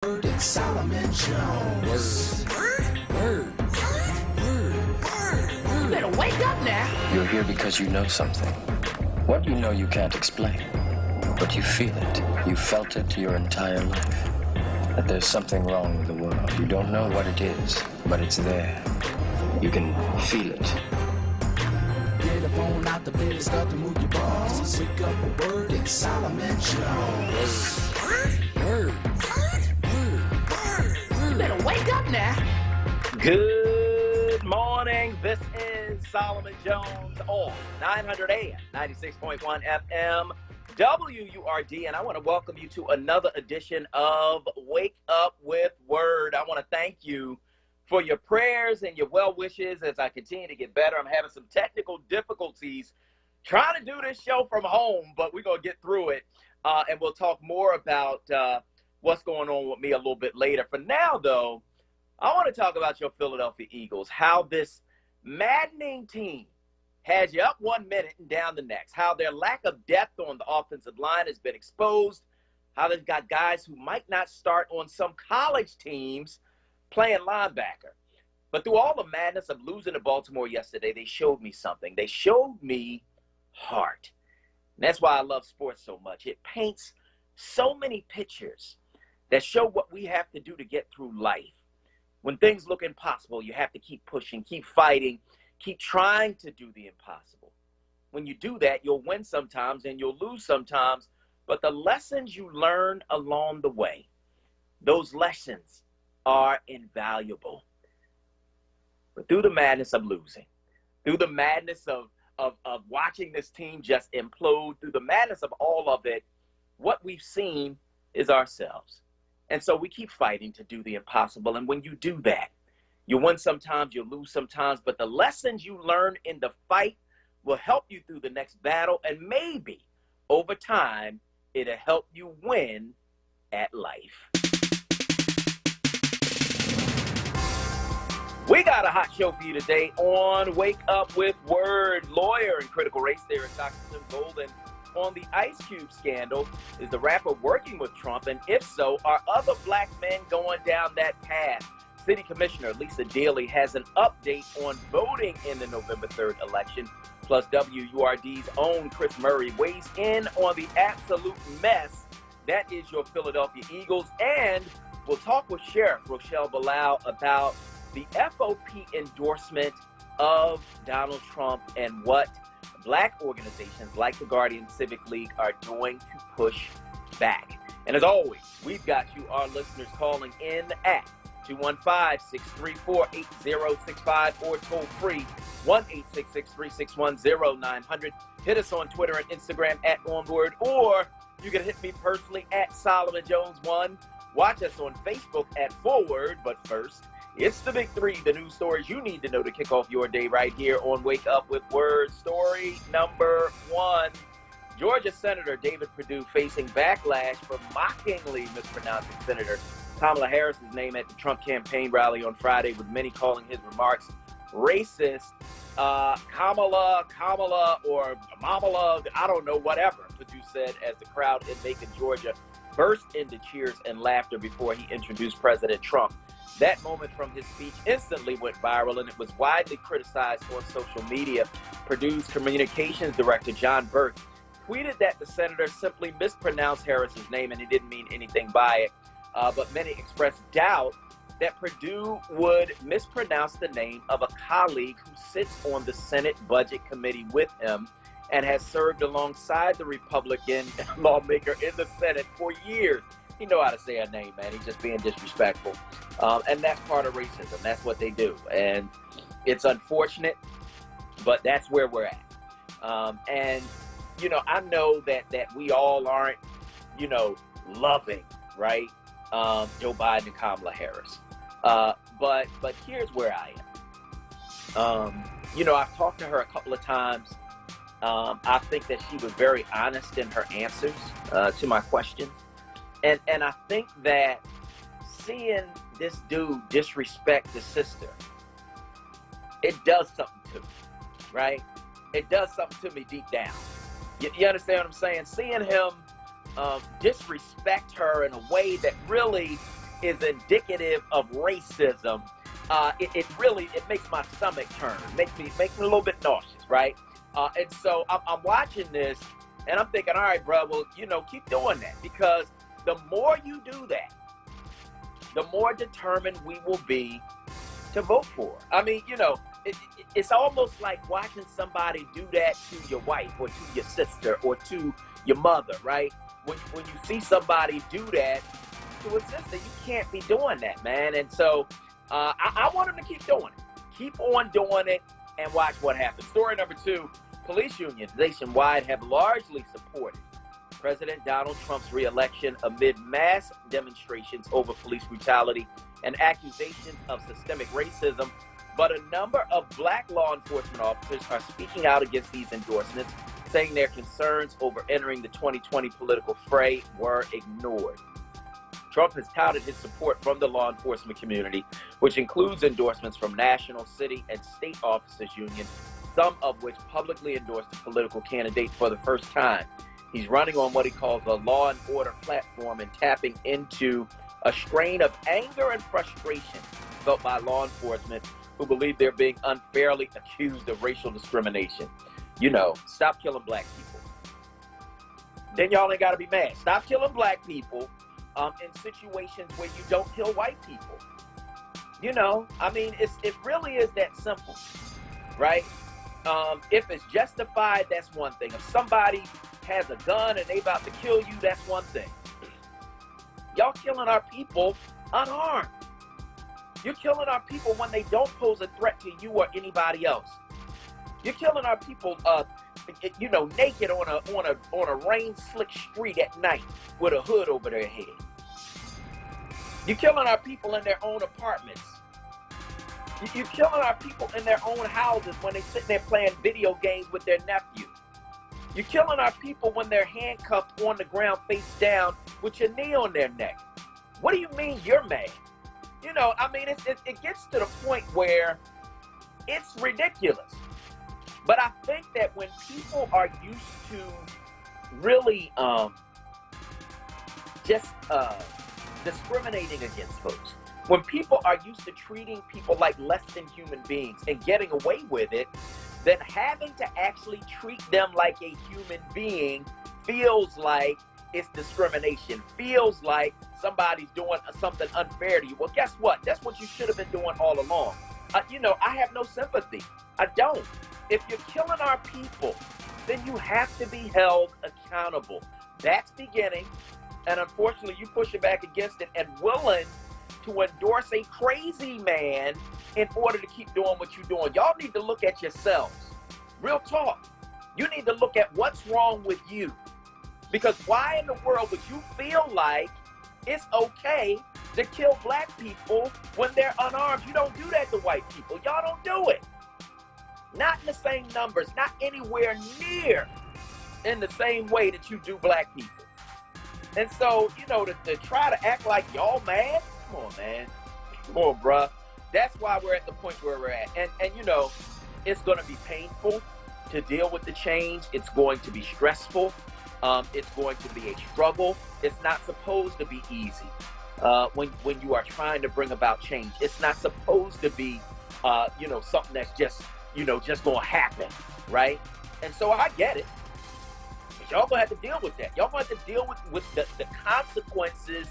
Word and Solomon Jones. Word. You better wake up now. You're here because you know something. What you know you can't explain, but you feel it. You felt it your entire life. That there's something wrong with the world. You don't know what it is, but it's there. You can feel it. Get up on out the bed, start to move your balls. Wake up with Word and Solomon Jones. Word. You better wake up now. Good morning. This is Solomon Jones on 900 AM, 96.1 FM, WURD, and I want to welcome you to another edition of Wake Up with Word. I want to thank you for your prayers and your well wishes as I continue to get better. I'm having some technical difficulties trying to do this show from home, but we're going to get through it, and we'll talk more about what's going on with me a little bit later. For now, though, I want to talk about your Philadelphia Eagles, how this maddening team has you up 1 minute and down the next, how their lack of depth on the offensive line has been exposed, how they've got guys who might not start on some college teams playing linebacker. But through all the madness of losing to Baltimore yesterday, they showed me something. They showed me heart. And that's why I love sports so much. It paints so many pictures that show what we have to do to get through life. When things look impossible, you have to keep pushing, keep fighting, keep trying to do the impossible. When you do that, you'll win sometimes and you'll lose sometimes. But the lessons you learn along the way, those lessons are invaluable. But through the madness of losing, through the madness of watching this team just implode, through the madness of all of it, what we've seen is ourselves. And so we keep fighting to do the impossible. And when you do that, you win sometimes, you lose sometimes, but the lessons you learn in the fight will help you through the next battle. And maybe over time, it'll help you win at life. We got a hot show for you today on Wake Up with Word. Lawyer in critical race theorist Dr. Tim Golden on the Ice Cube scandal. Is the rapper working with Trump? And if so, are other black men going down that path? City Commissioner Lisa Daly has an update on voting in the November 3rd election. Plus, WURD's own Chris Murray weighs in on the absolute mess that is your Philadelphia Eagles. And we'll talk with Sheriff Rochelle Bilal about the FOP endorsement of Donald Trump and what black organizations like the Guardian Civic League are doing to push back. And as always, we've got you, our listeners, calling in at 215-634-8065 or toll free 1-866-361-0900. Hit us on Twitter and Instagram at onWURD, or you can hit me personally at Solomon Jones 1. Watch us on Facebook at Forward. But first, it's the big three, the news stories you need to know to kick off your day right here on Wake Up with Word. Story number one. Georgia Senator David Perdue facing backlash for mockingly mispronouncing Senator Kamala Harris's name at the Trump campaign rally on Friday, with many calling his remarks racist. Kamala, or Mamala, I don't know, whatever, Perdue said as the crowd in Macon, Georgia burst into cheers and laughter before he introduced President Trump. That moment from his speech instantly went viral, and it was widely criticized on social media. Perdue's communications director, John Burke, tweeted that the senator simply mispronounced Harris's name and he didn't mean anything by it. But many expressed doubt that Perdue would mispronounce the name of a colleague who sits on the Senate Budget Committee with him and has served alongside the Republican lawmaker in the Senate for years. He know how to say a name, man. He's just being disrespectful. And that's part of racism. That's what they do. And it's unfortunate, but that's where we're at. And, you know, I know that we all aren't, you know, loving, right, Joe Biden and Kamala Harris. But here's where I am. You know, I've talked to her a couple of times. I think that she was very honest in her answers to my questions. And I think that seeing this dude disrespect the sister, it does something to me, right? It does something to me deep down. You understand what I'm saying? Seeing him disrespect her in a way that really is indicative of racism, it makes my stomach turn, makes me a little bit nauseous, right? And so I'm watching this, and I'm thinking, all right, bro, well, keep doing that, because the more you do that, the more determined we will be to vote for. I mean, it's almost like watching somebody do that to your wife or to your sister or to your mother, right? When you see somebody do that to a sister, you can't be doing that, man. And so I want them to keep doing it. Keep on doing it and watch what happens. Story number 2, police unions nationwide have largely supported President Donald Trump's re-election amid mass demonstrations over police brutality and accusations of systemic racism. But a number of black law enforcement officers are speaking out against these endorsements, saying their concerns over entering the 2020 political fray were ignored. Trump has touted his support from the law enforcement community, which includes endorsements from national, city, and state officers unions, some of which publicly endorsed the political candidate for the first time. He's running on what he calls a law and order platform and tapping into a strain of anger and frustration felt by law enforcement who believe they're being unfairly accused of racial discrimination. Stop killing black people. Then y'all ain't got to be mad. Stop killing black people in situations where you don't kill white people. It really is that simple, right? If it's justified, that's one thing. If somebody has a gun and they about to kill you, that's one thing. Y'all killing our people unarmed. You're killing our people when they don't pose a threat to you or anybody else. You're killing our people, naked on a rain-slick street at night with a hood over their head. You're killing our people in their own apartments. You're killing our people in their own houses when they sit there playing video games with their nephew. You're killing our people when they're handcuffed on the ground face down with your knee on their neck. What do you mean you're mad? It gets to the point where it's ridiculous. But I think that when people are used to really discriminating against folks, when people are used to treating people like less than human beings and getting away with it, then having to actually treat them like a human being feels like it's discrimination, feels like somebody's doing something unfair to you. Well, guess what? That's what you should have been doing all along. I have no sympathy. I don't. If you're killing our people, then you have to be held accountable. That's beginning. And unfortunately, you pushing back against it and willing to endorse a crazy man in order to keep doing what you're doing. Y'all need to look at yourselves. Real talk. You need to look at what's wrong with you. Because why in the world would you feel like it's okay to kill black people when they're unarmed? You don't do that to white people. Y'all don't do it. Not in the same numbers, not anywhere near in the same way that you do black people. And so, to try to act like y'all mad, come on, man. Come on, bruh. That's why we're at the point where we're at. And it's going to be painful to deal with the change. It's going to be stressful. It's going to be a struggle. It's not supposed to be easy when you are trying to bring about change. It's not supposed to be, something that's just going to happen, right? And so I get it. But y'all going to have to deal with that. Y'all going to have to deal with the consequences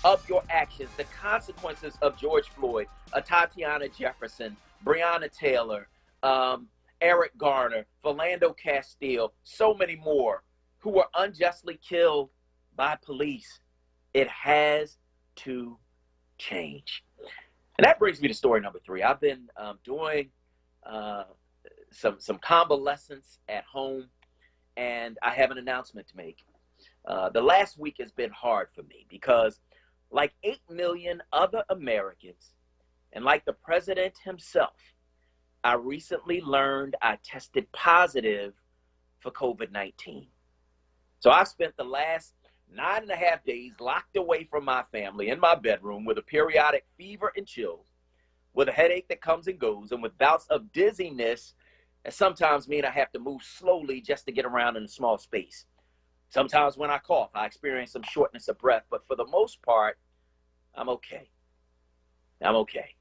of your actions, the consequences of George Floyd, Tatiana Jefferson, Breonna Taylor, Eric Garner, Philando Castile, so many more who were unjustly killed by police. It has to change. And that brings me to story number 3. I've been doing some convalescence at home, and I have an announcement to make. The last week has been hard for me because, like 8 million other Americans, and like the president himself, I recently learned I tested positive for COVID-19. So I spent the last 9.5 days locked away from my family in my bedroom with a periodic fever and chills, with a headache that comes and goes, and with bouts of dizziness that sometimes mean I have to move slowly just to get around in a small space. Sometimes when I cough, I experience some shortness of breath, but for the most part, I'm okay. I'm okay.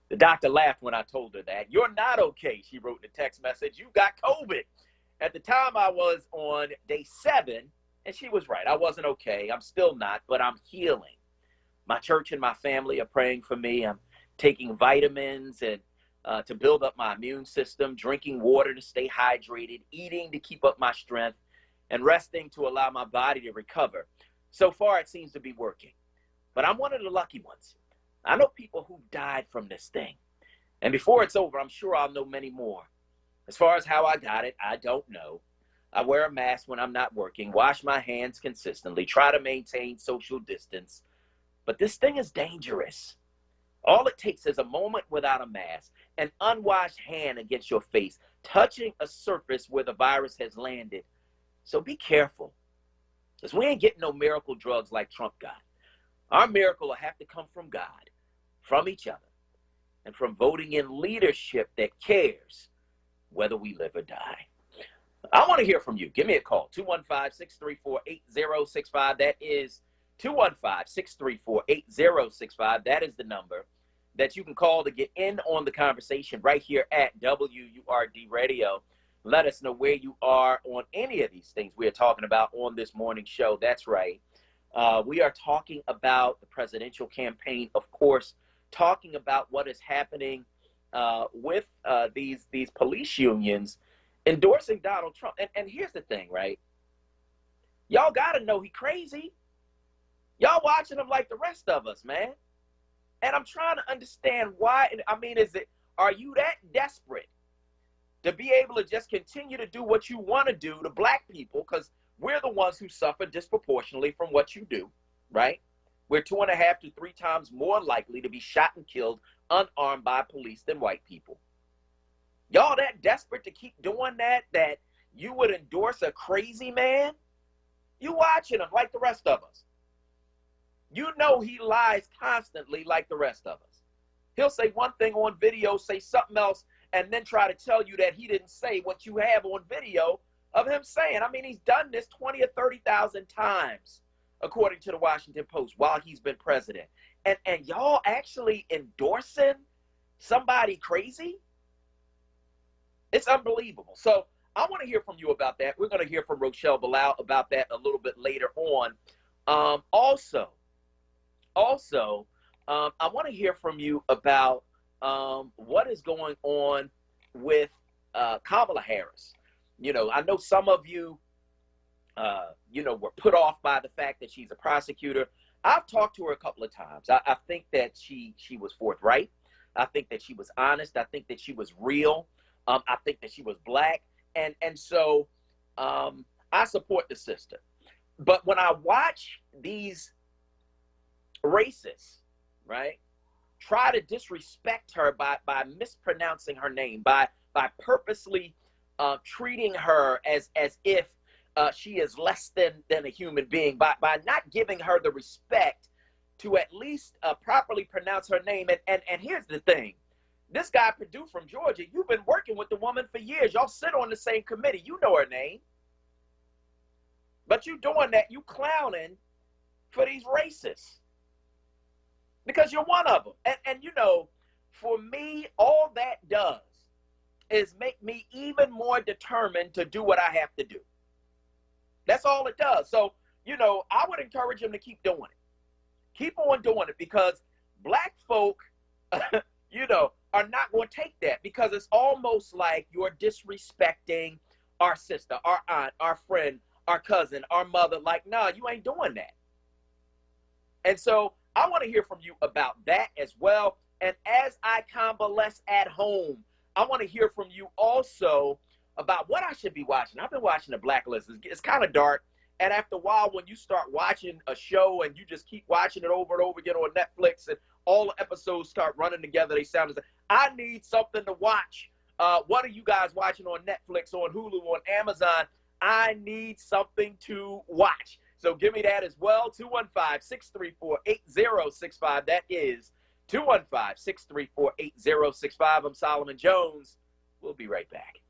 The doctor laughed when I told her that. You're not okay, she wrote in a text message. You got COVID. At the time, I was on day 7, and she was right. I wasn't okay. I'm still not, but I'm healing. My church and my family are praying for me. I'm taking vitamins and to build up my immune system, drinking water to stay hydrated, eating to keep up my strength, and resting to allow my body to recover. So far, it seems to be working. But I'm one of the lucky ones. I know people who died from this thing. And before it's over, I'm sure I'll know many more. As far as how I got it, I don't know. I wear a mask when I'm not working, wash my hands consistently, try to maintain social distance. But this thing is dangerous. All it takes is a moment without a mask, an unwashed hand against your face, touching a surface where the virus has landed. So be careful, because we ain't getting no miracle drugs like Trump got. Our miracle will have to come from God, from each other, and from voting in leadership that cares whether we live or die. I want to hear from you. Give me a call, 215-634-8065. That is 215-634-8065. That is the number that you can call to get in on the conversation right here at WURD Radio. Let us know where you are on any of these things we are talking about on this morning show. That's right. We are talking about the presidential campaign, of course, talking about what is happening with these police unions endorsing Donald Trump. And here's the thing, right? Y'all got to know he crazy. Y'all watching him like the rest of us, man. And I'm trying to understand why. I mean, are you that desperate to be able to just continue to do what you want to do to black people? Because we're the ones who suffer disproportionately from what you do, right? We're 2.5 to 3 times more likely to be shot and killed unarmed by police than white people. Y'all that desperate to keep doing that you would endorse a crazy man? You watching him like the rest of us. You know he lies constantly like the rest of us. He'll say one thing on video, say something else, and then try to tell you that he didn't say what you have on video of him saying. I mean, he's done this 20 or 30,000 times, according to the Washington Post, while he's been president. And y'all actually endorsing somebody crazy? It's unbelievable. So I want to hear from you about that. We're going to hear from Rochelle Bilal about that a little bit later on. Also, I want to hear from you about what is going on with Kamala Harris. You know, I know some of you, were put off by the fact that she's a prosecutor. I've talked to her a couple of times. I think that she was forthright. I think that she was honest. I think that she was real. I think that she was black. And so I support the sister. But when I watch these racists, right, try to disrespect her by mispronouncing her name, by purposely treating her as if she is less than a human being, by not giving her the respect to at least properly pronounce her name. And here's the thing. This guy, Perdue from Georgia, you've been working with the woman for years. Y'all sit on the same committee. You know her name. But you doing that, you clowning for these racists. Because you're one of them. And you know, for me, all that does is make me even more determined to do what I have to do. That's all it does. So, you know, I would encourage him to keep doing it. Keep on doing it, because black folk, are not going to take that, because it's almost like you're disrespecting our sister, our aunt, our friend, our cousin, our mother. Like, no, you ain't doing that. And so I want to hear from you about that as well. And as I convalesce at home, I want to hear from you also about what I should be watching. I've been watching The Blacklist. It's kind of dark. And after a while, when you start watching a show and you just keep watching it over and over again on Netflix, and all the episodes start running together, they sound as I need something to watch. What are you guys watching on Netflix, on Hulu, on Amazon? I need something to watch. So give me that as well. 215-634-8065. That is 215-634-8065. I'm Solomon Jones. We'll be right back.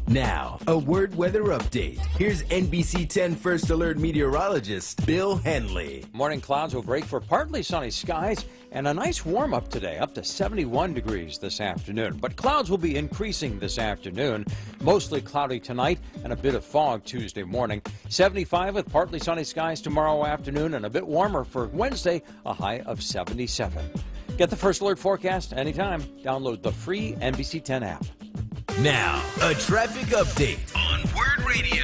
Now, a word weather update. Here's NBC 10 First Alert meteorologist Bill Henley. Morning clouds will break for partly sunny skies and a nice warm up today, up to 71 degrees this afternoon. But clouds will be increasing this afternoon. Mostly cloudy tonight and a bit of fog Tuesday morning. 75 with partly sunny skies tomorrow afternoon and a bit warmer for Wednesday, a high of 77. Get the First Alert forecast anytime. Download the free NBC 10 app. Now, a traffic update on WURD Radio.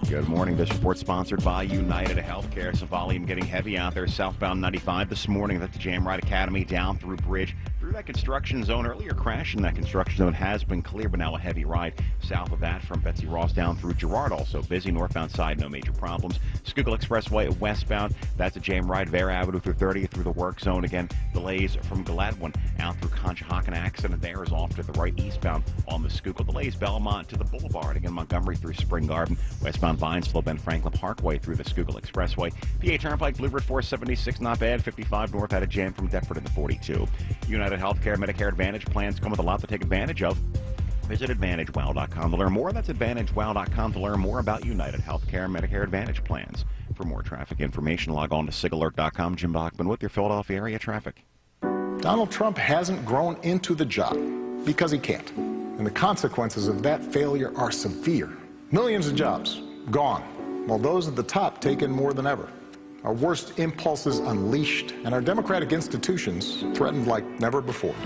Good morning. This report sponsored by United Healthcare. Some volume getting heavy out there southbound 95 this morning. That's the Jam Ride Academy down through Bridge. Through that construction zone. Earlier crash in that construction zone has been clear, but now a heavy ride south of that from Betsy Ross down through Girard. Also busy northbound side, no major problems. Schuylkill Expressway westbound. That's a jam ride. Vare Avenue through 30th through the work zone. Again, delays from Gladwin out through Conshohocken. Accident there is off to the right eastbound on the Schuylkill. Delays Belmont to the Boulevard. Again, Montgomery through Spring Garden. Westbound Vinesville, Ben Franklin Parkway through the Schuylkill Expressway. PA Turnpike, Bluebird 476, not bad. 55 north out of jam from Deptford in the 42. United Healthcare Medicare Advantage plans come with a lot to take advantage of. Visit AdvantageWow.com to learn more. That's AdvantageWow.com to learn more about United Healthcare Medicare Advantage plans. For more traffic information, log on to SigAlert.com. Jim Bachman with your Philadelphia area traffic. Donald Trump hasn't grown into the job because he can't. And the consequences of that failure are severe. Millions of jobs gone, while those at the top take in more than ever. Our worst impulses unleashed, and our democratic institutions threatened like never before.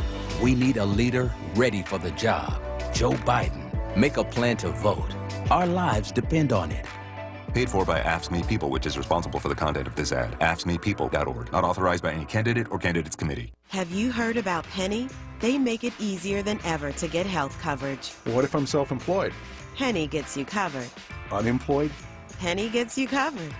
We need a leader ready for the job. Joe Biden. Make a plan to vote. Our lives depend on it. Paid for by AFSCME People, which is responsible for the content of this ad. AFSCMEPeople.org. Not authorized by any candidate or candidates committee. Have you heard about Penny? They make it easier than ever to get health coverage. What if I'm self-employed? Penny gets you covered. Unemployed? Penny gets you covered.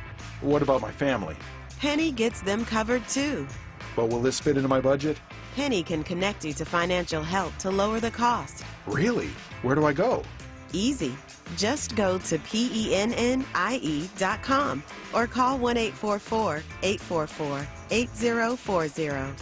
What about my family? Penny gets them covered too. But will this fit into my budget? Penny can connect you to financial help to lower the cost. Really? Where do I go? Easy. Just go to PENNIE.com or call 1-844-844-8040.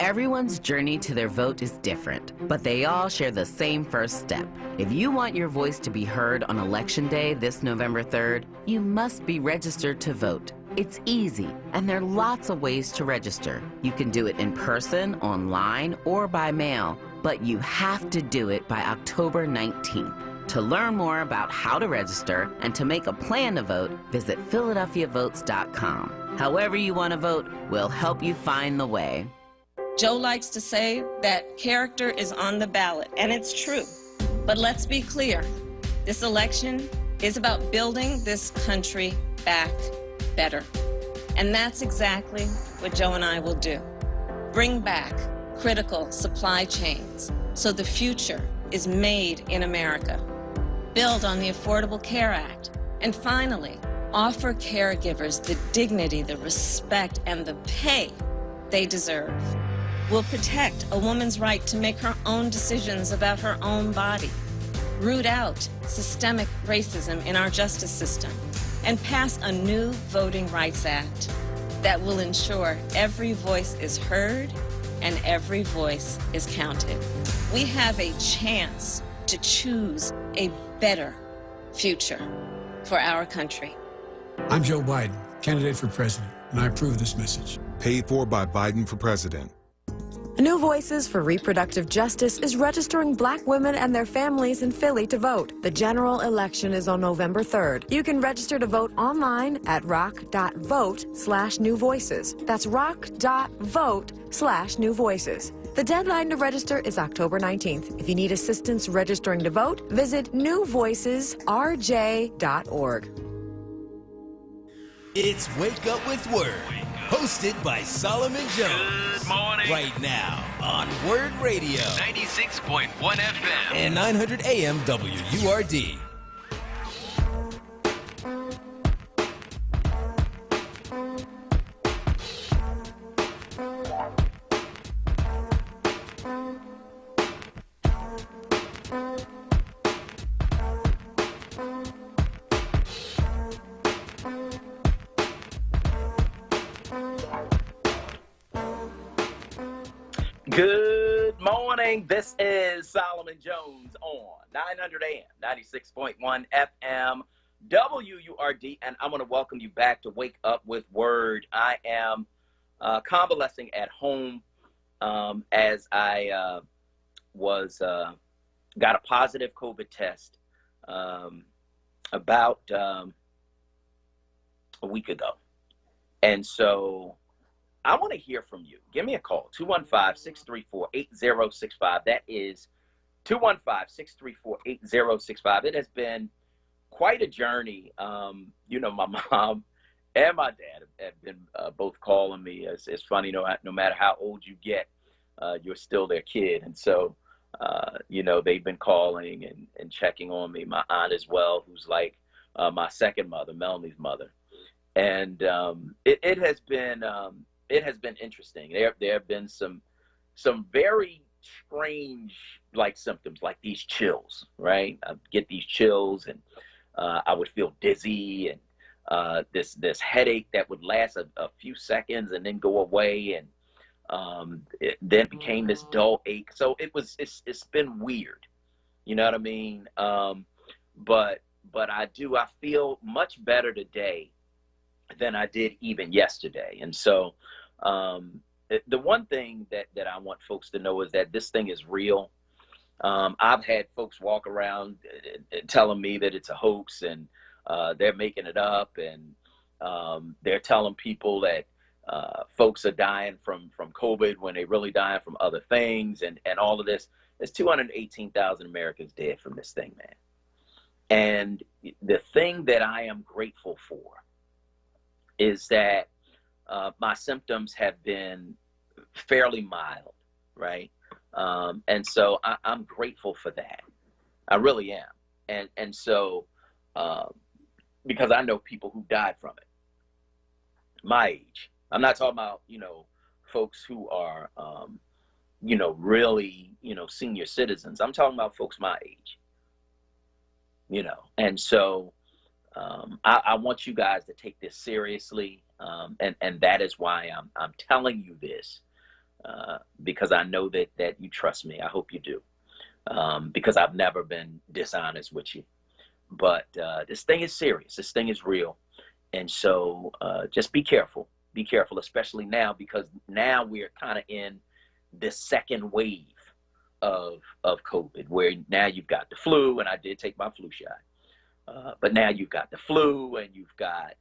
Everyone's journey to their vote is different, but they all share the same first step. If you want your voice to be heard on Election Day this November 3rd, you must be registered to vote. It's easy, and there are lots of ways to register. You can do it in person, online, or by mail, but you have to do it by October 19th. To learn more about how to register and to make a plan to vote, visit PhiladelphiaVotes.com. However you want to vote, we'll help you find the way. Joe likes to say that character is on the ballot, and it's true. But let's be clear, this election is about building this country back better. And that's exactly what Joe and I will do. Bring back critical supply chains so the future is made in America. Build on the Affordable Care Act. And finally, offer caregivers the dignity, the respect, and the pay they deserve. Will protect a woman's right to make her own decisions about her own body, root out systemic racism in our justice system, and pass a new Voting Rights Act that will ensure every voice is heard and every voice is counted. We have a chance to choose a better future for our country. I'm Joe Biden, candidate for president, and I approve this message. Paid for by Biden for president. New Voices for Reproductive Justice is registering Black women and their families in Philly to vote. The general election is on November 3rd. You can register to vote online at rock.vote/New Voices. That's rock.vote/New Voices. The deadline to register is October 19th. If you need assistance registering to vote, visit newvoicesrj.org. It's Wake Up with WURD, hosted by Solomon Jones. Good morning. Right now on WURD Radio. 96.1 FM. And 900 AM WURD. Good morning. This is Solomon Jones on 900 AM, 96.1 FM, WURD, and I'm going to welcome you back to Wake Up with Word. I am convalescing at home as I got a positive COVID test about a week ago. And so I want to hear from you. Give me a call, 215-634-8065. That is 215-634-8065. It has been quite a journey. You know, my mom and my dad have been both calling me. It's funny, no matter how old you get, you're still their kid. And so, you know, they've been calling and checking on me. My aunt as well, who's like my second mother, Melanie's mother. And it has been interesting. There have been some very strange like symptoms, like these chills, right? I get these chills, and I would feel dizzy, and this headache that would last a few seconds and then go away, and it then became this dull ache. So it's been weird, you know what I mean? But I feel much better today than I did even yesterday. And so the one thing that I want folks to know is that this thing is real. I've had folks walk around telling me that it's a hoax, and they're making it up, and they're telling people that folks are dying from COVID when they really dying from other things, and all of this. There's 218,000 Americans dead from this thing, man. And the thing that I am grateful for is that my symptoms have been fairly mild, right? And so I'm grateful for that. I really am. And so, because I know people who died from it, my age. I'm not talking about, you know, folks who are, you know, really, you know, senior citizens. I'm talking about folks my age, you know. And so I want you guys to take this seriously. And that is why I'm telling you this, because I know that you trust me. I hope you do, because I've never been dishonest with you. But this thing is serious. This thing is real. And so just be careful. Be careful, especially now, because now we're kind of in this second wave of COVID, where now you've got the flu, and I did take my flu shot. But now you've got the flu, and you've got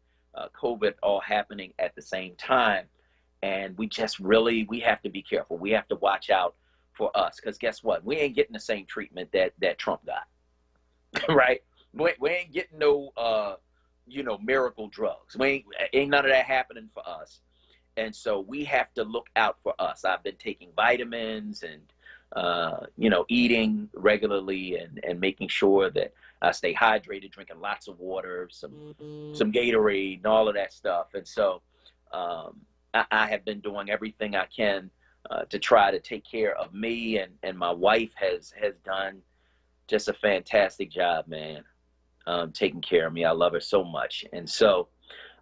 COVID all happening at the same time. And we have to be careful. We have to watch out for us, because guess what? We ain't getting the same treatment that Trump got, right? We ain't getting no, you know, miracle drugs. Ain't none of that happening for us. And so we have to look out for us. I've been taking vitamins and, you know, eating regularly and making sure that I stay hydrated, drinking lots of water, some Gatorade, and all of that stuff. And so I have been doing everything I can to try to take care of me, and my wife has done just a fantastic job, man, taking care of me. I love her so much. And so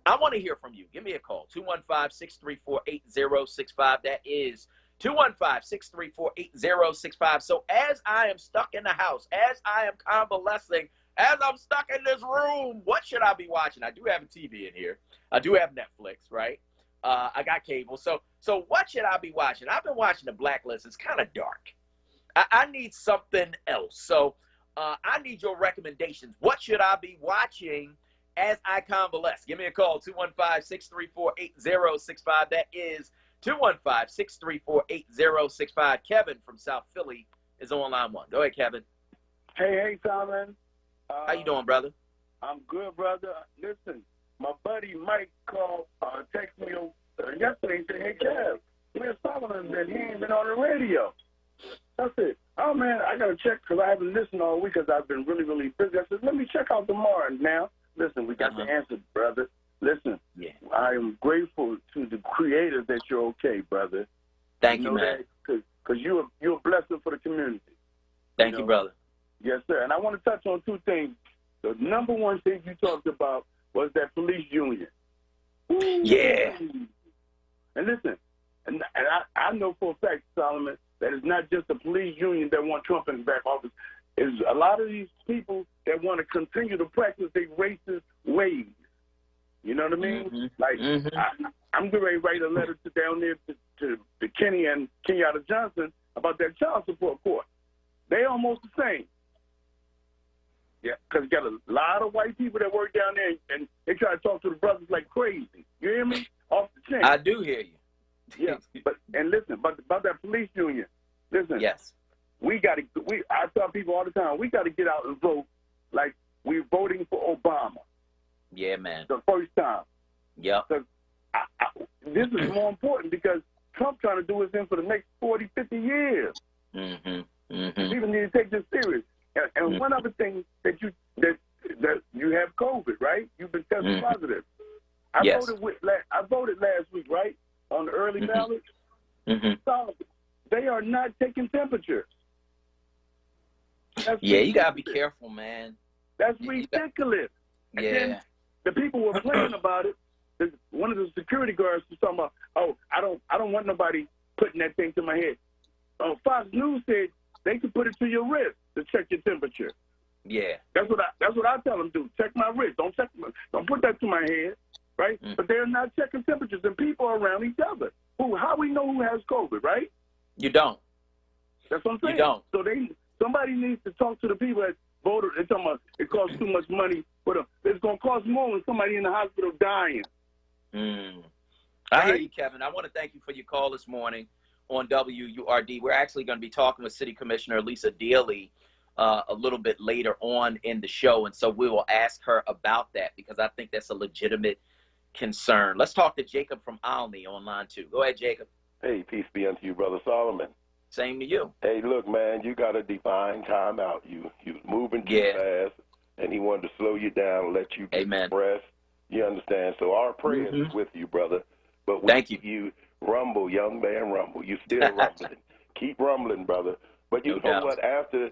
I want to hear from you. Give me a call, 215-634-8065. That is 215-634-8065. So as I am stuck in the house, as I am convalescing, as I'm stuck in this room, what should I be watching? I do have a TV in here. I do have Netflix, right? I got cable. So what should I be watching? I've been watching The Blacklist. It's kind of dark. I need something else. So I need your recommendations. What should I be watching as I convalesce? Give me a call, 215-634-8065. That is 215-634-8065. Kevin from South Philly is on line one. Go ahead, Kevin. Hey, Solomon. How you doing, brother? I'm good, brother. Listen, my buddy Mike called, texted me yesterday and said, hey, Kev, where's Solomon been? He ain't been on the radio. I said, oh, man, I got to check because I haven't listened all week because I've been really, really busy. I said, let me check out tomorrow. Now, listen, we got the answer, brother. Listen, I am grateful to the creator that you're okay, brother. Thank you, man. Because you're a blessing for the community. Thank you, brother. Yes, sir. And I want to touch on two things. The number one thing you talked about was that police union. Yeah. And listen, And I know for a fact, Solomon, that it's not just the police union that want Trump in the back office. It's a lot of these people that want to continue to practice their racist ways. You know what I mean? Like, I'm getting ready to write a letter down there to Kenny and Kenyatta Johnson about that child support court. They almost the same. Yeah, because you got a lot of white people that work down there, and they try to talk to the brothers like crazy. You hear me? Off the chain. I do hear you. Yeah, and listen, about that police union. Listen. Yes. I tell people all the time, we got to get out and vote like we're voting for Obama. Yeah, man. The first time. Yep. This is more important because Trump trying to do his thing for the next 40, 50 years. People need to take this serious. And one other thing that you have COVID, right? You've been tested positive. I voted last week, right, on the early ballot. So they are not taking temperatures. You gotta be careful, man. That's ridiculous. And then the people were playing about it. One of the security guards was talking about, "Oh, I don't want nobody putting that thing to my head." Fox News said they could put it to your wrist to check your temperature. Yeah. That's what I tell them to do. Check my wrist. Don't put that to my head, right? But they're not checking temperatures, and people are around each other. How we know who has COVID, right? You don't. That's what I'm saying. You don't. So somebody needs to talk to the people that voted. They're talking about it costs too much money for them. It's going to cost more when somebody in the hospital dying. I hear you, Kevin. I want to thank you for your call this morning on WURD. We're actually going to be talking with City Commissioner Lisa Daly a little bit later on in the show, and so we will ask her about that because I think that's a legitimate concern. Let's talk to Jacob from Alney on line 2. Go ahead, Jacob. Hey, peace be unto you, Brother Solomon. Same to you. Hey, look, man, you got a divine time out. You moving too fast, and he wanted to slow you down and let you express. You understand? So our prayers is with you, brother. But thank you. You rumble, young man, rumble. You still rumbling. Keep rumbling, brother. But you know what? After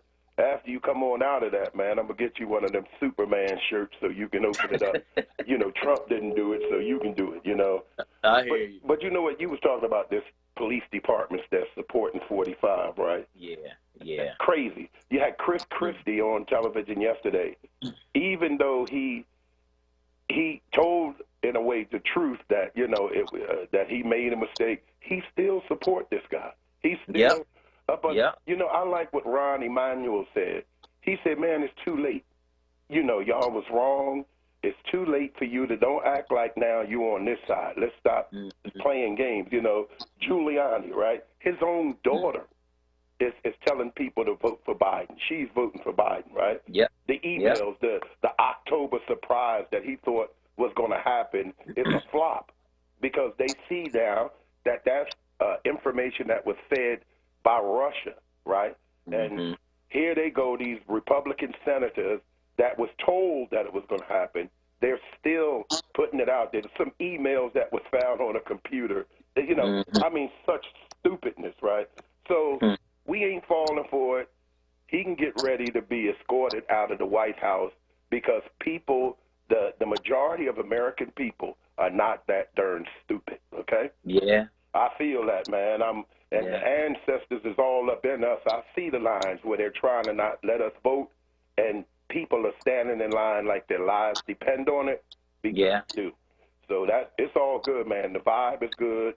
you come on out of that, man, I'm going to get you one of them Superman shirts so you can open it up. You know, Trump didn't do it, so you can do it, you know. I hear you. But you know what? You was talking about this police departments that's supporting 45, right? Yeah. Crazy. You had Chris Christie on television yesterday. Even though he told, in a way, the truth that, you know, that he made a mistake, he still support this guy. He still you know, I like what Ron Emanuel said. He said, man, it's too late. You know, y'all was wrong. It's too late for you to don't act like now you on this side. Let's stop playing games. You know, Giuliani, right? His own daughter is telling people to vote for Biden. She's voting for Biden, right? The emails, the October surprise that he thought was going to happen is a flop because they see now that that's information that was fed by Russia, right? And here they go, these Republican senators that was told that it was going to happen. They're still putting it out there. There's some emails that was found on a computer. You know, I mean, such stupidness, right? So we ain't falling for it. He can get ready to be escorted out of the White House because people, the majority of American people are not that darn stupid, okay? Yeah. I feel that, man. The ancestors is all up in us. I see the lines where they're trying to not let us vote, and people are standing in line like their lives depend on it. So that it's all good, man. The vibe is good.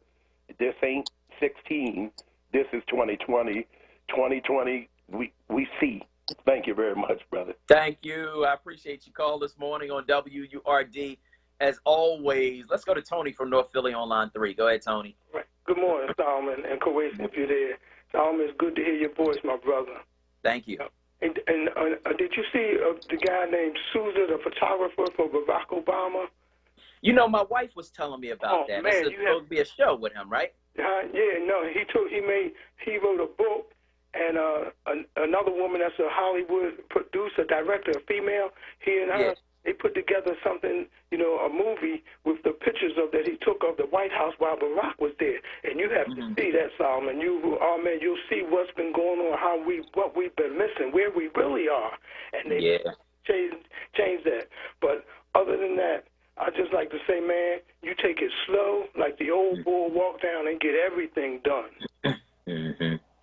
This ain't 16. This is 2020. 2020, we see. Thank you very much, brother. Thank you. I appreciate your call this morning on WURD. As always, let's go to Tony from North Philly on line 3. Go ahead, Tony. Right. Good morning, Solomon and Kuwait, if you're there. Solomon, it's good to hear your voice, my brother. Thank you. And did you see the guy named Sousa, the photographer for Barack Obama? You know, my wife was telling me about that. Man, it's supposed to be a show with him, right? He wrote a book, and another woman that's a Hollywood producer, director, a female, he and her, they put together something, you know, a movie with the pictures that he took of the White House while Barack was there. And you have to see that, Solomon. You'll see what's been going on, what we've been missing, where we really are. And they change that. But other than that, I just like to say, man, you take it slow, like the old bull, walk down and get everything done.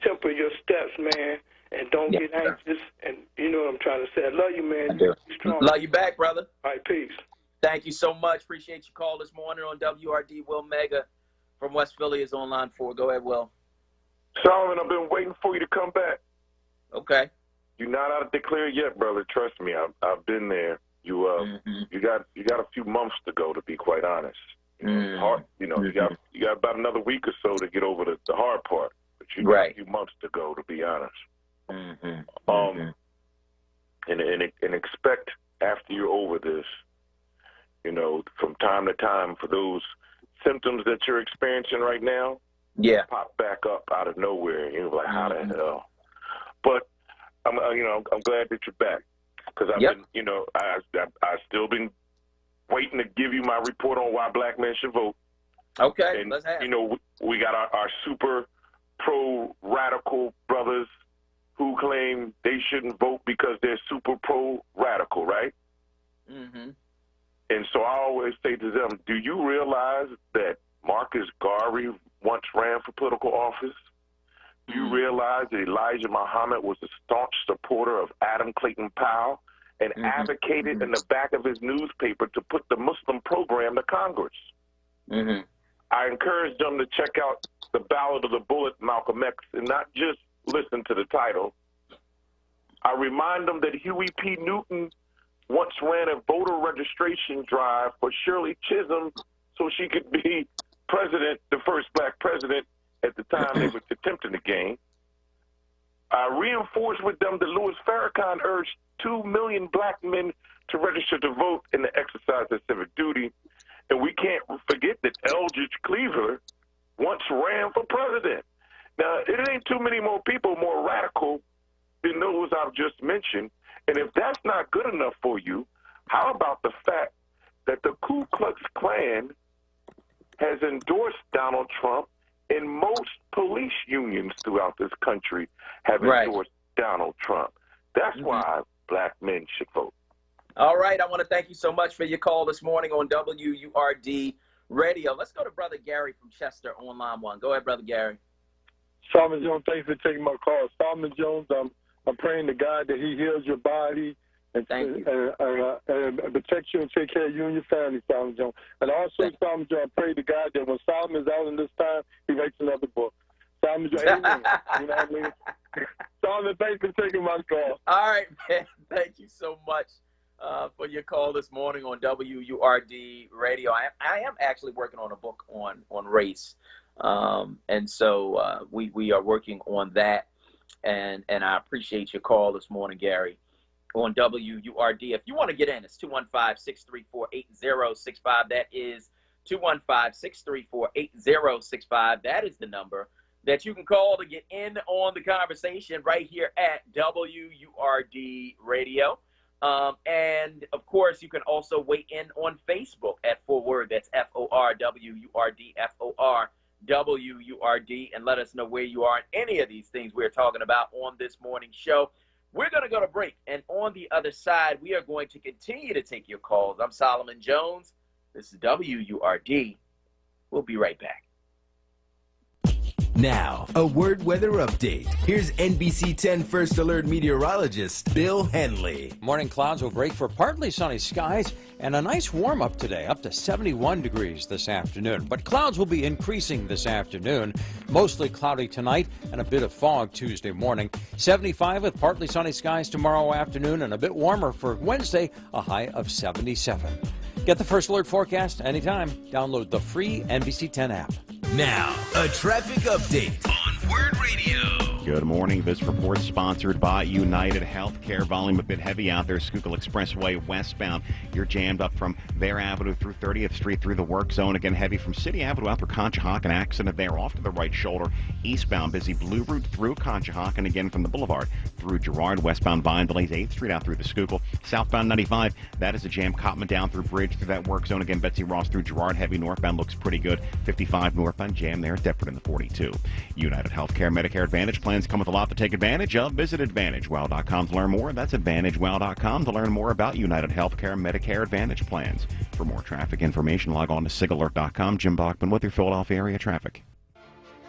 Temper your steps, man, and don't get anxious. And you know what I'm trying to say. I love you, man. Be strong. Love you back, brother. All right, peace. Thank you so much. Appreciate your call this morning on WRD. Will Mega from West Philly is on line 4. Go ahead, Will. Solomon, I've been waiting for you to come back. Okay. You're not out of declare yet, brother. Trust me, I've been there. You got a few months to go, to be quite honest. It's hard, you got about another week or so to get over the hard part, but you got a few months to go, to be honest. And expect after you're over this, from time to time, for those symptoms that you're experiencing right now, pop back up out of nowhere, and you're like, how the hell? But I'm glad that you're back, because I've been, I've still been waiting to give you my report on why black men should vote. Okay, and, let's have it. We got our super pro-radical brothers who claim they shouldn't vote because they're super pro-radical, right? And so I always say to them, do you realize that Marcus Garvey once ran for political office? Do you realize that Elijah Muhammad was a staunch supporter of Adam Clayton Powell and advocated in the back of his newspaper to put the Muslim program to Congress? I encourage them to check out The Ballad of the Bullet, Malcolm X, and not just listen to the title. I remind them that Huey P. Newton once ran a voter registration drive for Shirley Chisholm so she could be president, the first black president at the time they were attempting the game. I reinforce with them that Louis Farrakhan urged 2 million black men to register to vote in the exercise of civic duty. And we can't forget that Eldridge Cleaver once ran for president. Now, it ain't too many more people more radical than those I've just mentioned. And if that's not good enough for you, how about the fact that the Ku Klux Klan has endorsed Donald Trump, and most police unions throughout this country have endorsed Donald Trump? That's why black men should vote. All right. I want to thank you so much for your call this morning on WURD Radio. Let's go to Brother Gary from Chester on line 1. Go ahead, Brother Gary. Solomon Jones, thanks for taking my call. Solomon Jones, I'm praying to God that he heals your body and protects you and take care of you and your family, Solomon Jones. And also, Solomon Jones, I pray to God that when Solomon's out in this time, he writes another book. Solomon Jones, amen. You know what I mean? Solomon, thanks for taking my call. All right, man. Thank you so much for your call this morning on WURD Radio. I am actually working on a book on race. And so we are working on that. And I appreciate your call this morning, Gary, on WURD. If you want to get in, it's 215-634-8065. That is 215-634-8065. That is the number that you can call to get in on the conversation right here at WURD Radio. And, of course, you can also weigh in on Facebook at ForWord. That's FORWURD, FORWURD, and let us know where you are on any of these things we're talking about on this morning's show. We're going to go to break, and on the other side, we are going to continue to take your calls. I'm Solomon Jones. This is WURD. We'll be right back. Now, a word weather update. Here's NBC 10 First Alert meteorologist Bill Henley. Morning clouds will break for partly sunny skies and a nice warm up today, up to 71 degrees this afternoon. But clouds will be increasing this afternoon. Mostly cloudy tonight and a bit of fog Tuesday morning. 75 with partly sunny skies tomorrow afternoon and a bit warmer for Wednesday, a high of 77. Get the First Alert forecast anytime. Download the free NBC 10 app. Now, a traffic update on WURD Radio. Good morning. This report sponsored by United Healthcare. Volume a bit heavy out there. Schuylkill Expressway westbound. You're jammed up from Bear Avenue through 30th Street through the work zone. Again, heavy from City Avenue out through Conshohocken. Accident there off to the right shoulder. Eastbound, busy Blue Route through Conshohocken. Again, from the Boulevard through Girard. Westbound, Vine delays 8th Street out through the Schuylkill. Southbound 95. That is a jam. Cotman down through Bridge through that work zone. Again, Betsy Ross through Girard. Heavy northbound looks pretty good. 55 northbound jam there at Deptford in the 42. United Healthcare Medicare Advantage plans come with a lot to take advantage of. Visit AdvantageWell.com to learn more. That's AdvantageWell.com to learn more about United Healthcare Medicare Advantage plans. For more traffic information, log on to sigalert.com. Jim Bachman with your Philadelphia area traffic.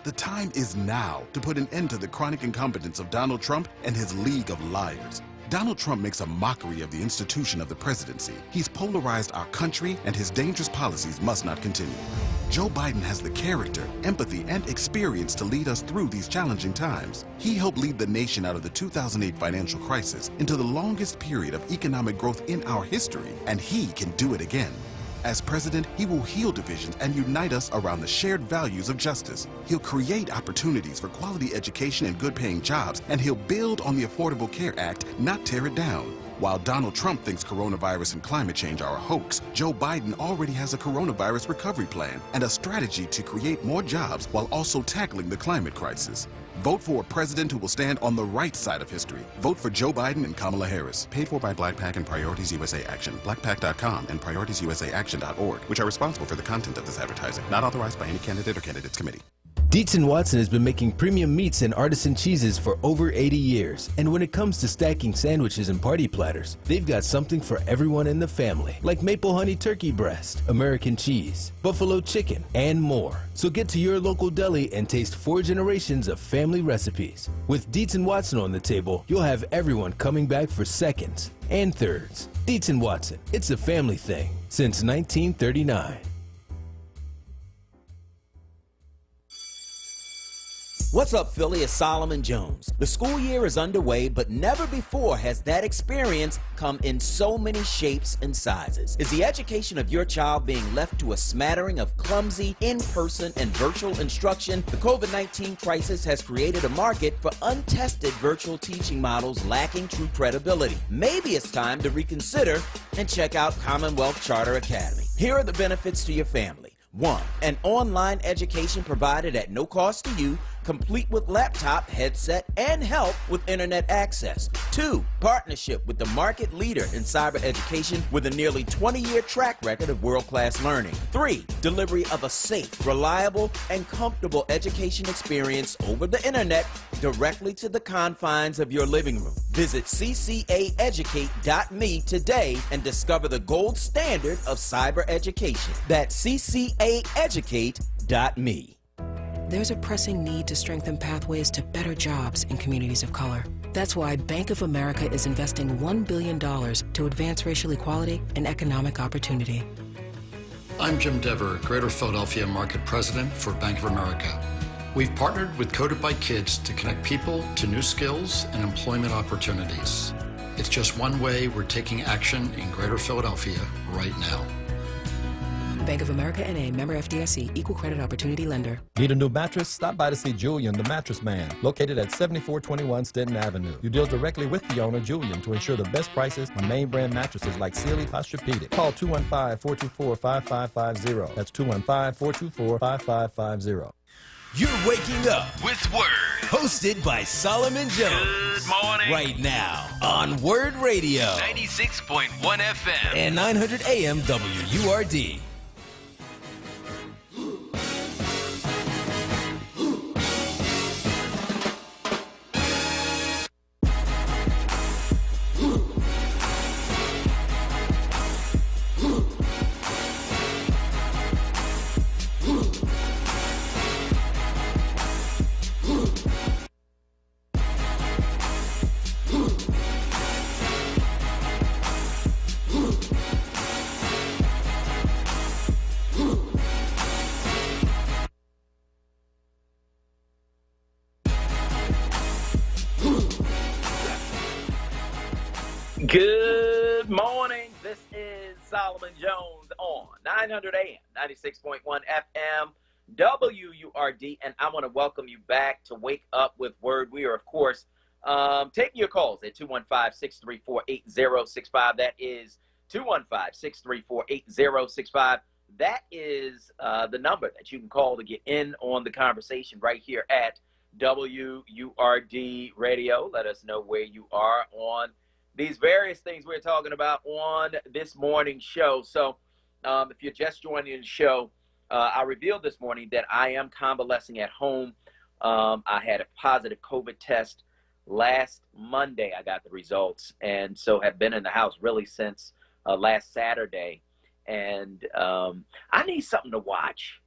The time is now to put an end to the chronic incompetence of Donald Trump and his League of Liars. Donald Trump makes a mockery of the institution of the presidency. He's polarized our country, and his dangerous policies must not continue. Joe Biden has the character, empathy, and experience to lead us through these challenging times. He helped lead the nation out of the 2008 financial crisis into the longest period of economic growth in our history, and he can do it again. As president, he will heal divisions and unite us around the shared values of justice. He'll create opportunities for quality education and good-paying jobs, and he'll build on the Affordable Care Act, not tear it down. While Donald Trump thinks coronavirus and climate change are a hoax, Joe Biden already has a coronavirus recovery plan and a strategy to create more jobs while also tackling the climate crisis. Vote for a president who will stand on the right side of history. Vote for Joe Biden and Kamala Harris. Paid for by Black PAC and Priorities USA Action. BlackPAC.com and PrioritiesUSAAction.org, which are responsible for the content of this advertising. Not authorized by any candidate or candidates committee. Dietz & Watson has been making premium meats and artisan cheeses for over 80 years. And when it comes to stacking sandwiches and party platters, they've got something for everyone in the family, like maple honey turkey breast, American cheese, buffalo chicken, and more. So get to your local deli and taste 4 generations of family recipes. With Dietz & Watson on the table, you'll have everyone coming back for seconds and thirds. Dietz & Watson, it's a family thing since 1939. What's up, Philly? It's Solomon Jones. The school year is underway, but never before has that experience come in so many shapes and sizes. Is the education of your child being left to a smattering of clumsy, in-person, and virtual instruction? The COVID-19 crisis has created a market for untested virtual teaching models lacking true credibility. Maybe it's time to reconsider and check out Commonwealth Charter Academy. Here are the benefits to your family. 1. An online education provided at no cost to you, complete with laptop, headset, and help with internet access. 2. Partnership with the market leader in cyber education with a nearly 20-year track record of world-class learning. 3. Delivery of a safe, reliable, and comfortable education experience over the internet directly to the confines of your living room. Visit ccaeducate.me today and discover the gold standard of cyber education. That's ccaeducate.me. There's a pressing need to strengthen pathways to better jobs in communities of color. That's why Bank of America is investing $1 billion to advance racial equality and economic opportunity. I'm Jim Dever, Greater Philadelphia Market President for Bank of America. We've partnered with Coded by Kids to connect people to new skills and employment opportunities. It's just one way we're taking action in Greater Philadelphia right now. Bank of America N.A., member FDIC, equal credit opportunity lender. Need a new mattress? Stop by to see Julian, the mattress man, located at 7421 Stenton Avenue. You deal directly with the owner, Julian, to ensure the best prices on name brand mattresses like Sealy, Posturepedic. Call 215-424-5550. That's 215-424-5550. You're waking up with WURD, hosted by Solomon Jones. Good morning. Right now on WURD Radio, 96.1 FM and 900 AM WURD. Good morning. This is Solomon Jones on 900 AM, 96.1 FM, WURD, and I want to welcome you back to Wake Up with WURD. We are, of course, taking your calls at 215-634-8065. That is 215-634-8065. That is the number that you can call to get in on the conversation right here at WURD Radio. Let us know where you are on these various things we're talking about on this morning's show. So if you're just joining the show, I revealed this morning that I am convalescing at home. I had a positive COVID test last Monday. I got the results, and so have been in the house really since last Saturday. and I need something to watch,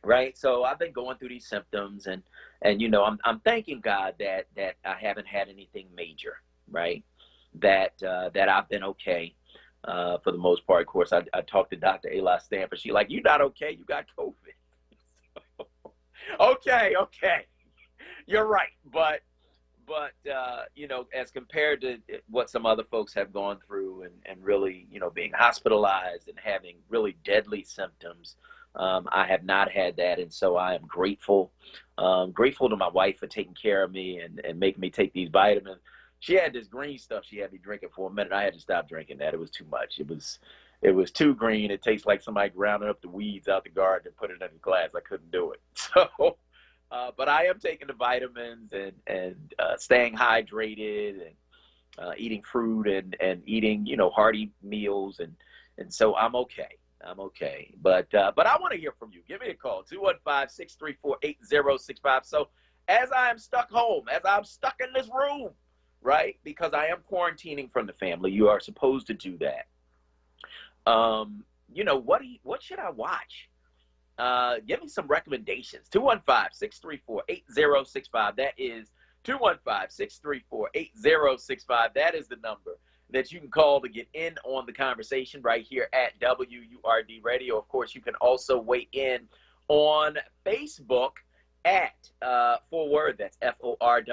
right? So I've been going through these symptoms, and I'm thanking God that I haven't had anything major, right? That I've been okay for the most part. Of course, I talked to Dr. Ayla Stanford. She's like, "You're not okay. You got COVID." Okay, you're right, but as compared to what some other folks have gone through, and really, being hospitalized and having really deadly symptoms, I have not had that, and so I am grateful to my wife for taking care of me and making me take these vitamins. She had this green stuff she had me drinking for a minute. I had to stop drinking that. It was too much. It was too green. It tastes like somebody grounding up the weeds out the garden and put it in a glass. I couldn't do it. So, but I am taking the vitamins and staying hydrated and eating fruit and eating, hearty meals. And so I'm okay. But I want to hear from you. Give me a call, 215-634-8065. So as I am stuck home, as I'm stuck in this room, right, because I am quarantining from the family, you are supposed to do that. What should I watch? Give me some recommendations. 215-634-8065. That is 215-634-8065. That is the number that you can call to get in on the conversation right here at WURD Radio. Of course, you can also weigh in on Facebook at FORWURD. That's FORWURD,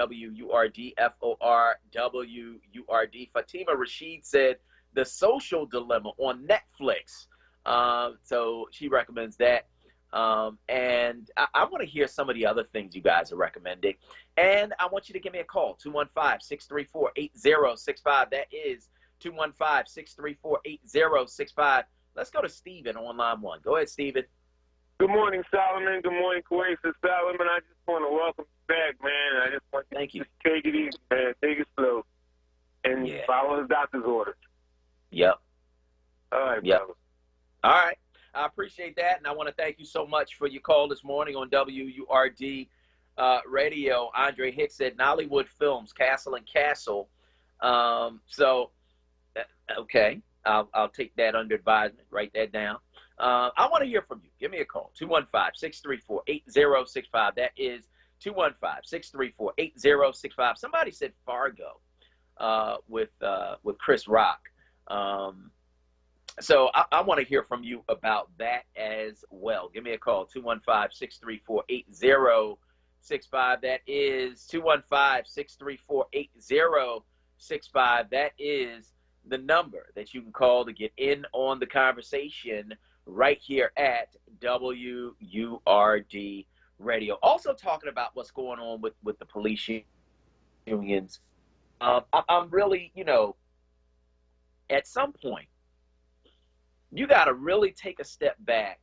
FORWURD. Fatima Rashid said The Social Dilemma on Netflix. So she recommends that. And I want to hear some of the other things you guys are recommending. And I want you to give me a call, 215-634-8065. That is 215-634-8065. Let's go to Stephen on line 1. Go ahead, Stephen. Good morning, Solomon. Good morning, Kuwait. Solomon, I just want to welcome you back, man. I just want you to take it easy, man. Take it slow. And follow the doctor's orders. Yep. All right, yep. brother. All right. I appreciate that, and I want to thank you so much for your call this morning on WURD Radio. Andre Hicks said Nollywood Films, Castle and Castle. Okay, I'll take that under advisement. Write that down. I want to hear from you. Give me a call, 215-634-8065. That is 215-634-8065. Somebody said Fargo with Chris Rock. So I want to hear from you about that as well. Give me a call, 215-634-8065. That is 215-634-8065. That is the number that you can call to get in on the conversation right here at WURD Radio. Also talking about what's going on with the police unions. I'm really, at some point, you got to really take a step back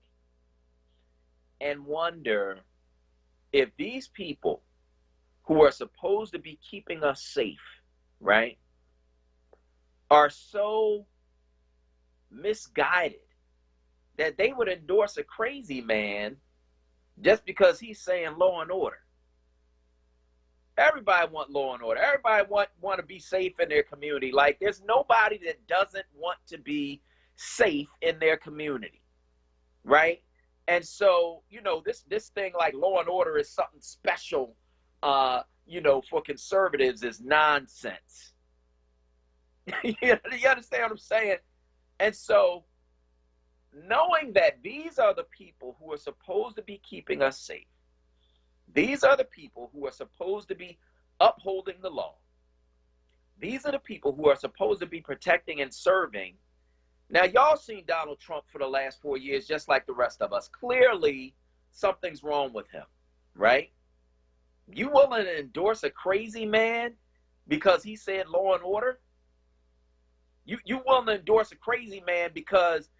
and wonder if these people who are supposed to be keeping us safe, right, are so misguided that they would endorse a crazy man just because he's saying law and order. Everybody want law and order. Everybody want to be safe in their community. Like, there's nobody that doesn't want to be safe in their community, right? And so, this thing like law and order is something special, for conservatives is nonsense. You understand what I'm saying? And so, knowing that these are the people who are supposed to be keeping us safe, these are the people who are supposed to be upholding the law, these are the people who are supposed to be protecting and serving. Now, y'all seen Donald Trump for the last 4 years, just like the rest of us. Clearly, something's wrong with him, right? You willing to endorse a crazy man because he said law and order? You willing to endorse a crazy man because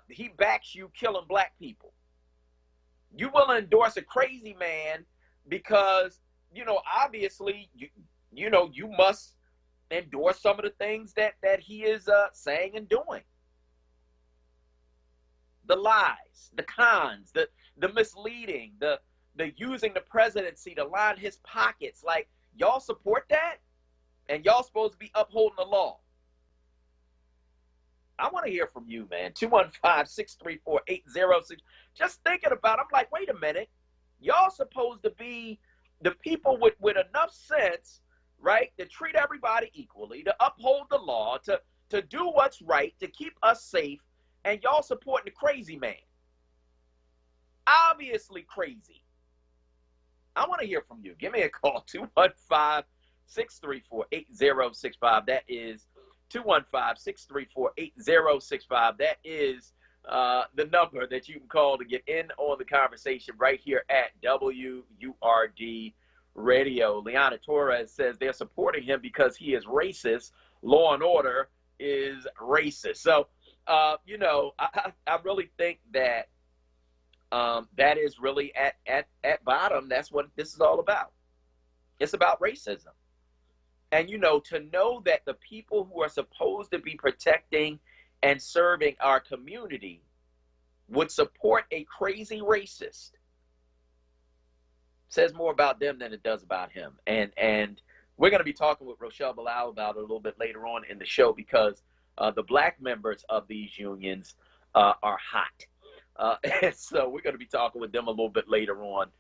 he backs you killing black people? You willing to endorse a crazy man because, obviously, you must endorse some of the things that he is saying and doing. The lies, the cons, the misleading, the using the presidency to line his pockets. Like, y'all support that? And y'all supposed to be upholding the law. I want to hear from you, man. 215-634-8066. Just thinking about it, I'm like, wait a minute. Y'all supposed to be the people with enough sense, right, to treat everybody equally, to uphold the law, to do what's right, to keep us safe, and y'all supporting the crazy man. Obviously crazy. I want to hear from you. Give me a call, 215-634-8065. That is 215-634-8065. That is the number that you can call to get in on the conversation right here at WURD Radio. Liana Torres says they're supporting him because he is racist. Law and Order is racist. So, I really think that that is really at bottom. That's what this is all about. It's about racism. And, to know that the people who are supposed to be protecting and serving our community would support a crazy racist says more about them than it does about him. And we're going to be talking with Rochelle Bilal about it a little bit later on in the show, because the black members of these unions are hot. And so we're going to be talking with them a little bit later on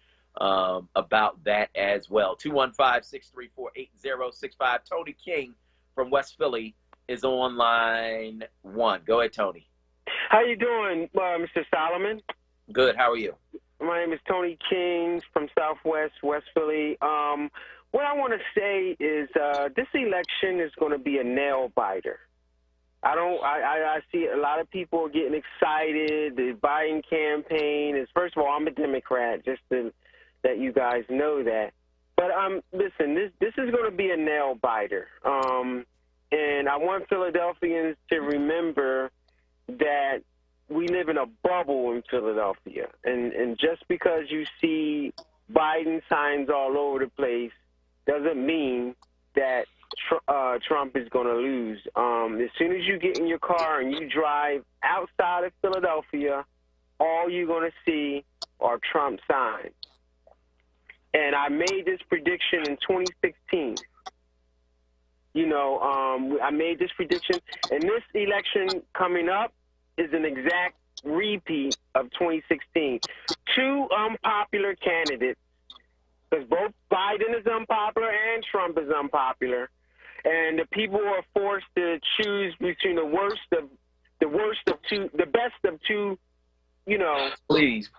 about that as well. 215-634-8065. Tony King from West Philly is on line 1. Go ahead, Tony. How you doing, Mr. Solomon? Good. How are you? My name is Tony King from Southwest, West Philly. What I want to say is this election is going to be a nail biter. I see a lot of people getting excited. The Biden campaign is, first of all, I'm a Democrat, just to let you guys know that. But listen, this is going to be a nail biter. And I want Philadelphians to remember that we live in a bubble in Philadelphia. And just because you see Biden signs all over the place doesn't mean that Trump is going to lose. As soon as you get in your car and you drive outside of Philadelphia, all you're going to see are Trump signs. And I made this prediction in 2016. I made this prediction, and this election coming up is an exact repeat of 2016. Two unpopular candidates, because both Biden is unpopular and Trump is unpopular, and the people are forced to choose between the best of two. Please.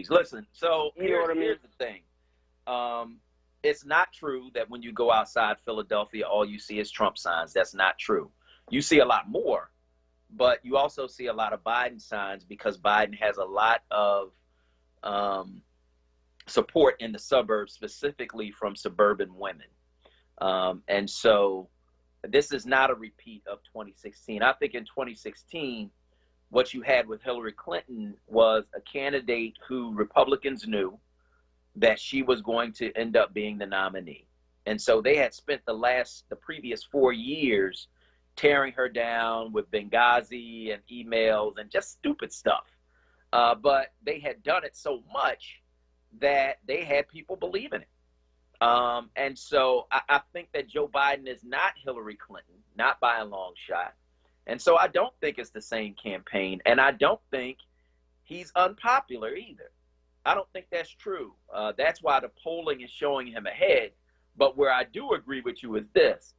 Listen. So here's the thing. It's not true that when you go outside Philadelphia, all you see is Trump signs. That's not true. You see a lot more, but you also see a lot of Biden signs, because Biden has a lot of support in the suburbs, specifically from suburban women. And so this is not a repeat of 2016. I think in 2016, what you had with Hillary Clinton was a candidate who Republicans knew that she was going to end up being the nominee. And so they had spent the previous 4 years tearing her down with Benghazi and emails and just stupid stuff. But they had done it so much that they had people believe in it. And so I think that Joe Biden is not Hillary Clinton, not by a long shot. And so I don't think it's the same campaign. And I don't think he's unpopular either. I don't think that's true. That's why the polling is showing him ahead. But where I do agree with you is this.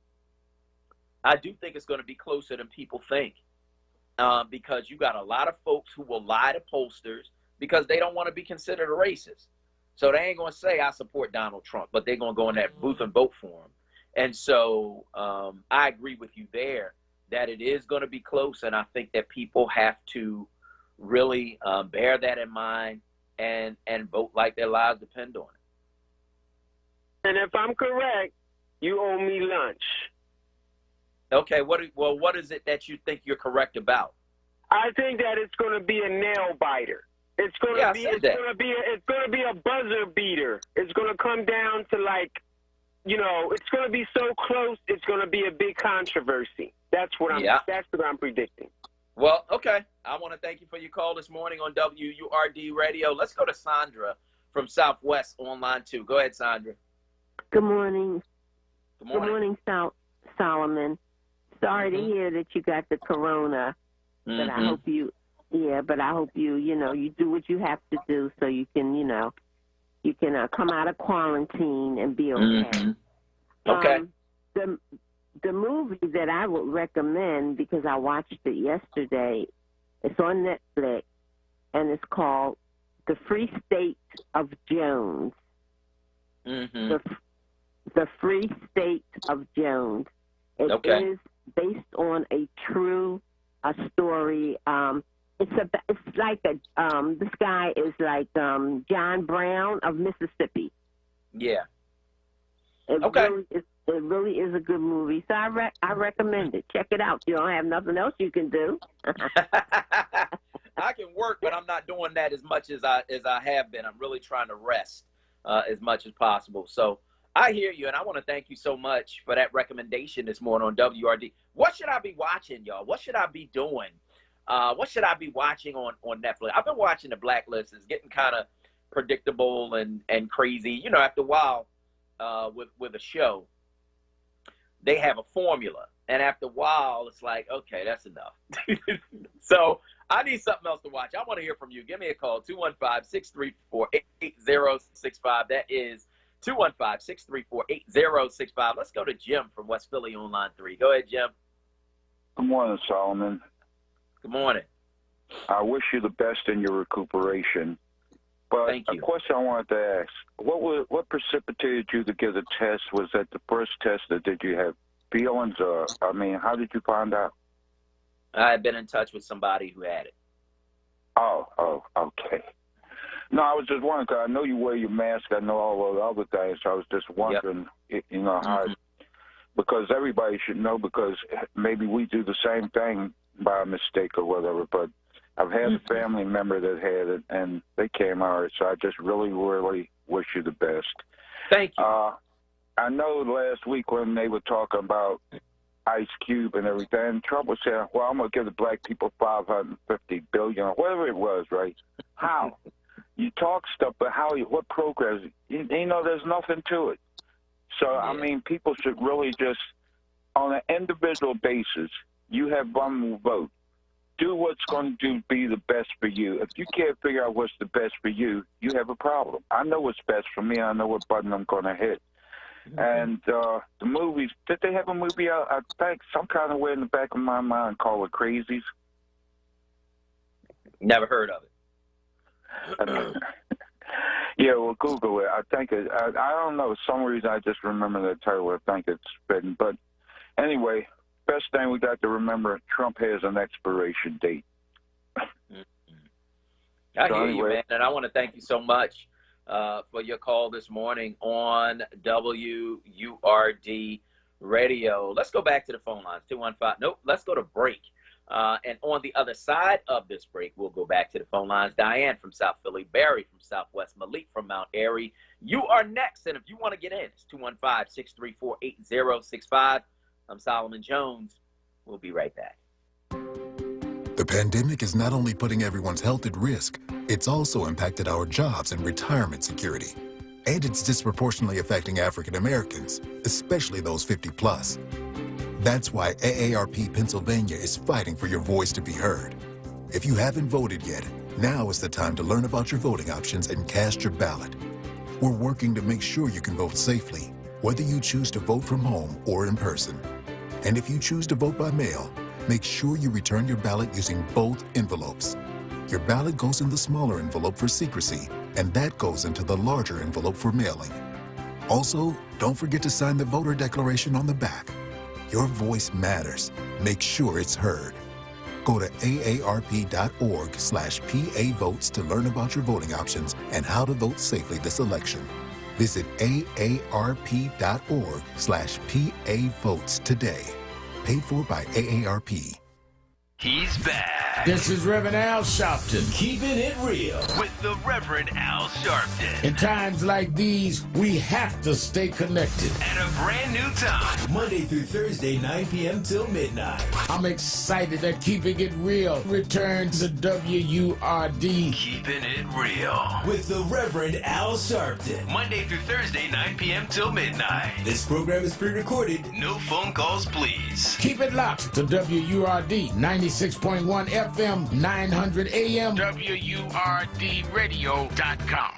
I do think it's going to be closer than people think, because you got a lot of folks who will lie to pollsters because they don't want to be considered a racist. So they ain't going to say, I support Donald Trump, but they're going to go in that booth and vote for him. And so I agree with you there that it is going to be close. And I think that people have to really bear that in mind and vote like their lives depend on it. And if I'm correct, you owe me lunch. Okay, what is it that you think you're correct about? I think that it's going to be a nail biter. It's going to be a buzzer beater. It's going to come down to it's going to be so close. It's going to be a big controversy. That's what I'm predicting. Well, okay. I want to thank you for your call this morning on WURD Radio. Let's go to Sandra from Southwest on line 2. Go ahead, Sandra. Good morning. Good morning. Good morning, Solomon. Sorry to hear that you got the corona. But I hope you, you do what you have to do so you can, you can come out of quarantine and be okay. Okay. The movie that I would recommend, because I watched it yesterday, it's on Netflix, and it's called The Free State of Jones. The Free State of Jones. It is based on a true story. It's like this guy is like John Brown of Mississippi. Yeah. It really is a good movie, so I recommend it. Check it out. You don't have nothing else you can do. I can work, but I'm not doing that as much as I have been. I'm really trying to rest as much as possible. So I hear you, and I want to thank you so much for that recommendation this morning on WRD. What should I be watching, y'all? What should I be doing? What should I be watching on Netflix? I've been watching The Blacklist. It's getting kind of predictable and crazy. After a while with a show, they have a formula. And after a while, it's like, okay, that's enough. So I need something else to watch. I want to hear from you. Give me a call, 215-634-8065. That is 215-634-8065. Let's go to Jim from West Philly on line 3. Go ahead, Jim. Good morning, Solomon. Good morning. I wish you the best in your recuperation. But Thank you. A question I wanted to ask, what precipitated you to get a test? Was that the first test, or did you have feelings? How did you find out? I had been in touch with somebody who had it. Oh, okay. No, I was just wondering, because I know you wear your mask. I know all those other things. So I was just wondering, how, because everybody should know, because maybe we do the same thing by mistake or whatever. But I've had a family member that had it, and they came out. So I just really, really wish you the best. Thank you. I know last week when they were talking about Ice Cube and everything, Trump was saying, well, I'm going to give the black people $550 billion, or whatever it was, right? How? You talk stuff, but what programs? There's nothing to it. So, people should really just, on an individual basis, you have one vote. Do what's going to be the best for you. If you can't figure out what's the best for you, you have a problem. I know what's best for me. I know what button I'm going to hit. And the movies, did they have a movie out, I think, some kind of way in the back of my mind called The Crazies? Never heard of it. Yeah, well, Google it. I think I don't know. For some reason, I just remember the title. I think it's fitting. But anyway, best thing we got to remember, Trump has an expiration date. I hear you, man. And I want to thank you so much for your call this morning on WURD Radio. Let's go back to the phone lines, 215. Nope, let's go to break. And on the other side of this break, we'll go back to the phone lines. Diane from South Philly, Barry from Southwest, Malik from Mount Airy. You are next. And if you want to get in, it's 215-634-8065. I'm Solomon Jones. We'll be right back. The pandemic is not only putting everyone's health at risk, it's also impacted our jobs and retirement security. And it's disproportionately affecting African Americans, especially those 50 plus. That's why AARP Pennsylvania is fighting for your voice to be heard. If you haven't voted yet, now is the time to learn about your voting options and cast your ballot. We're working to make sure you can vote safely, whether you choose to vote from home or in person. And if you choose to vote by mail, make sure you return your ballot using both envelopes. Your ballot goes in the smaller envelope for secrecy, and that goes into the larger envelope for mailing. Also, don't forget to sign the voter declaration on the back. Your voice matters. Make sure it's heard. Go to aarp.org/PA votes to learn about your voting options and how to vote safely this election. Visit aarp.org/PA votes today. Paid for by AARP. He's back. This is Reverend Al Sharpton. Keeping it real with the Reverend Al Sharpton. In times like these, we have to stay connected. At a brand new time. Monday through Thursday, 9 p.m. till midnight. I'm excited that Keeping It Real returns to WURD. Keeping it real with the Reverend Al Sharpton. Monday through Thursday, 9 p.m. till midnight. This program is pre-recorded. No phone calls, please. Keep it locked to WURD 96.1 FM, 900 AM, WURDradio.com.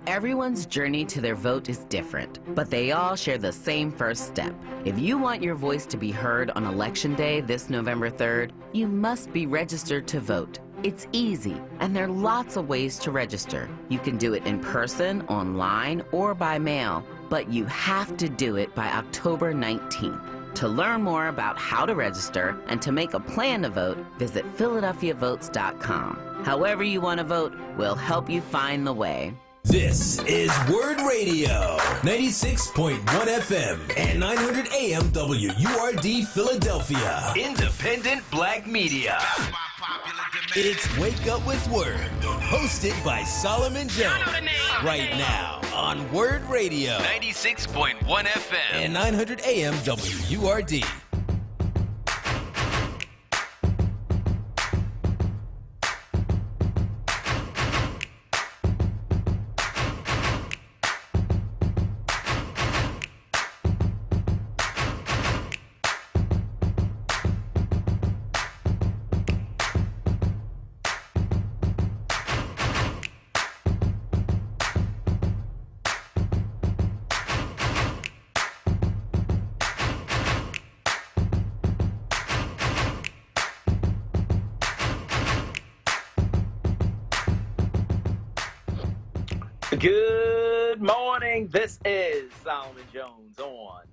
Everyone's journey to their vote is different, but they all share the same first step. If you want your voice to be heard on Election Day this November 3rd, you must be registered to vote. It's easy, and there are lots of ways to register. You can do it in person, online, or by mail, but you have to do it by October 19th. To learn more about how to register and to make a plan to vote, visit PhiladelphiaVotes.com. However you want to vote, we'll help you find the way. This is WURD Radio, 96.1 FM and 900 AM WURD Philadelphia. Independent Black Media. It's Wake Up with WURD, hosted by Solomon Jones. Right now on WURD Radio, 96.1 FM and 900 AM WURD. Good morning. This is Solomon Jones on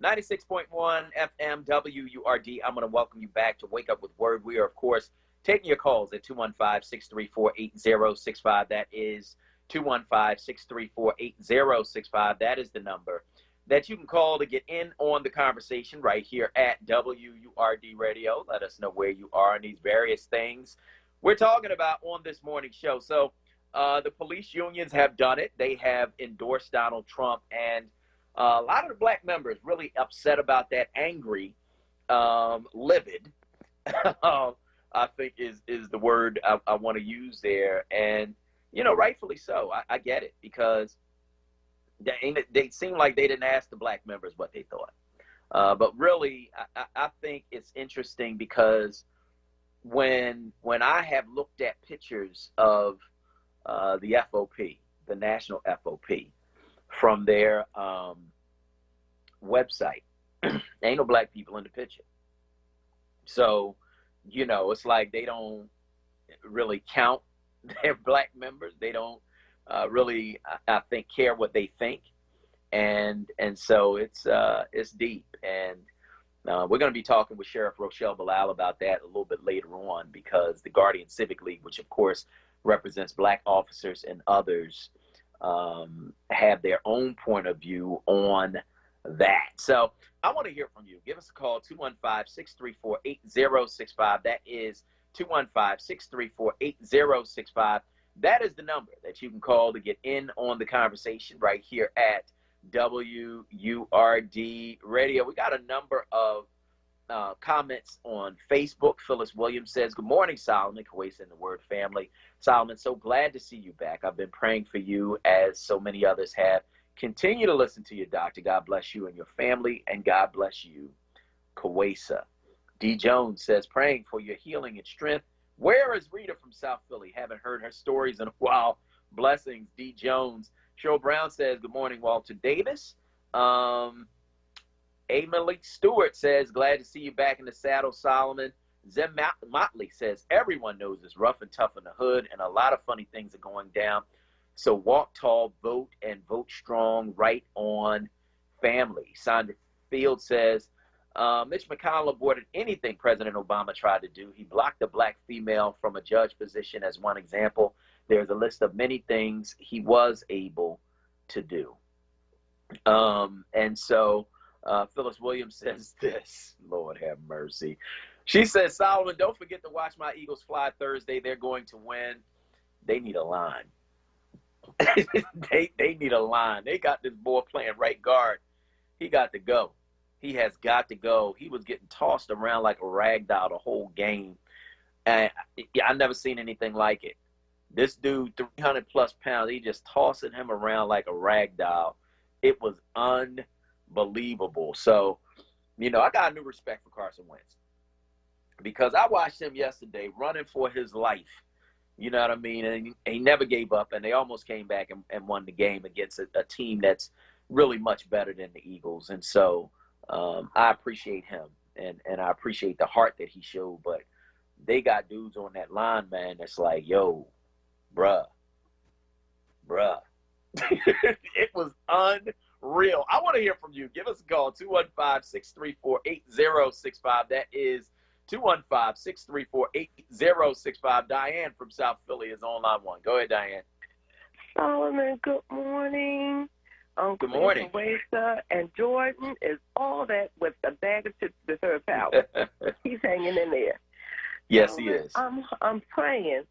96.1 FM WURD. I'm going to welcome you back to Wake Up with WURD. We are, of course, taking your calls at 215-634-8065. That is 215-634-8065. That is the number that you can call to get in on the conversation right here at WURD Radio. Let us know where you are in these various things we're talking about on this morning's show. So, the police unions have done it. They have endorsed Donald Trump, and a lot of the black members really upset about that, angry, livid, I think is the word I want to use there. And, you know, rightfully so. I get it, because they seem like they didn't ask the black members what they thought. But really, I think it's interesting because when I have looked at pictures of the FOP, the National FOP, from their website, ain't no black people in the picture. So, you know, it's like they don't really count their black members. They don't really, I think, care what they think. And so it's deep. And we're going to be talking with Sheriff Rochelle Bilal about that a little bit later on, because the Guardian Civic League, which of course represents black officers and others, have their own point of view on that. So I want to hear from you. Give us a call, 215-634-8065. That is 215-634-8065. That is the number that you can call to get in on the conversation right here at WURD Radio. We got a number of comments on Facebook. Phyllis Williams says, good morning, Solomon, Kuwait and the WURD family. Solomon, so glad to see you back. I've been praying for you as so many others have. Continue to listen to your doctor. God bless you and your family, and God bless you, Kuwaisa. D. Jones says, praying for your healing and strength. Where is Rita from South Philly? Haven't heard her stories in a while. Blessings, D. Jones. Cheryl Brown says, good morning, Walter Davis. A. Malik Stewart says, glad to see you back in the saddle, Solomon. Zem Motley says, everyone knows it's rough and tough in the hood, and a lot of funny things are going down. So walk tall, vote, and vote strong, right on, family. Sandra Field says, Mitch McConnell aborted anything President Obama tried to do. He blocked a black female from a judge position as one example. There's a list of many things he was able to do. And so Phyllis Williams says this, Lord have mercy. She says, Solomon, don't forget to watch my Eagles fly Thursday. They're going to win. They need a line. they need a line. They got this boy playing right guard. He got to go. He has got to go. He was getting tossed around like a rag doll the whole game. And I've never seen anything like it. This dude, 300-plus pounds, he just tossing him around like a rag doll. It was unbelievable. So, I got a new respect for Carson Wentz because I watched him yesterday running for his life. You know what I mean? And he never gave up, and they almost came back and won the game against a team that's really much better than the Eagles. And so I appreciate him, and I appreciate the heart that he showed. But they got dudes on that line, man, that's like, yo, bruh. It was unreal. I want to hear from you. Give us a call, 215-634-8065. That is 215-634-8065. Diane from South Philly is on line one. Go ahead, Diane. Solomon, good morning. Good morning. Wasa, and Jordan is all that with a bag of chips to the third power. He's hanging in there. Yes, he is. I'm praying.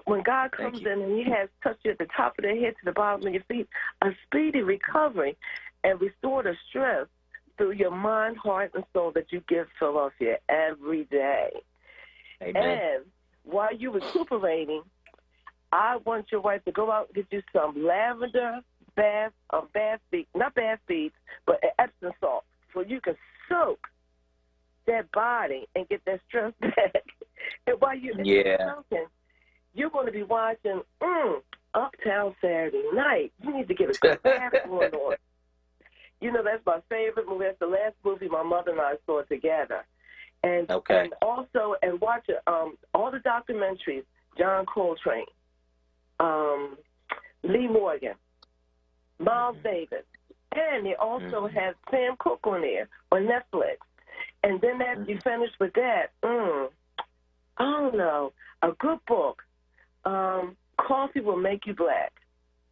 When God comes in and he has touched you at the top of the head to the bottom of your feet, a speedy recovery and restore the strength through your mind, heart, and soul that you give Philadelphia every day. Amen. And while you're recuperating, I want your wife to go out and get you some lavender bath beads, not bath beads, but Epsom salt, so you can soak that body and get that strength back. And while you're soaking, you're going to be watching Uptown Saturday Night. You need to get a good bath going on. That's my favorite movie. That's the last movie my mother and I saw together. And also watch all the documentaries, John Coltrane, Lee Morgan, Miles Davis, and they also have Sam Cooke on there on Netflix. And then after you finish with that, I don't know, a good book, Coffee Will Make You Black.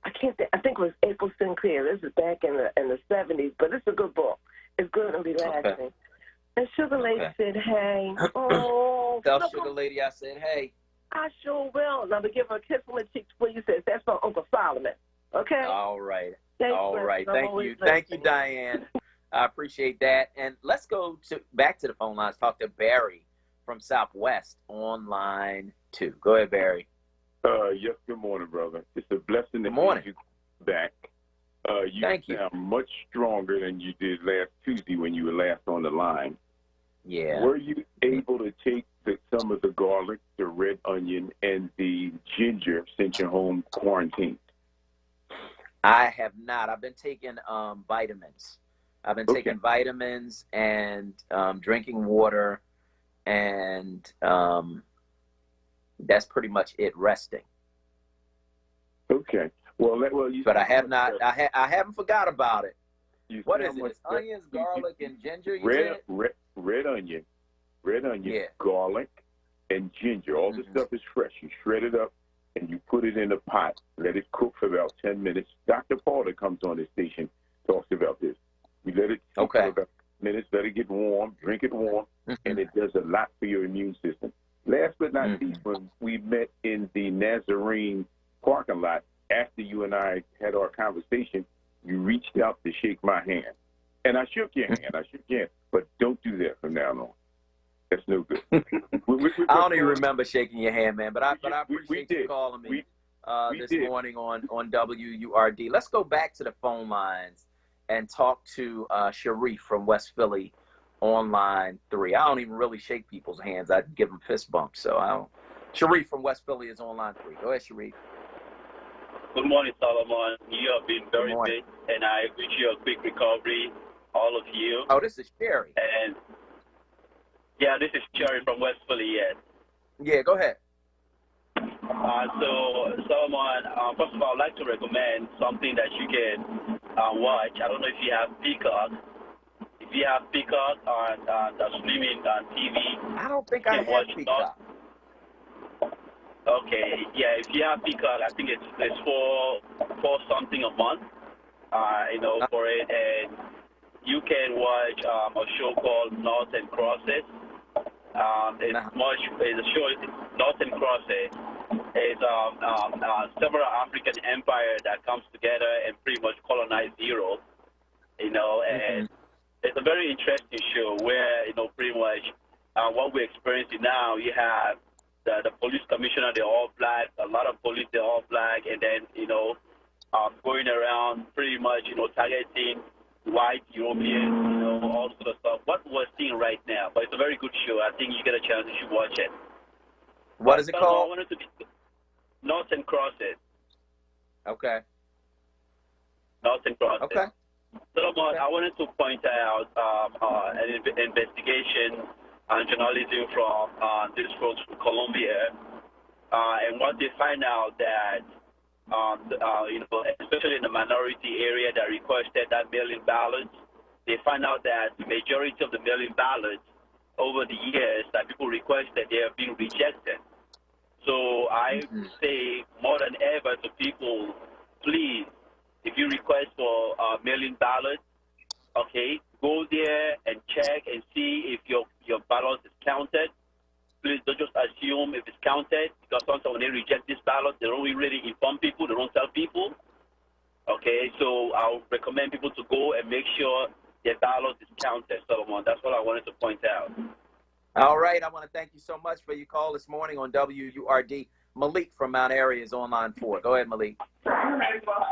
I think it was April Sinclair. This is back in the 70s, but it's a good book. It's good and relaxing. Okay. And Sugar Lady said, hey. Oh, tell Sugar Lady I said, hey. I sure will. And I'm going to give her a kiss on the cheeks before you say, that's from Uncle Solomon. Okay? All right. Thanks, all right. Thank you. Thank you, Diane. I appreciate that. And let's go back to the phone lines. Talk to Barry from Southwest on line 2. Go ahead, Barry. Yes, good morning, brother. It's a blessing to have you back. You sound much stronger than you did last Tuesday when you were last on the line. Yeah. Were you able to take some of the garlic, the red onion, and the ginger since you're home quarantined? I have not. I've been taking vitamins. I've been taking vitamins and drinking water, and that's pretty much it. Resting. Okay. But I have not. I haven't forgot about it. What is it? It's onions, garlic, and ginger. Red onion, garlic, and ginger. All this stuff is fresh. You shred it up and you put it in a pot. Let it cook for about 10 minutes. Dr. Paul that comes on this station talks about this. We let it cook for about minutes. Let it get warm. Drink it warm, and it does a lot for your immune system. Last but not least, when we met in the Nazarene parking lot, after you and I had our conversation, you reached out to shake my hand. And I shook your hand. But don't do that from now on. That's no good. I don't even remember shaking your hand, man. But I appreciate you calling me this morning on WURD. Let's go back to the phone lines and talk to Sharif from West Philly on line 3. I don't even really shake people's hands. I give them fist bumps. So I don't. Sharif from West Philly is on line 3. Go ahead, Sharif. Good morning, Solomon. You have been very big, and I wish you a quick recovery, all of you. Oh, this is Sherry. And yeah, this is Sherry from West Philly, yes. Yeah, go ahead. So, Solomon, first of all, I'd like to recommend something that you can watch. I don't know if you have Peacock. If you have Peacock on the streaming on TV, I don't think I have Peacock. Okay, yeah, if you have Peacock, I think it's for something a month, for it, and you can watch a show called North and Crosses. It's a show. It's Northern Crossing. It's several African empires that comes together and pretty much colonize Europe. And it's a very interesting show where pretty much what we're experiencing now. You have the police commissioner, they're all black. A lot of police, they're all black, and then going around pretty much targeting white Europeans, all sort of stuff. What we're seeing right now, but it's a very good show. I think you get a chance, you should watch it. What is it called? I wanted to be Northern Crossing. Okay. Northern Crossing. Okay. Solomon, I wanted to point out an investigation and journalism from these folks from Colombia, and what they find out that especially in the minority area that requested that mail-in ballots, they find out that the majority of the mail-in ballots over the years that people requested, they have been rejected. So I say more than ever to people, please, if you request for mail-in ballots, okay, go there and check and see if your ballot is counted. Please don't just assume if it's counted, because sometimes when they reject this ballot, they don't really inform people, they don't tell people. Okay, so I'll recommend people to go and make sure their ballot is counted, Solomon. That's what I wanted to point out. All right, I want to thank you so much for your call this morning on WURD. Malik from Mount Airy is on line 4. Go ahead, Malik.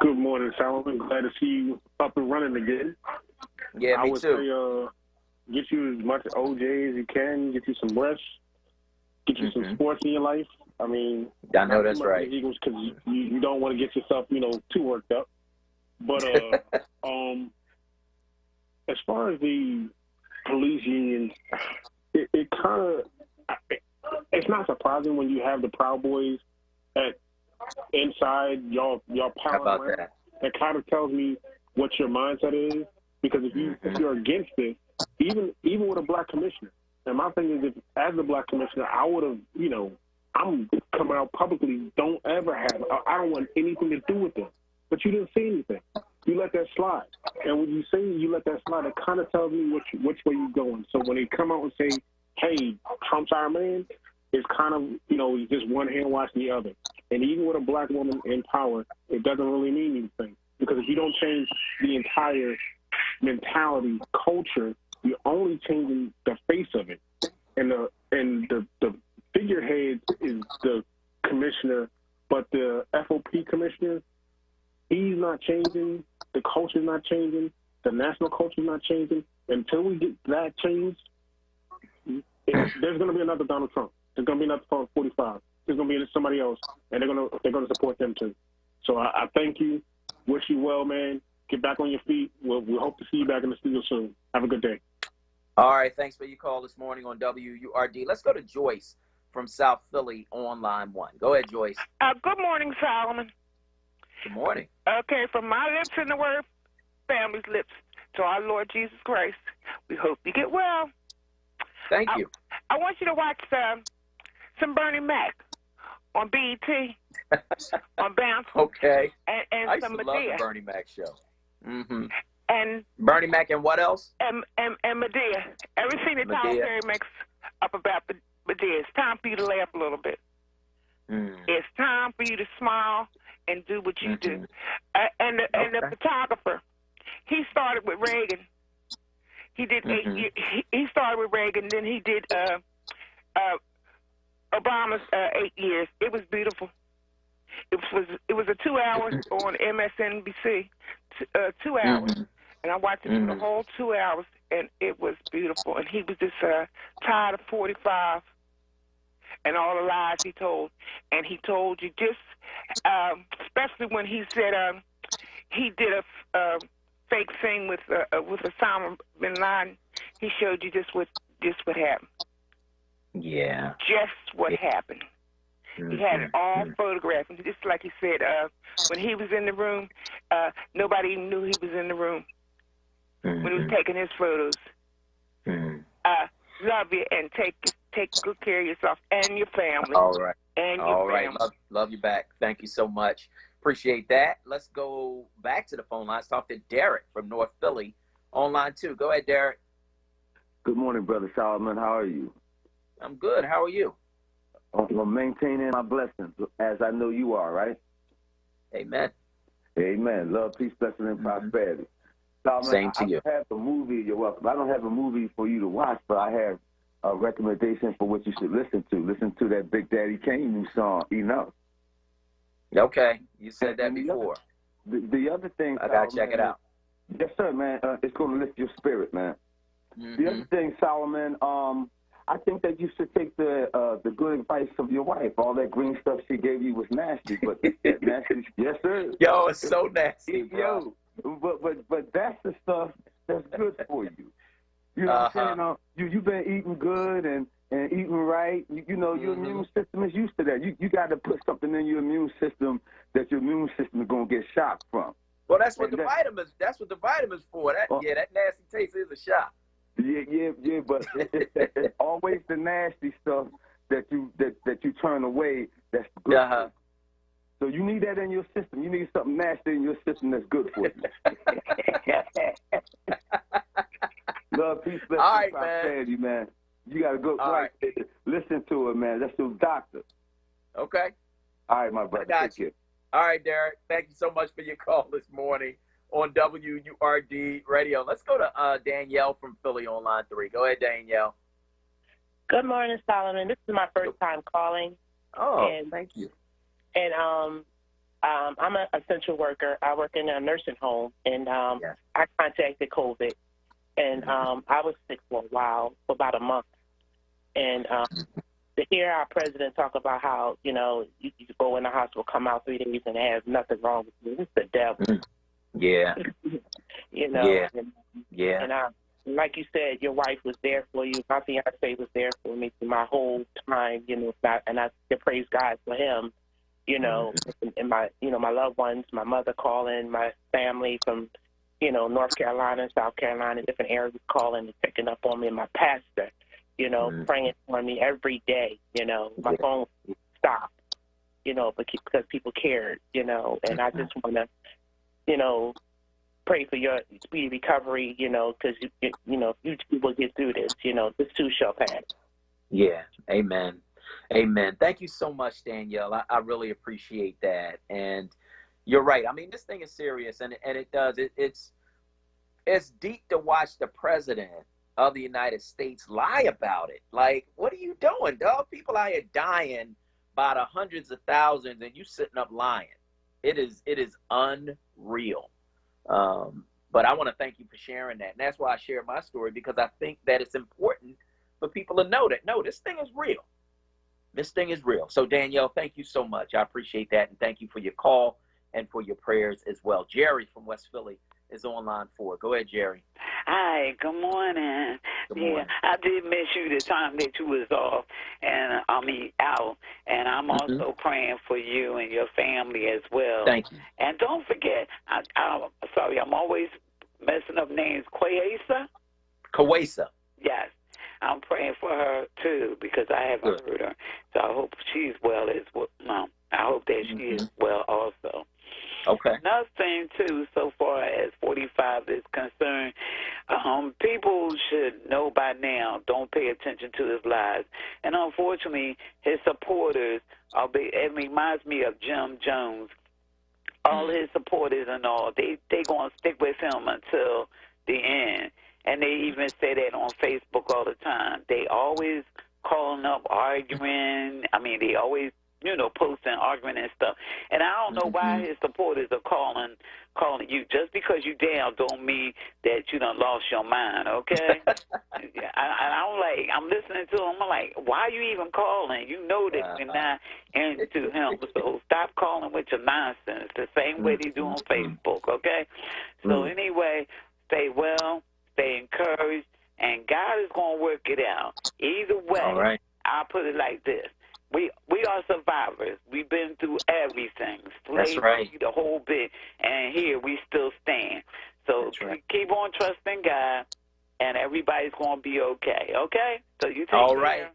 Good morning, Solomon. Glad to see you up and running again. Yeah, me too. I would say get you as much OJ as you can, get you some rest, get you some sports in your life. I mean, I know that's right. Eagles, because you don't want to get yourself, too worked up. But as far as the police unions, it kind of it's not surprising when you have the Proud Boys inside y'all power. How about that? That kind of tells me what your mindset is, because if you're against it, even with a black commissioner. And my thing is, if as a black commissioner, I would have, I'm coming out publicly. Don't ever have. I don't want anything to do with them. But you didn't say anything. You let that slide. And when you say you let that slide, it kind of tells me which way you're going. So when they come out and say, "Hey, Trump's our man," it's kind of just one hand washing the other. And even with a black woman in power, it doesn't really mean anything, because if you don't change the entire mentality, culture, you're only changing the face of it. And the figurehead is the commissioner, but the FOP commissioner, he's not changing. The culture's not changing. The national culture's not changing. Until we get that changed, there's going to be another Donald Trump. There's going to be another 45. There's going to be somebody else, and they're going to support them too. So I thank you. Wish you well, man. Get back on your feet. We'll hope to see you back in the studio soon. Have a good day. All right, thanks for your call this morning on WURD. Let's go to Joyce from South Philly on line 1. Go ahead, Joyce. Good morning, Solomon. Good morning. Okay, from my lips and the word family's lips to our Lord Jesus Christ, we hope you get well. Thank you. I want you to watch some Bernie Mac on BET, on Bounce. Okay. And I used some to Medea. love the Bernie Mac show. And Bernie Mac and what else? And Medea. Everything that Tom Perry makes up about Medea. It's time for you to laugh a little bit. It's time for you to smile and do what you do. And the photographer, he started with Reagan. He did 8 years. He started with Reagan, then he did Obama's 8 years. It was beautiful. It was a 2 hours on MSNBC, 2 hours, and I watched it for the whole 2 hours, and it was beautiful. And he was just tired of 45 and all the lies he told. And he told you just, especially when he said he did a fake thing with Osama bin Laden. He showed you just what happened. Yeah. Just what happened. He had it all photographed. And just like he said, when he was in the room, nobody even knew he was in the room when he was taking his photos. Love you, and take good care of yourself and your family. All right. And your All family. right. Love you back. Thank you so much. Appreciate that. Let's go back to the phone lines. Talk to Derek from North Philly on line 2. Go ahead, Derek. Good morning, Brother Solomon. How are you? I'm good. How are you? I'm maintaining my blessings, as I know you are, right? Amen. Amen. Love, peace, blessing, and prosperity. Solomon, Same to you. I have a movie. You're welcome. I don't have a movie for you to watch, but I have a recommendation for what you should listen to. Listen to that Big Daddy Kane new song, Enough. Okay. You said that before. The other thing, I got to check it out. Yes, sir, man. It's going to lift your spirit, man. The other thing, Solomon, I think that you should take the good advice of your wife. All that green stuff she gave you was nasty, but nasty. Yes, sir. Yo, it's so nasty, bro. Yo, but that's the stuff that's good for you. You know what I'm saying? You've been eating good and eating right. You know, your immune system is used to that. You got to put something in your immune system that your immune system is going to get shocked from. Well, that's what the vitamins. That's what the vitamins for. That that nasty taste is a shock. Yeah, but it's always the nasty stuff that you turn away. That's good. So you need that in your system. You need something nasty in your system that's good for you. Love, peace, blessings, prosperity, man. You gotta go listen to it, man. That's your doctor. Okay. All right, my brother. Take care. All right, Derek. Thank you so much for your call this morning on WURD Radio. Let's go to Danielle from Philly on line 3. Go ahead, Danielle. Good morning, Solomon. This is my first time calling. Oh, thank you. And I'm an essential worker. I work in a nursing home, and I contacted COVID, and I was sick for a while, for about a month. And to hear our president talk about how, you know, you go in the hospital, come out 3 days, and have nothing wrong with you, it's the devil. Yeah. You know. Yeah. And like you said, your wife was there for you. My fiance was there for me through my whole time, you know, and I praise God for him, you know, and my, you know, my loved ones, my mother calling, my family from, you know, North Carolina, South Carolina, different areas calling and picking up on me, and my pastor, you know, praying for me every day, you know. My phone stopped, you know, because people cared, you know, and I just want to, you know, pray for your speedy recovery, you know, because, you know, you will get through this, you know, this too shall pass. Yeah, amen. Amen. Thank you so much, Danielle. I really appreciate that. And you're right. I mean, this thing is serious, and it does. It's deep to watch the president of the United States lie about it. Like, what are you doing, dog? People out here dying by the hundreds of thousands, and you sitting up lying. It is unreal. But I want to thank you for sharing that. And that's why I share my story, because I think that it's important for people to know that, no, this thing is real. This thing is real. So, Danielle, thank you so much. I appreciate that. And thank you for your call and for your prayers as well. Jerry from West Philly is on line 4. Go ahead, Jerry. Hi, good morning. Good morning. Yeah, I did miss you the time that you was off, and out. And I'm also praying for you and your family as well. Thank you. And don't forget, sorry, I'm always messing up names. Kwesa. Yes. I'm praying for her, too, because I haven't heard her. So I hope she's well as well. No, I hope that she is well also. Okay. Another thing, too, so far as 45 is concerned, people should know by now, don't pay attention to his lies. And unfortunately, his supporters, it reminds me of Jim Jones. All his supporters and all, they going to stick with him until the end. And they even say that on Facebook all the time. They always calling up, arguing. I mean, they always, you know, posting, arguing and stuff. And I don't know why his supporters are calling you. Just because you down don't mean that you done lost your mind, okay? I'm listening to him. I'm like, why are you even calling? You know that you're not into him. So stop calling with your nonsense the same way they do on Facebook, okay? So anyway, stay well. Stay encouraged, and God is going to work it out. Either way, I'll put it like this. We are survivors. We've been through everything. Slavery, the whole bit, and here we still stand. So keep on trusting God, and everybody's going to be okay, okay? So you take care.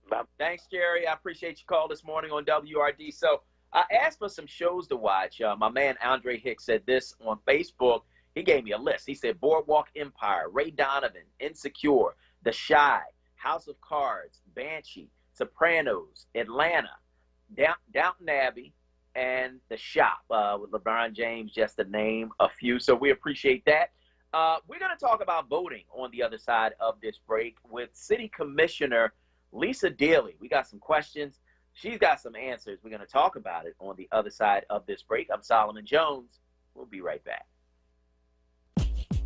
Bye. Thanks, Jerry. I appreciate your call this morning on WRD. So I asked for some shows to watch. My man Andre Hicks said this on Facebook. He gave me a list. He said Boardwalk Empire, Ray Donovan, Insecure, The Shy, House of Cards, Banshee, Sopranos, Atlanta, Downton Abbey, and The Shop with LeBron James, just to name a few. So we appreciate that. We're going to talk about voting on the other side of this break with City Commissioner Lisa Daly. We got some questions. She's got some answers. We're going to talk about it on the other side of this break. I'm Solomon Jones. We'll be right back.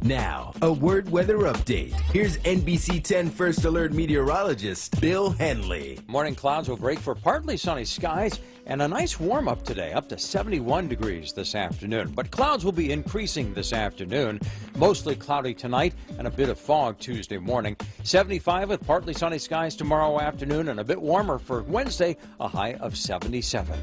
Now, a WURD weather update. Here's NBC 10 First Alert meteorologist Bill Henley. Morning clouds will break for partly sunny skies and a nice warm up today, up to 71 degrees this afternoon. But clouds will be increasing this afternoon. Mostly cloudy tonight and a bit of fog Tuesday morning. 75 with partly sunny skies tomorrow afternoon and a bit warmer for Wednesday, a high of 77.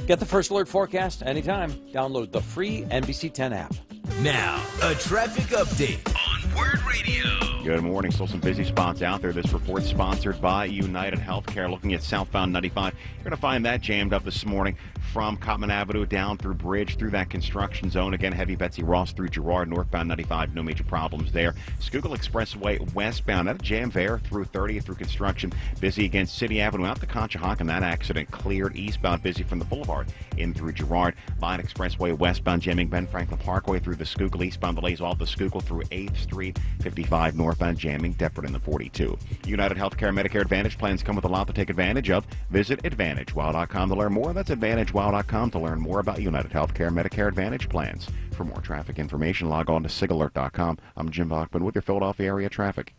Get the First Alert forecast anytime. Download the free NBC 10 app. Now, a traffic update on WURD Radio. Good morning. Still some busy spots out there. This report sponsored by United Healthcare. Looking at southbound 95, you're going to find that jammed up this morning from Cottman Avenue down through Bridge through that construction zone. Again, heavy Betsy Ross through Girard, northbound 95. No major problems there. Schuylkill Expressway westbound. That jam there through 30th through construction. Busy against City Avenue out to Conshohocken. That accident cleared. Eastbound busy from the Boulevard in through Girard. Line Expressway westbound jamming Ben Franklin Parkway through the Schuylkill. Eastbound delays off the Schuylkill through 8th Street. 55 northbound jamming Deptford in the 42. United Healthcare Medicare Advantage plans come with a lot to take advantage of. Visit AdvantageWow.com to learn more. That's AdvantageWow.com to learn more about United Healthcare Medicare Advantage plans. For more traffic information, log on to SigAlert.com. I'm Jim Bachman with your Philadelphia area traffic.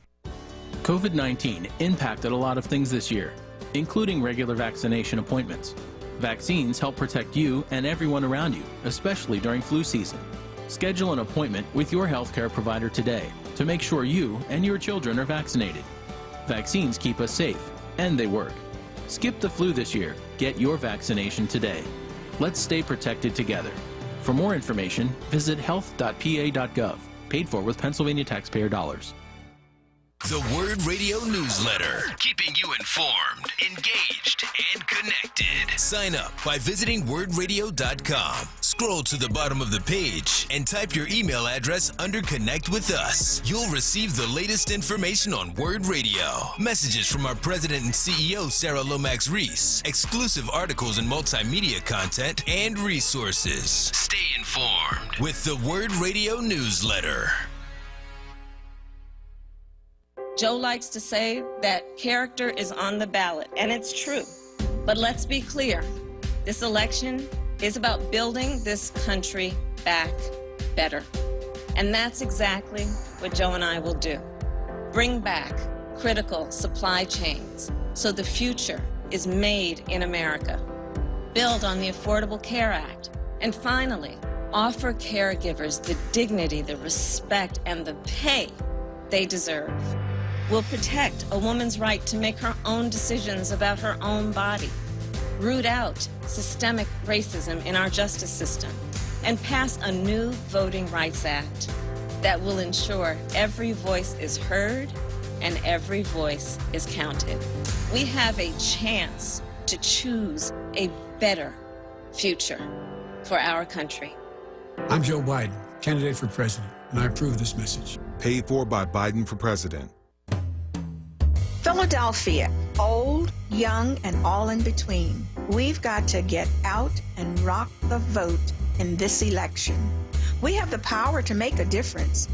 COVID-19 impacted a lot of things this year, including regular vaccination appointments. Vaccines help protect you and everyone around you, especially during flu season. Schedule an appointment with your healthcare provider today to make sure you and your children are vaccinated. Vaccines keep us safe, and they work. Skip the flu this year. Get your vaccination today. Let's stay protected together. For more information, visit health.pa.gov. Paid for with Pennsylvania taxpayer dollars. The WURD Radio newsletter, keeping you informed, engaged, and connected. Sign up by visiting WURDradio.com. Scroll to the bottom of the page and type your email address under Connect with Us. You'll receive the latest information on WURD Radio. Messages from our president and CEO, Sarah Lomax Reese. Exclusive articles and multimedia content and resources. Stay informed with the WURD Radio newsletter. Joe likes to say that character is on the ballot, and it's true. But let's be clear. This election is about building this country back better. And that's exactly what Joe and I will do. Bring back critical supply chains so the future is made in America. Build on the Affordable Care Act. And finally, offer caregivers the dignity, the respect, and the pay they deserve. We'll protect a woman's right to make her own decisions about her own body, root out systemic racism in our justice system, and pass a new Voting Rights Act that will ensure every voice is heard and every voice is counted. We have a chance to choose a better future for our country. I'm Joe Biden, candidate for president, and I approve this message. Paid for by Biden for president. Philadelphia, old, young, and all in between. We've got to get out and rock the vote in this election. We have the power to make a difference,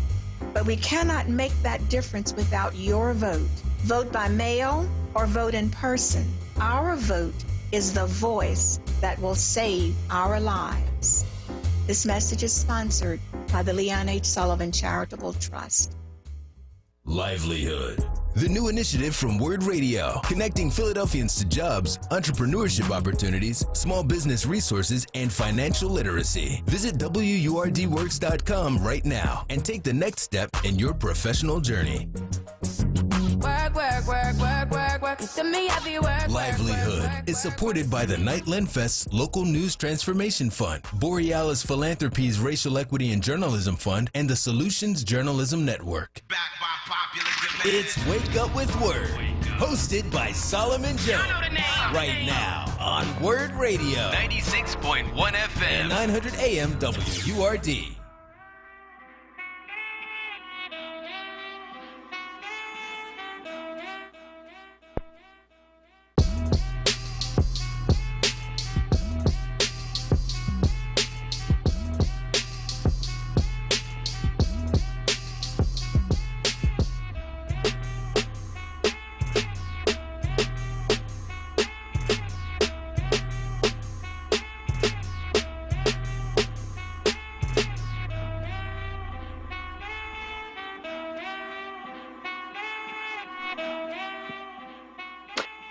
but we cannot make that difference without your vote. Vote by mail or vote in person. Our vote is the voice that will save our lives. This message is sponsored by the Leon H. Sullivan Charitable Trust. Livelihood, the new initiative from WURD Radio, connecting Philadelphians to jobs, entrepreneurship opportunities, small business resources, and financial literacy. Visit WURDworks.com right now and take the next step in your professional journey. Work, work, work, work, work, work. You send me every work. Livelihood is supported by the Nightland Fest's Local News Transformation Fund, Borealis Philanthropies Racial Equity and Journalism Fund, and the Solutions Journalism Network. It's Wake Up with WURD, hosted by Solomon Jones, right now on WURD Radio, 96.1 FM, and 900 AM WURD.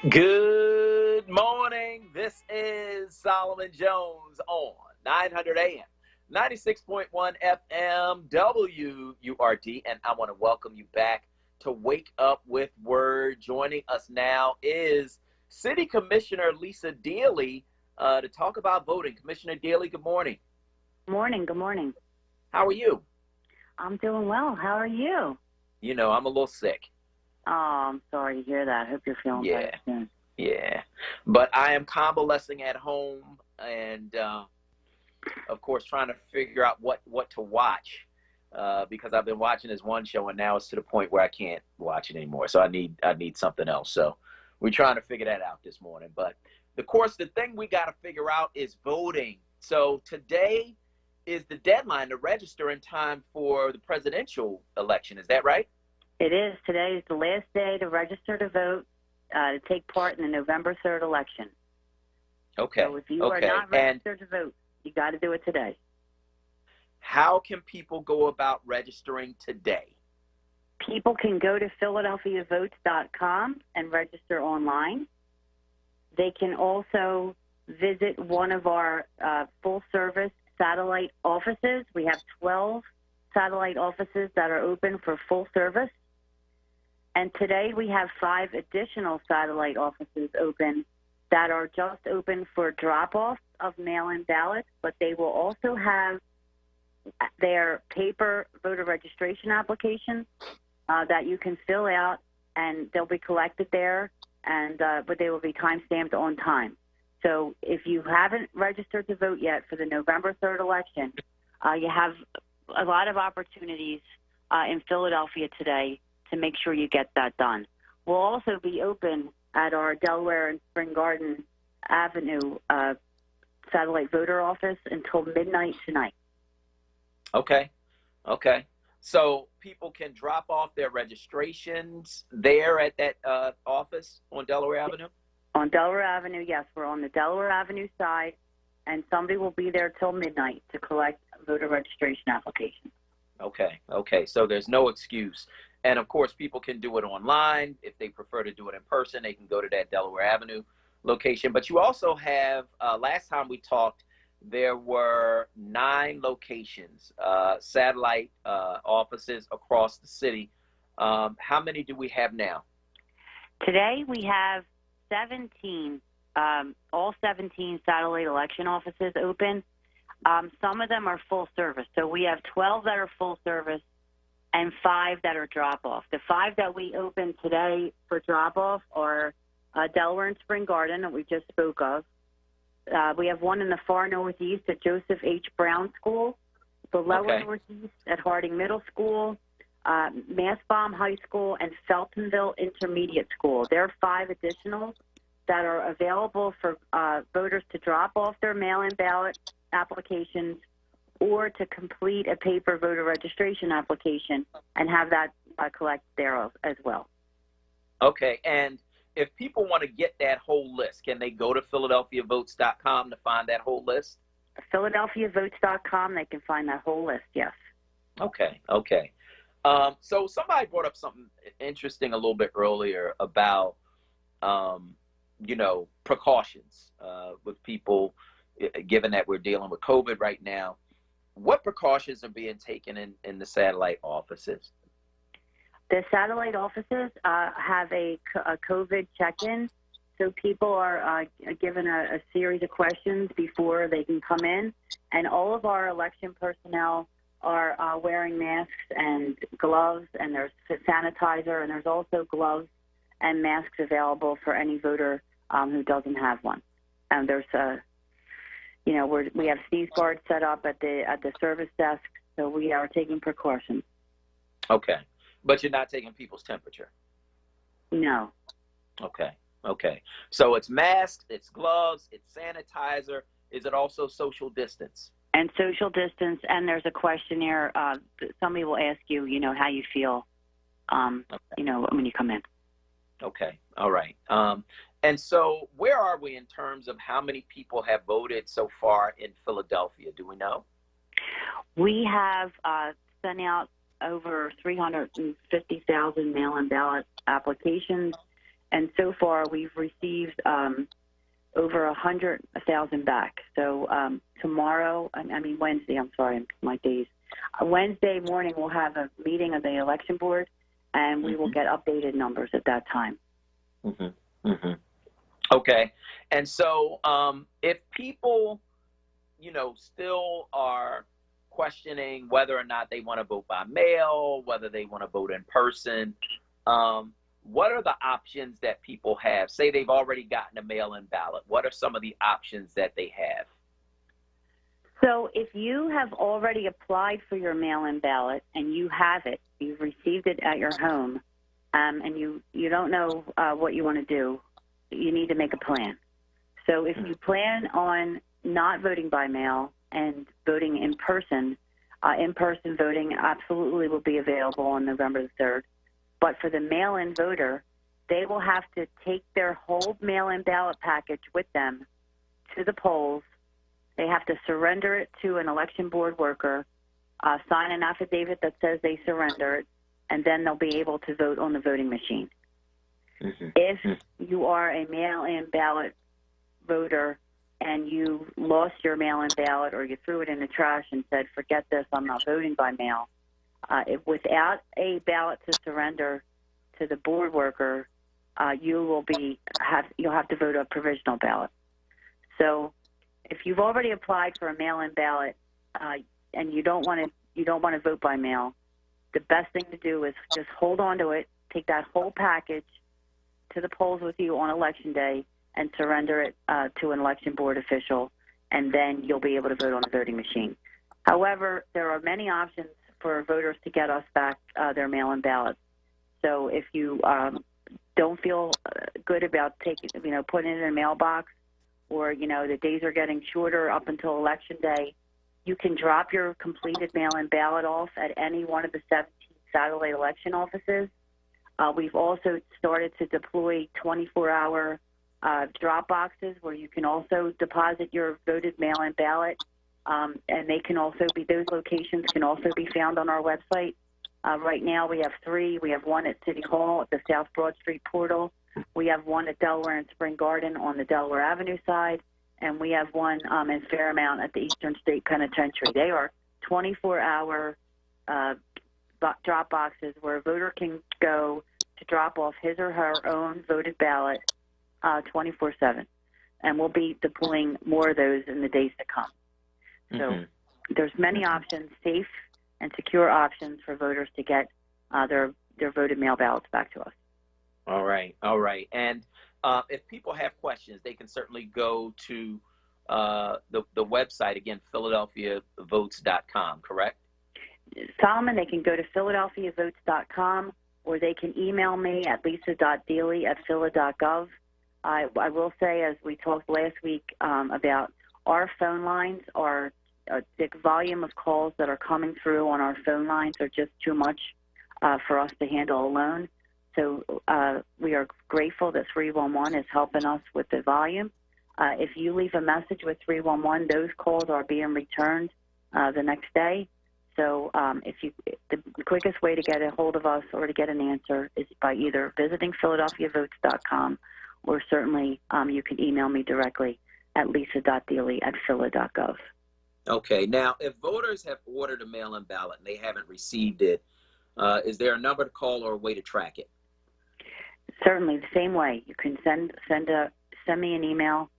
Good morning. This is Solomon Jones on 900 AM, 96.1 FM, WURD, and I want to welcome you back to Wake Up with Word. Joining us now is City Commissioner Lisa Daly to talk about voting. Commissioner Daly, good morning. Morning. Good morning. How are you? I'm doing well. How are you? You know, I'm a little sick. Oh, I'm sorry to hear that. I hope you're feeling better soon. Yeah. But I am convalescing at home and, of course, trying to figure out what to watch because I've been watching this one show and now it's to the point where I can't watch it anymore. So I need something else. So we're trying to figure that out this morning. But, of course, the thing we got to figure out is voting. So today is the deadline to register in time for the presidential election. Is that right? It is. Today is the last day to register to vote to take part in the November 3rd election. Okay. So if you are not registered to vote, you got to do it today. How can people go about registering today? People can go to PhiladelphiaVotes.com and register online. They can also visit one of our full-service satellite offices. We have 12 satellite offices that are open for full service. And today we have 5 additional satellite offices open that are just open for drop-off of mail-in ballots, but they will also have their paper voter registration applications that you can fill out, and they'll be collected there, and but they will be time-stamped on time. So if you haven't registered to vote yet for the November 3rd election, you have a lot of opportunities in Philadelphia today to make sure you get that done. We'll also be open at our Delaware and Spring Garden Avenue satellite voter office until midnight tonight. Okay. So people can drop off their registrations there at that office on Delaware Avenue? On Delaware Avenue, yes. We're on the Delaware Avenue side, and somebody will be there till midnight to collect voter registration applications. Okay. So there's no excuse. And, of course, people can do it online. If they prefer to do it in person, they can go to that Delaware Avenue location. But you also have, last time we talked, there were 9 locations, satellite offices across the city. How many do we have now? Today we have 17, all 17 satellite election offices open. Some of them are full service. So we have 12 that are full service and 5 that are drop-off. The 5 that we opened today for drop-off are Delaware and Spring Garden that we just spoke of. We have one in the far northeast at Joseph H. Brown School, the lower northeast at Harding Middle School, Mastbaum High School, and Feltonville Intermediate School. There are 5 additional that are available for voters to drop off their mail-in ballot applications or to complete a paper voter registration application and have that collected there as well. Okay, and if people want to get that whole list, can they go to PhiladelphiaVotes.com to find that whole list? PhiladelphiaVotes.com, they can find that whole list, yes. Okay. So somebody brought up something interesting a little bit earlier about, precautions with people, given that we're dealing with COVID right now. What precautions are being taken in the satellite offices? The satellite offices have a COVID check-in, so people are given a series of questions before they can come in, and all of our election personnel are wearing masks and gloves, and there's sanitizer, and there's also gloves and masks available for any voter who doesn't have one. And there's we have sneeze guards set up at the service desk, so we are taking precautions. Okay. But you're not taking people's temperature? No. Okay. So it's masks, it's gloves, it's sanitizer. Is it also social distance? And social distance, and there's a questionnaire. Somebody will ask you, how you feel, when you come in. Okay. All right. And so where are we in terms of how many people have voted so far in Philadelphia? Do we know? We have sent out over 350,000 mail-in ballot applications, and so far we've received over 100,000 back. So tomorrow, Wednesday, I'm sorry, my days. Wednesday morning we'll have a meeting of the election board, and we will get updated numbers at that time. Okay. And so if people, still are questioning whether or not they want to vote by mail, whether they want to vote in person, what are the options that people have? Say they've already gotten a mail-in ballot. What are some of the options that they have? So if you have already applied for your mail-in ballot and you have it, you've received it at your home, and you don't know what you want to do, you need to make a plan. So if you plan on not voting by mail and voting in person voting absolutely will be available on November the 3rd. But for the mail-in voter, they will have to take their whole mail-in ballot package with them to the polls. They have to surrender it to an election board worker, sign an affidavit that says they surrender it, and then they'll be able to vote on the voting machine. If you are a mail-in ballot voter and you lost your mail-in ballot or you threw it in the trash and said, forget this, I'm not voting by mail, without a ballot to surrender to the board worker, you'll have to vote a provisional ballot. So if you've already applied for a mail-in ballot and you don't want to vote by mail, the best thing to do is just hold on to it, take that whole package to the polls with you on Election Day and surrender it to an election board official, and then you'll be able to vote on the voting machine. However, there are many options for voters to get us back their mail-in ballots. So if you don't feel good about putting it in a mailbox, or the days are getting shorter up until Election Day, you can drop your completed mail-in ballot off at any one of the 17 satellite election offices. We've also started to deploy 24-hour drop boxes where you can also deposit your voted mail-in ballot, and those locations can also be found on our website. Right now we have 3. We have one at City Hall at the South Broad Street portal. We have one at Delaware and Spring Garden on the Delaware Avenue side, and we have one in Fairmount at the Eastern State Penitentiary. They are 24-hour drop boxes where a voter can go to drop off his or her own voted ballot 24/7, and we'll be deploying more of those in the days to come. So there's many options, safe and secure options for voters to get their voted mail ballots back to us. All right. And if people have questions, they can certainly go to the website, again, PhiladelphiaVotes.com, correct? Solomon, they can go to PhiladelphiaVotes.com, or they can email me at lisa.deely@phila.gov. I will say, as we talked last week about our phone lines, the volume of calls that are coming through on our phone lines are just too much for us to handle alone. So we are grateful that 311 is helping us with the volume. If you leave a message with 311, those calls are being returned the next day. So the quickest way to get a hold of us or to get an answer is by either visiting PhiladelphiaVotes.com, or certainly you can email me directly at lisa.deely@phila.gov. Okay. Now, if voters have ordered a mail-in ballot and they haven't received it, is there a number to call or a way to track it? Certainly, the same way. You can send me an email,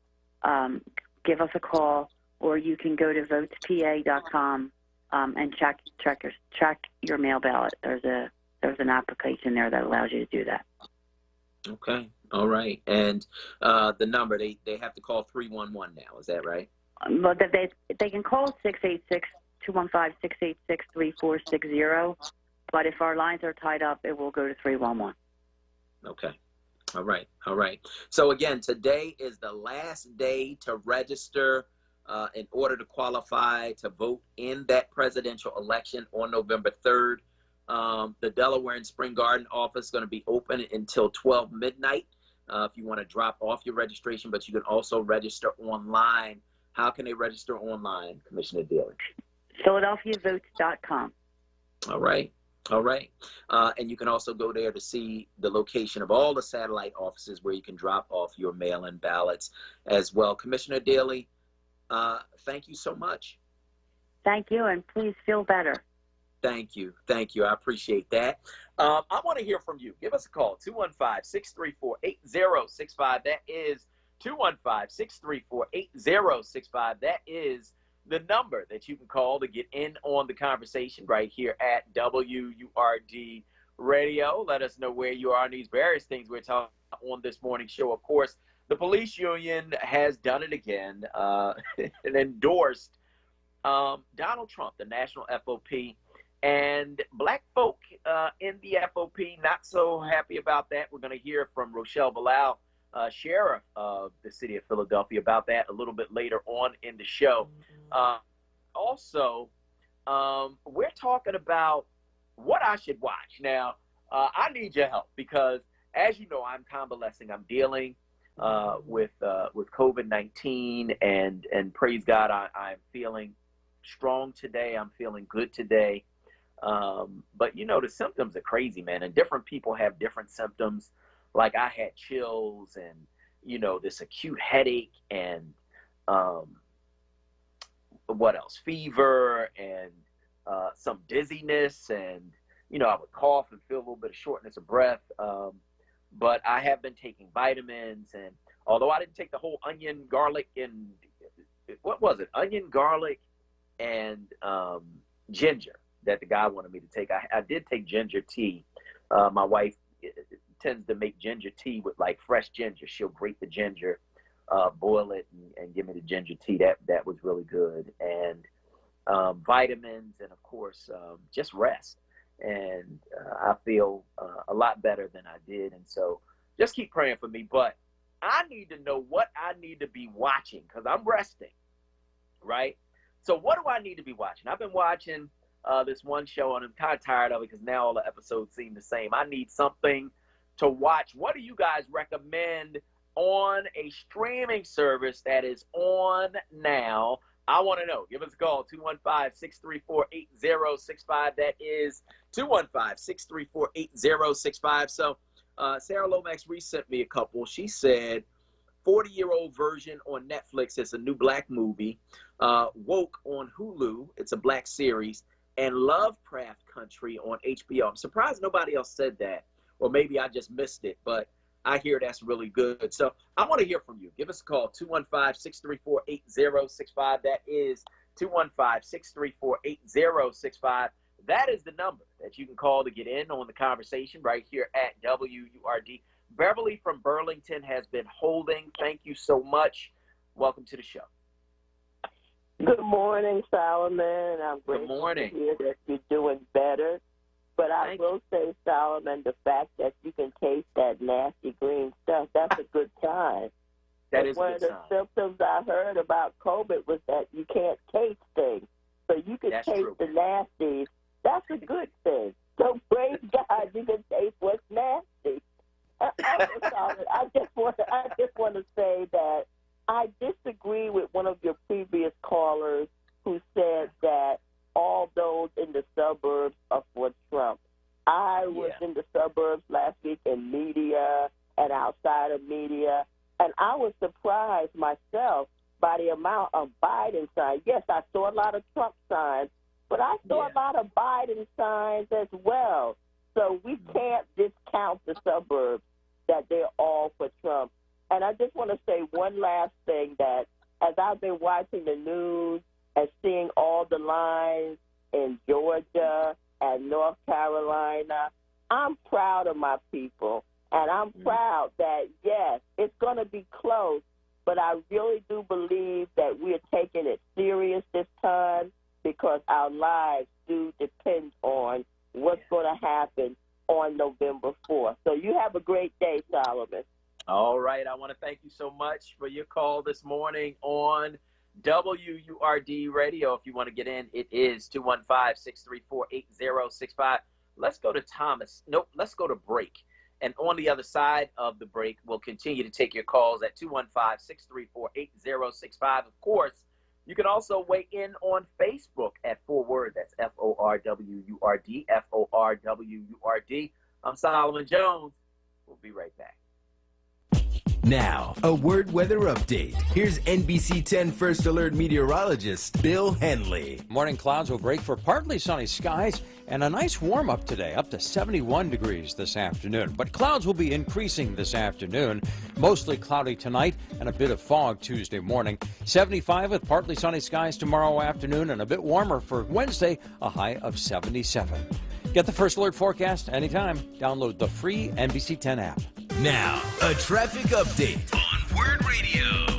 give us a call, or you can go to votespa.com and check your mail ballot. There's an application there that allows you to do that. Okay. All right. And the number, they have to call 311 now. Is that right? Well, they can call 686-215-686-3460, but if our lines are tied up, it will go to 311. Okay. All right. So again, today is the last day to register in order to qualify to vote in that presidential election on November 3rd. The Delaware and Spring Garden office is going to be open until 12 midnight if you want to drop off your registration, but you can also register online. How can they register online, Commissioner Deely? PhiladelphiaVotes.com. All right. All right. And you can also go there to see the location of all the satellite offices where you can drop off your mail-in ballots as well. Commissioner Daly, thank you so much. Thank you, and please feel better. Thank you. Thank you. I appreciate that. I want to hear from you. Give us a call, 215-634-8065. That is 215-634-8065. That is the number that you can call to get in on the conversation right here at WURD Radio. Let us know where you are on these various things we're talking about on this morning show. Of course, the police union has done it again and endorsed Donald Trump, the national FOP, and black folk in the FOP not so happy about that. We're going to hear from Rochelle Bilal, sheriff of the city of Philadelphia, about that a little bit later on in the show. Also, we're talking about what I should watch. Now, I need your help because, as you know, I'm convalescing. I'm dealing with COVID-19, and praise God, I'm feeling strong today. I'm feeling good today. But, you know, the symptoms are crazy, man, and different people have different symptoms. Like I had chills and, you know, this acute headache and what else? Fever and some dizziness, and, you know, I would cough and feel a little bit of shortness of breath. But I have been taking vitamins, and although I didn't take the whole onion, garlic, and what was it? Onion, garlic, and ginger that the guy wanted me to take. I did take ginger tea. My wife tends to make ginger tea with like fresh ginger. She'll grate the ginger, boil it, and give me the ginger tea. That was really good. And vitamins, and of course, just rest. And I feel a lot better than I did. And so just keep praying for me. But I need to know what I need to be watching because I'm resting, right? So what do I need to be watching? I've been watching this one show, and I'm kind of tired of it because now all the episodes seem the same. I need something to watch. What do you guys recommend on a streaming service that is on now? I want to know. Give us a call, 215-634-8065. That is 215-634-8065. So Sarah Lomax resent me a couple. She said 40-year-old version on Netflix. It's a new black movie. Woke on Hulu. It's a black series. And Lovecraft Country on HBO. I'm surprised nobody else said that. Or maybe I just missed it. But I hear that's really good. So I want to hear from you. Give us a call, 215-634-8065. That is 215-634-8065. That is the number that you can call to get in on the conversation right here at WURD. Beverly from Burlington has been holding. Thank you so much. Welcome to the show. Good morning, Solomon. I'm grateful to hear that you're doing better. But I will say, Solomon, the fact that you can taste that nasty green stuff, that's a good sign. That is one of the symptoms I heard about COVID was that you can't taste things. So you can taste the nasties. That's a good thing. So praise God, you can taste what's nasty. I just want to say that I disagree with one of your previous callers who said that all those in the suburbs are for Trump. I was in the suburbs last week in media and outside of media, and I was surprised myself by the amount of Biden signs. Yes, I saw a lot of Trump signs, but I saw a lot of Biden signs as well. So we can't discount the suburbs, that they're all for Trump. And I just want to say one last thing, that as I've been watching the news and seeing all the lines in Georgia and North Carolina, I'm proud of my people. And I'm proud that, yes, it's going to be close, but I really do believe that we're taking it serious this time because our lives do depend on what's going to happen on November 4th. So you have a great day, Solomon. All right. I want to thank you so much for your call this morning on WURD Radio. If you want to get in, it is 215-634-8065. Let's go to Thomas. Nope, let's go to break. And on the other side of the break, we'll continue to take your calls at 215-634-8065. Of course, You can also weigh in on Facebook at ForWord. That's FORWURD, FORWURD. I'm Solomon Jones. We'll be right back. Now, a word weather update. Here's NBC 10 First Alert meteorologist Bill Henley. Morning clouds will break for partly sunny skies and a nice warm up today, up to 71 degrees this afternoon. But clouds will be increasing this afternoon. Mostly cloudy tonight and a bit of fog Tuesday morning. 75 with partly sunny skies tomorrow afternoon and a bit warmer for Wednesday, a high of 77. Get the First Alert forecast anytime. Download the free NBC 10 app. Now, a traffic update on Word Radio.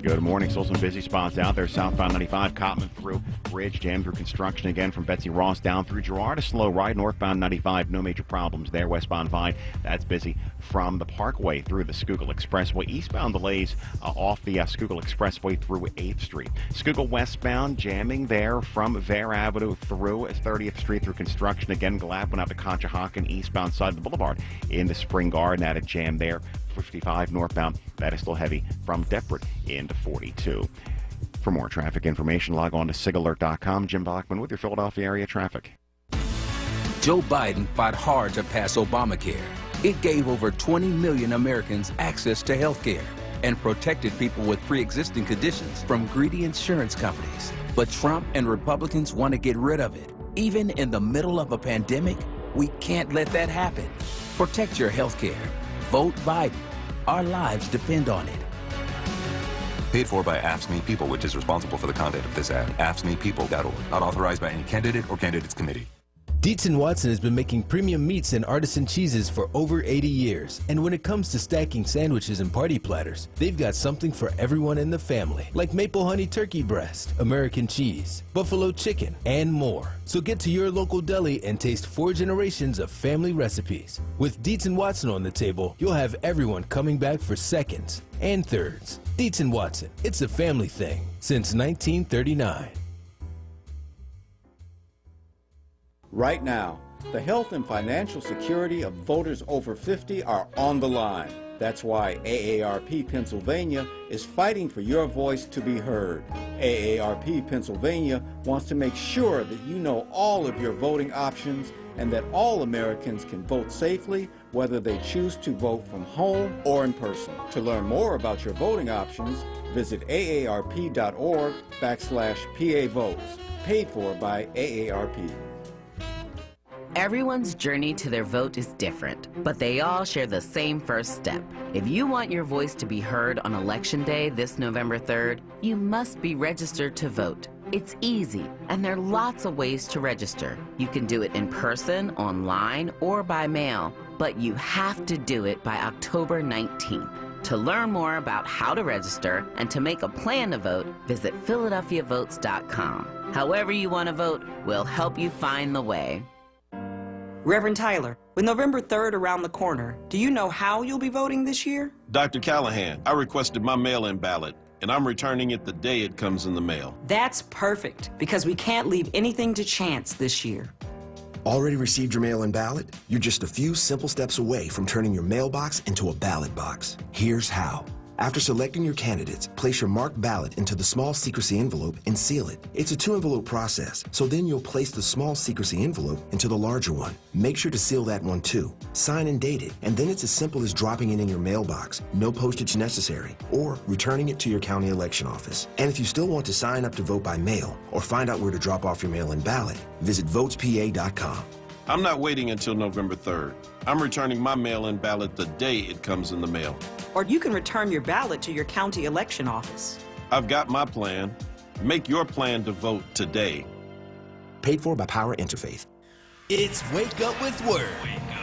Good morning. Still some busy spots out there. Southbound 95, Cotman through Bridge, jammed through construction again from Betsy Ross down through Girard. A slow ride. Northbound 95, no major problems there. Westbound Vine, that's busy from the Parkway through the Schuylkill Expressway. Eastbound delays off the Schuylkill Expressway through 8th Street. Schuylkill westbound jamming there from Vare Avenue through 30th Street through construction again. Gladwin out to Conshohocken, eastbound side of the boulevard into Spring Garden. At a jam there. 55 northbound, that is still heavy from Deptford into 42. For more traffic information, log on to sigalert.com. Jim Bachman with your Philadelphia area traffic. Joe Biden fought hard to pass Obamacare. It gave over 20 million Americans access to health care and protected people with pre-existing conditions from greedy insurance companies. But Trump and Republicans want to get rid of it. Even in the middle of a pandemic, we can't let that happen. Protect your health care. Vote Biden. Our lives depend on it. Paid for by AFSCME People, which is responsible for the content of this ad. AFSCMEPeople.org. Not authorized by any candidate or candidates committee. Dietz & Watson has been making premium meats and artisan cheeses for over 80 years. And when it comes to stacking sandwiches and party platters, they've got something for everyone in the family. Like maple honey turkey breast, American cheese, buffalo chicken, and more. So get to your local deli and taste 4 generations of family recipes. With Dietz & Watson on the table, you'll have everyone coming back for seconds and thirds. Dietz & Watson, it's a family thing since 1939. Right now, the health and financial security of voters over 50 are on the line. That's why AARP Pennsylvania is fighting for your voice to be heard. AARP Pennsylvania wants to make sure that you know all of your voting options and that all Americans can vote safely, whether they choose to vote from home or in person. To learn more about your voting options, visit aarp.org/PA votes. Paid for by AARP. Everyone's journey to their vote is different, but they all share the same first step. If you want your voice to be heard on Election Day this November 3rd, you must be registered to vote. It's easy, and there are lots of ways to register. You can do it in person, online, or by mail, but you have to do it by October 19th. To learn more about how to register and to make a plan to vote, visit PhiladelphiaVotes.com. However you want to vote, we'll help you find the way. Reverend Tyler, with November 3rd around the corner, do you know how you'll be voting this year? Dr. Callahan, I requested my mail-in ballot, and I'm returning it the day it comes in the mail. That's perfect, because we can't leave anything to chance this year. Already received your mail-in ballot? You're just a few simple steps away from turning your mailbox into a ballot box. Here's how. After selecting your candidates, place your marked ballot into the small secrecy envelope and seal it. It's a 2-envelope process, so then you'll place the small secrecy envelope into the larger one. Make sure to seal that one too. Sign and date it, and then it's as simple as dropping it in your mailbox, no postage necessary, or returning it to your county election office. And if you still want to sign up to vote by mail or find out where to drop off your mail-in ballot, visit votespa.com. I'm not waiting until November 3rd. I'm returning my mail-in ballot the day it comes in the mail. Or you can return your ballot to your county election office. I've got my plan. Make your plan to vote today. Paid for by Power Interfaith. It's Wake Up with Word,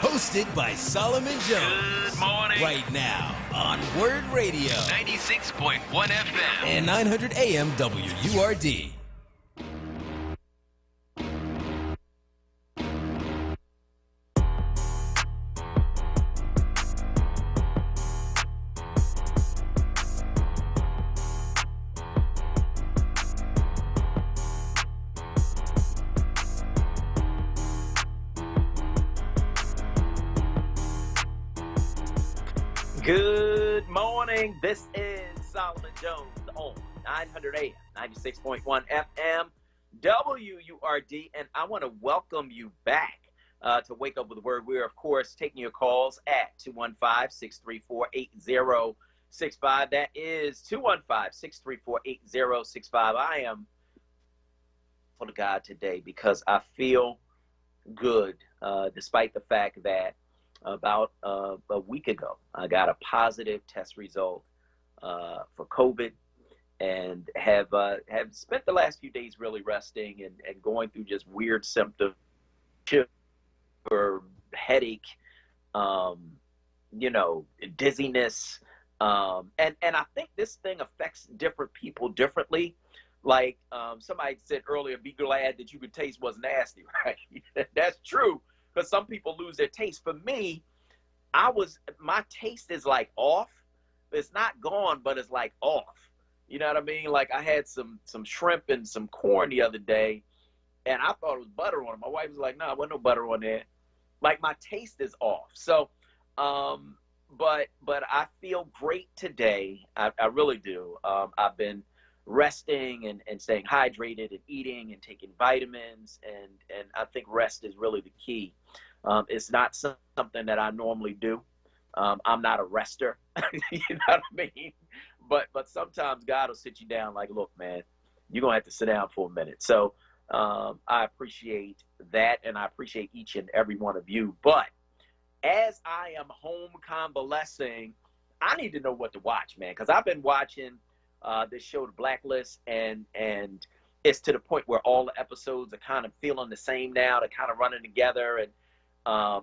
hosted by Solomon Jones. Good morning. Right now on Word Radio. 96.1 FM. And 900 AM WURD. Good morning. This is Solomon Jones on 900 AM, 96.1 FM, WURD, and I want to welcome you back to Wake Up with Word. We're, of course, taking your calls at 215-634-8065. That is 215-634-8065. I am full of God today because I feel good, despite the fact that about a week ago, I got a positive test result for COVID, and have spent the last few days really resting and going through just weird symptoms, or headache, dizziness, and I think this thing affects different people differently. Like somebody said earlier, be glad that you could taste what's nasty, right? That's true, because some people lose their taste. For me, my taste is like off. It's not gone, but it's like off. You know what I mean? Like I had some shrimp and some corn the other day, and I thought it was butter on it. My wife was like, "No, there wasn't no butter on there." Like my taste is off. So, but I feel great today. I really do. I've been resting and staying hydrated and eating and taking vitamins, and I think rest is really the key. It's not something that I normally do. I'm not a rester. You know what I mean? But sometimes God will sit you down like, look, man, you're going to have to sit down for a minute. So I appreciate that, and I appreciate each and every one of you. But as I am home convalescing, I need to know what to watch, man, because I've been watching this show, The Blacklist, and it's to the point where all the episodes are kind of feeling the same now. They're kind of running together, and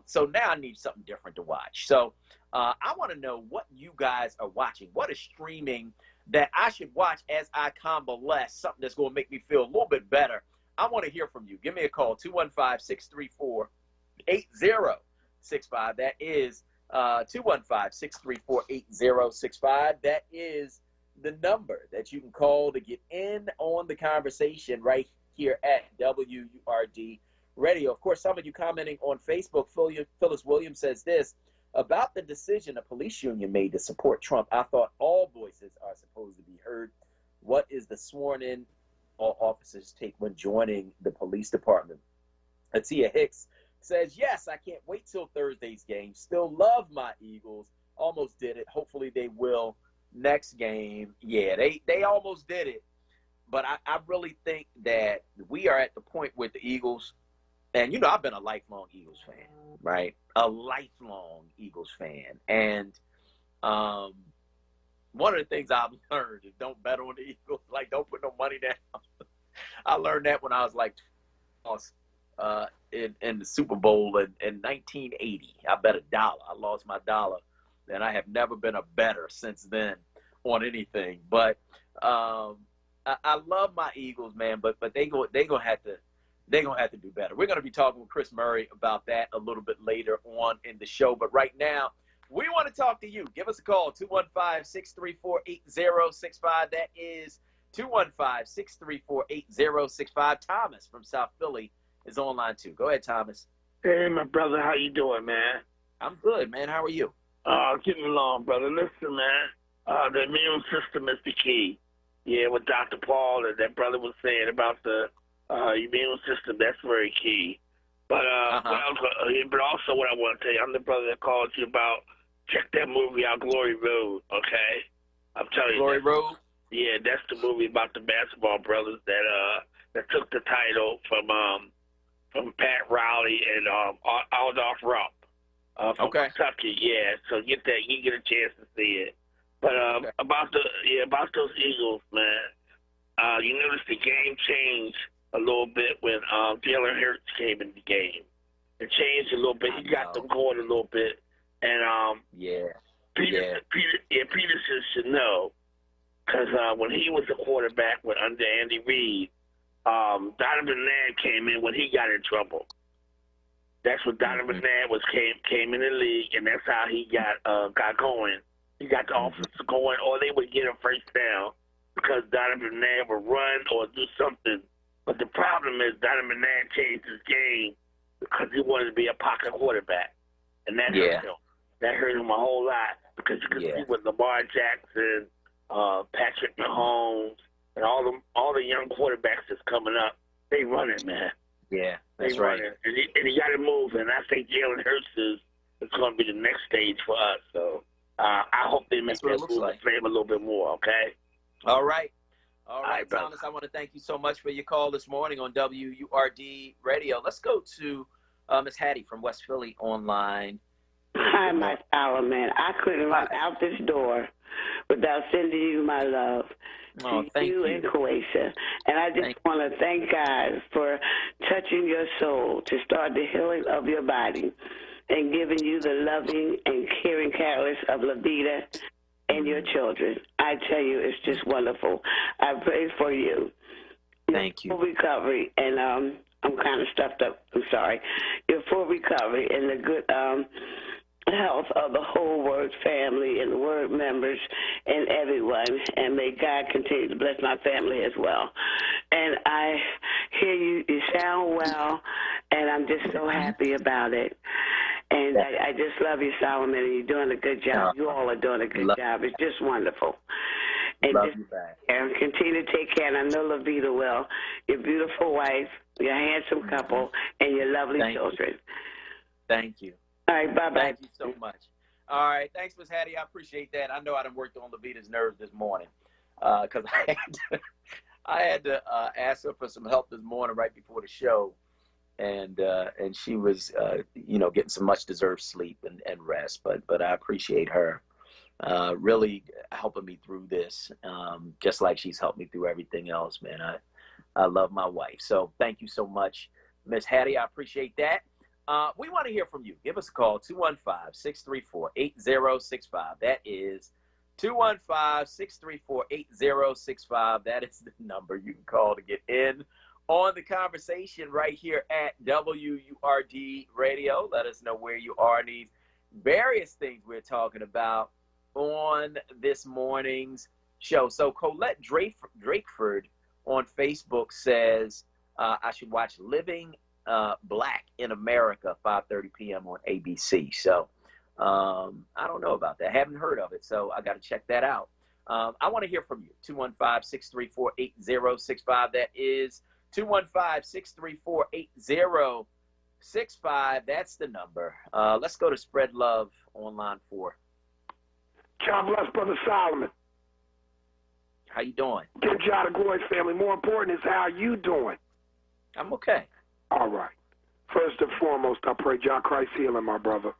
so now I need something different to watch. So I want to know what you guys are watching. What is streaming that I should watch as I convalesce, something that's going to make me feel a little bit better? I want to hear from you. Give me a call, 215-634-8065. That is 215-634-8065. That is the number that you can call to get in on the conversation right here at WURD Radio. Of course, some of you commenting on Facebook. Phyllis Williams says this: about the decision a police union made to support Trump, I thought all voices are supposed to be heard. What is the sworn-in all officers take when joining the police department? Atia Hicks says, yes, I can't wait till Thursday's game. Still love my Eagles. Almost did it. Hopefully they will next game. Yeah, they almost did it. But I really think that we are at the point with the Eagles. And, I've been a lifelong Eagles fan, right? A lifelong Eagles fan. And one of the things I've learned is don't bet on the Eagles. Like, don't put no money down. I learned that when I was like in the Super Bowl in 1980. I bet $1. I lost my $1. And I have never been a bettor since then on anything. But I love my Eagles, man. But they're gonna have to do better. We're gonna be talking with Chris Murray about that a little bit later on in the show. But right now, we want to talk to you. Give us a call, 215-634-8065. That is 215-634-8065. Thomas from South Philly is online too. Go ahead, Thomas. Hey, my brother, how you doing, man? I'm good, man. How are you? Getting along, brother. Listen, man, the immune system is the key. Yeah, what Dr. Paul and that brother was saying about the immune system, that's very key. But but also what I want to tell you, I'm the brother that called you about, check that movie out, Glory Road, okay? I'm telling you. Glory Road? Yeah, that's the movie about the basketball brothers that took the title from Pat Riley and Aldolph Rupp from Kentucky. Yeah, so you get a chance to see it. But about those Eagles, man, you notice the game changed a little bit when Jalen Hurts came in the game. It changed a little bit. He got them going a little bit, and Peterson should know, because when he was the quarterback under Andy Reid, Donovan Nairn came in when he got in trouble. That's when Donovan Nairn came in the league, and that's how he got going. He got the offense going, or they would get a first down because Donovan Nairn would run or do something. But the problem is Donovan Nairn changed his game because he wanted to be a pocket quarterback, and that hurt him. That hurt him a whole lot because you could see with Lamar Jackson, Patrick Mahomes, And all the young quarterbacks that's coming up, they run it, man. Yeah, that's they right. Run it. And he got to move. And I think Jalen Hurts is going to be the next stage for us. So I hope they make that move and play him a little bit more. Okay. All right. All right, Thomas, I want to thank you so much for your call this morning on WURD Radio. Let's go to Miss Hattie from West Philly online. Hi, my Solomon. I couldn't run out this door without sending you my love to you and Croatia. And I just want to thank God for touching your soul to start the healing of your body and giving you the loving and caring caress of Levita and your children. I tell you, it's just wonderful. I pray for you. Thank you. Full recovery, and I'm kind of stuffed up. I'm sorry. Your full recovery and the good health of the whole WURD family and the WURD members and everyone. And may God continue to bless my family as well. And I hear you sound well, and I'm just so happy about it. And I just love you, Solomon, and you're doing a good job. You all are doing a good job. It's just wonderful. And love just you back. And continue to take care. And I know Levita will. Your beautiful wife, your handsome couple, and your lovely children. Thank you. All right, bye-bye. Thank you so much. All right, thanks, Miss Hattie. I appreciate that. I know I done worked on Levita's nerves this morning because I had to ask her for some help this morning right before the show. And she was, getting some much deserved sleep and rest. But I appreciate her really helping me through this, just like she's helped me through everything else, man. I love my wife. So thank you so much, Miss Hattie. I appreciate that. We want to hear from you. Give us a call, 215-634-8065. That is 215-634-8065. That is the number you can call to get in on the conversation right here at WURD Radio. Let us know where you are in these various things we're talking about on this morning's show. So Colette Drakeford on Facebook says I should watch Living Black in America, 5:30 p.m. on ABC. So I don't know about that. I haven't heard of it, so I got to check that out. I want to hear from you, 215-634-8065. That is 215-634-8065. That's the number. Let's go to Spread Love on line 4. God bless, Brother Solomon. How you doing? Give God a glory, family. More important is how you doing. I'm okay. All right. First and foremost, I pray John Christ healing, my brother.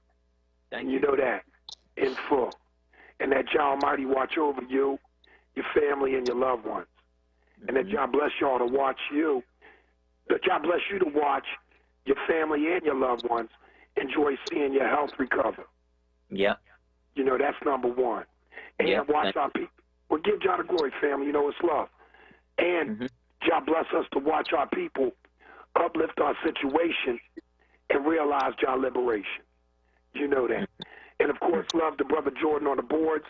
Thank you. You know that in full. And that John Almighty watch over you, your family, and your loved ones. And that God bless y'all to watch you. That God bless you to watch your family and your loved ones enjoy seeing your health recover. Yeah. You know, that's number one. And watch our people. Well, give God a glory, family. You know it's love. And God bless us to watch our people uplift our situation and realize our liberation. You know that. And, of course, love to Brother Jordan on the boards.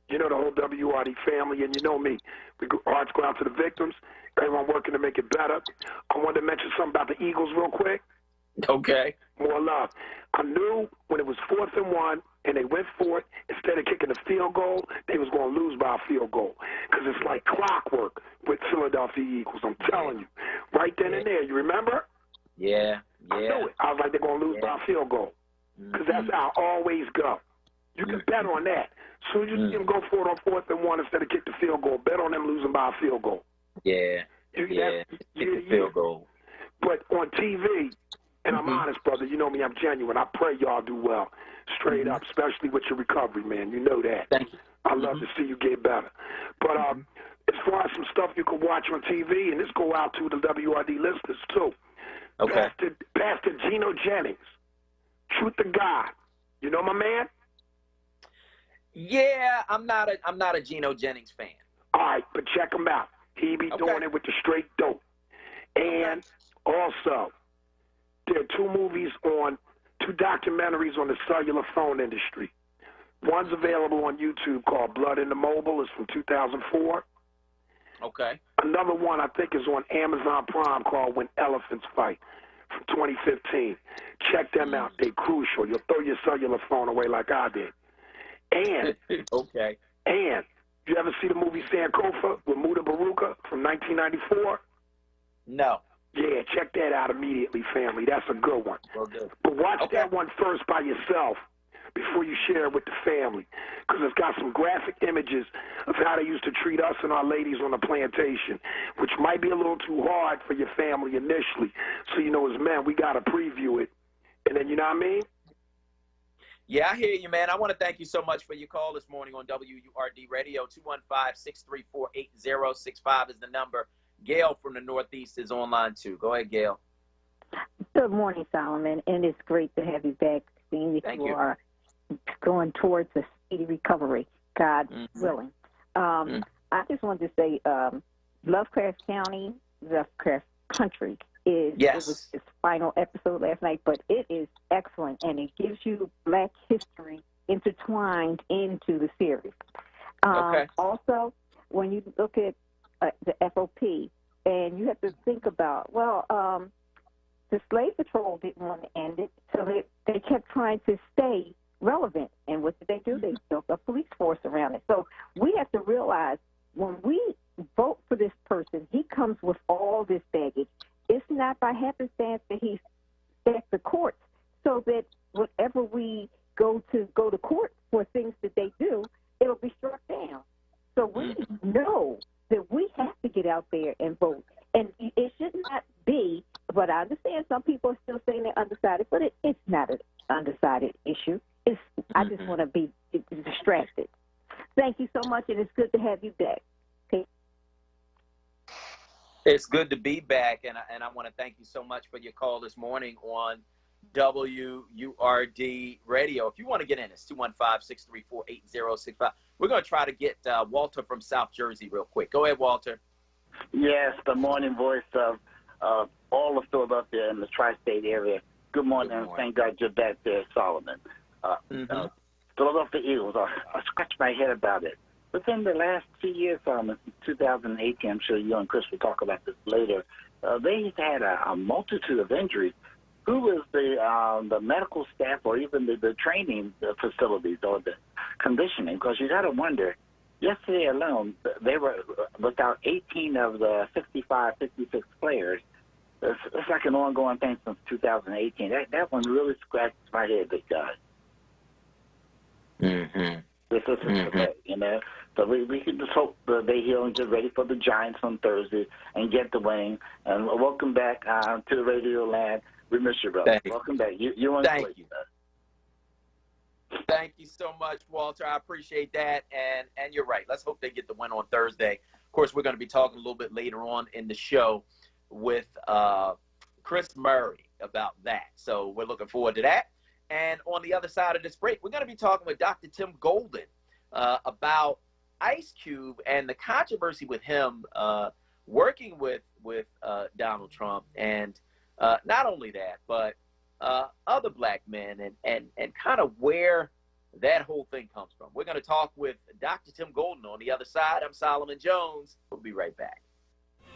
You know the whole WRD family, and you know me. Hearts go out to the victims. Everyone working to make it better. I wanted to mention something about the Eagles real quick. Okay. More love. I knew when it was 4th and 1 and they went for it, instead of kicking a field goal, they was going to lose by a field goal. Because it's like clockwork with Philadelphia Eagles. I'm telling you. Right then and there. You remember? Yeah. I knew it. I was like, they're going to lose by a field goal. Because that's how I always go. You can bet on that. As soon as you see them go for it on 4th and 1 instead of kick the field goal, bet on them losing by a field goal. Yeah. Kick the field goal. But on TV, and I'm honest, brother, you know me, I'm genuine. I pray y'all do well. Straight up, especially with your recovery, man. You know that. Thank you. I love to see you get better. But as far as some stuff you can watch on TV, and this go out to the WRD listeners, too. Okay. Pastor Geno Jennings, Truth to God. You know my man? Yeah, I'm not a Geno Jennings fan. All right, but check him out. He be doing it with the straight dope. And also, there are 2 documentaries on the cellular phone industry. One's available on YouTube called Blood in the Mobile. It's from 2004. Okay. Another one I think is on Amazon Prime called When Elephants Fight from 2015. Check them out. They're crucial. You'll throw your cellular phone away like I did. And okay. And You ever see the movie Sankofa with Muda Baruka from 1994? No. Yeah, check that out immediately, family. That's a good one. But watch that one first by yourself before you share it with the family, because it's got some graphic images of how they used to treat us and our ladies on the plantation, which might be a little too hard for your family initially. So, as men, we got to preview it. And then, you know what I mean? Yeah, I hear you, man. I want to thank you so much for your call this morning on WURD Radio. 215-634-8065 is the number. Gail from the Northeast is online, too. Go ahead, Gail. Good morning, Solomon, and it's great to have you back, seeing that you are going towards a speedy recovery, God willing. I just wanted to say Lovecraft County, Lovecraft Country it was its final episode last night, but it is excellent, and it gives you Black history intertwined into the series. Also, when you look at the FOP, and you have to think about, the Slave Patrol didn't want to end it, so they kept trying to stay relevant. And what did they do? They built a police force around it. So we have to realize when we vote for this person, he comes with all this baggage. It's not by happenstance that he stacked the courts, so that whatever we go to court for things that they do, it'll be struck down. So we know that we have to get out there and vote. And it should not be, but I understand some people are still saying they're undecided, but it's not an undecided issue. I just want to be distracted. Thank you so much, and it's good to have you back. Okay. It's good to be back, and I want to thank you so much for your call this morning on WURD Radio. If you want to get in, it's 215-634-8065. We're going to try to get Walter from South Jersey real quick. Go ahead, Walter. Yes, the morning voice of all of Philadelphia and the tri-state area. Good morning, and thank God you're back there, Solomon. Philadelphia Eagles, I scratch my head about it. Within the last 2 years, Solomon, 2018, I'm sure you and Chris will talk about this later, they've had a multitude of injuries. Who was the medical staff or even the training facilities or the conditioning? Because you got to wonder, yesterday alone, they were without 18 of the 65, 56 players. It's like an ongoing thing since 2018. That one really scratched my head, big guy. This is So we can just hope that they heal and get ready for the Giants on Thursday and get the winning. And welcome back to the radio land. We miss you, brother. Welcome back. You on Thank you. Thank you so much, Walter. I appreciate that. And you're right. Let's hope they get the win on Thursday. Of course, we're going to be talking a little bit later on in the show with Chris Murray about that. So we're looking forward to that. And on the other side of this break, we're going to be talking with Dr. Tim Golden about Ice Cube and the controversy with him working with Donald Trump. And not only that, but other black men and kind of where that whole thing comes from. We're going to talk with Dr. Tim Golden on the other side. I'm Solomon Jones. We'll be right back.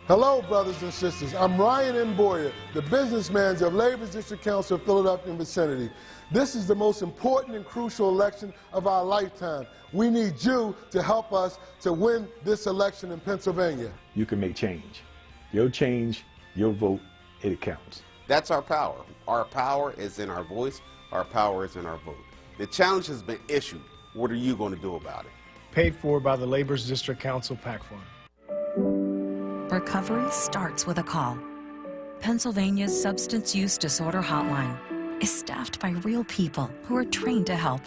Hello, brothers and sisters. I'm Ryan M. Boyer, the businessman of Labor's District Council of Philadelphia and vicinity. This is the most important and crucial election of our lifetime. We need you to help us to win this election in Pennsylvania. You can make change. Your change, your vote, it counts. That's our power. Our power is in our voice. Our power is in our vote. The challenge has been issued. What are you going to do about it? Paid for by the Labor's District Council PAC Fund. Recovery starts with a call. Pennsylvania's Substance Use Disorder Hotline is staffed by real people who are trained to help.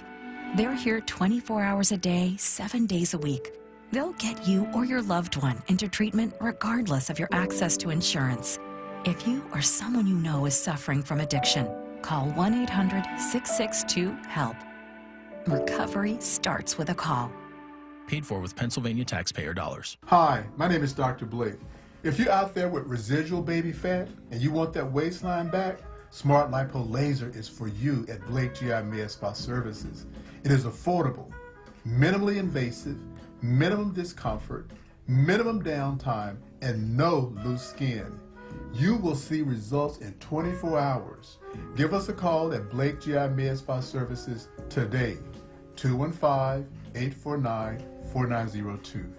They're here 24 hours a day, 7 days a week. They'll get you or your loved one into treatment regardless of your access to insurance. If you or someone you know is suffering from addiction, call 1-800-662-HELP. Recovery starts with a call. Paid for with Pennsylvania taxpayer dollars. Hi, my name is Dr. Blake. If you're out there with residual baby fat and you want that waistline back, Smart Lipo Laser is for you at Blake GI Med Spa Services. It is affordable, minimally invasive, minimum discomfort, minimum downtime, and no loose skin. You will see results in 24 hours. Give us a call at Blake GI Med Spa Services today, 215-849-5800. 4902.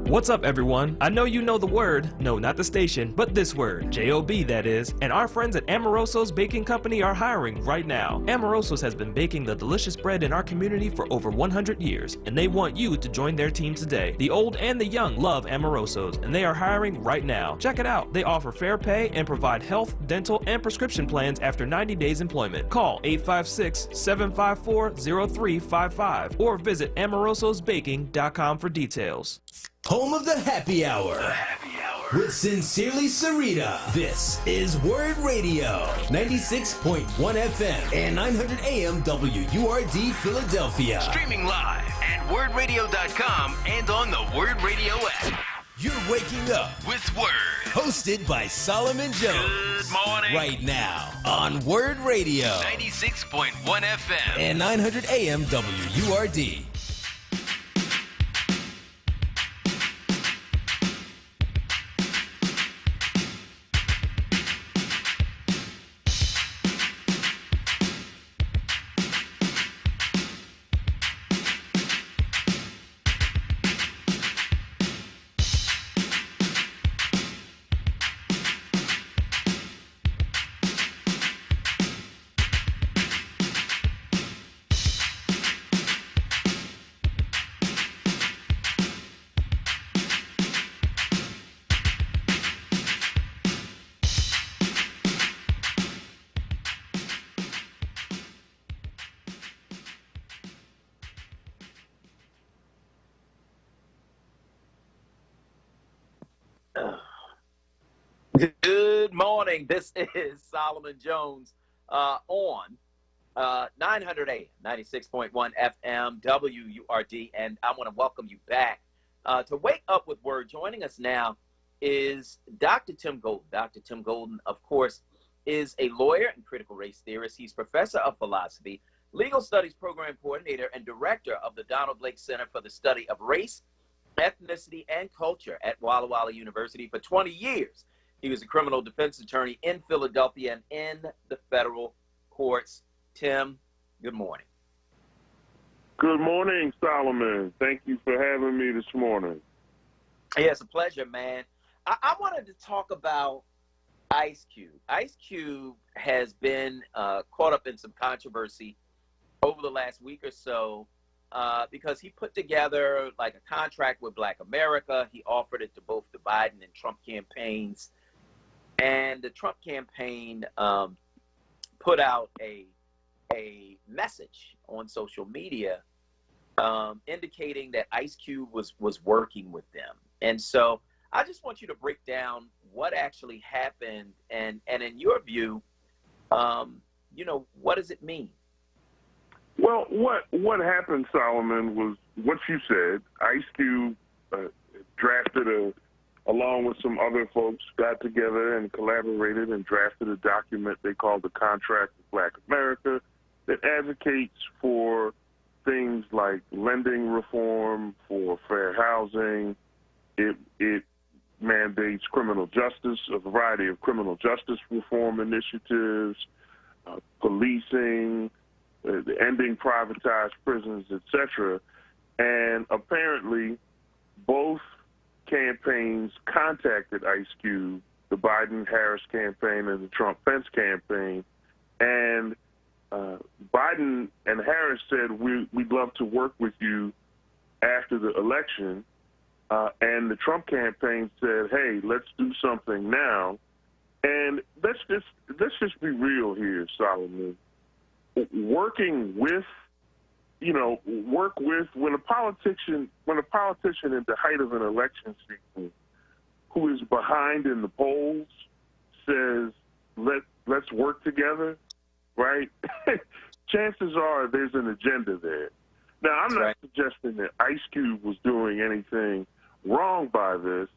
What's up, everyone? I know you know the word, no, not the station, but this word, J-O-B that is, and our friends at Amoroso's Baking Company are hiring right now. Amoroso's has been baking the delicious bread in our community for over 100 years, and they want you to join their team today. The old and the young love Amoroso's, and they are hiring right now. Check it out. They offer fair pay and provide health, dental, and prescription plans after 90 days employment. Call 856-754-0355 or visit amorososbaking.com for details. Home of the Happy Hour. With Sincerely Sarita. This is WURD Radio, 96.1 FM and 900 AM WURD Philadelphia. Streaming live at WURDRadio.com and on the WURD Radio app. You're waking up with WURD. Hosted by Solomon Jones. Good morning. Right now on WURD Radio. 96.1 FM and 900 AM WURD. Good morning. This is Solomon Jones on 900 AM, 96.1 FM, WURD, and I want to welcome you back to Wake Up with Word. Joining us now is Dr. Tim Golden. Dr. Tim Golden, of course, is a lawyer and critical race theorist. He's professor of philosophy, legal studies program coordinator, and director of the Donald Blake Center for the Study of Race, Ethnicity, and Culture at Walla Walla University. For 20 years, he was a criminal defense attorney in Philadelphia and in the federal courts. Tim, good morning. Good morning, Solomon. Thank you for having me this morning. Yeah, it's a pleasure, man. I wanted to talk about Ice Cube. Ice Cube has been caught up in some controversy over the last week or so because he put together like a contract with Black America. He offered it to both the Biden and Trump campaigns. And the Trump campaign put out a message on social media indicating that Ice Cube was working with them. And so I just want you to break down what actually happened and in your view, what does it mean? Well, what happened, Solomon, was what you said. Ice Cube drafted along with some other folks, got together and collaborated and drafted a document they called the Contract with Black America that advocates for things like lending reform, for fair housing. It mandates criminal justice, a variety of criminal justice reform initiatives, policing, ending privatized prisons, etc. And apparently both campaigns contacted Ice Cube, the Biden-Harris campaign and the Trump-Pence campaign, and Biden and Harris said, we'd love to work with you after the election, and the Trump campaign said, hey, let's do something now. And let's just be real here, Solomon. Working with, when a politician at the height of an election season who is behind in the polls says, let's work together, right? Chances are there's an agenda there. Now, I'm not suggesting that Ice Cube was doing anything wrong by this,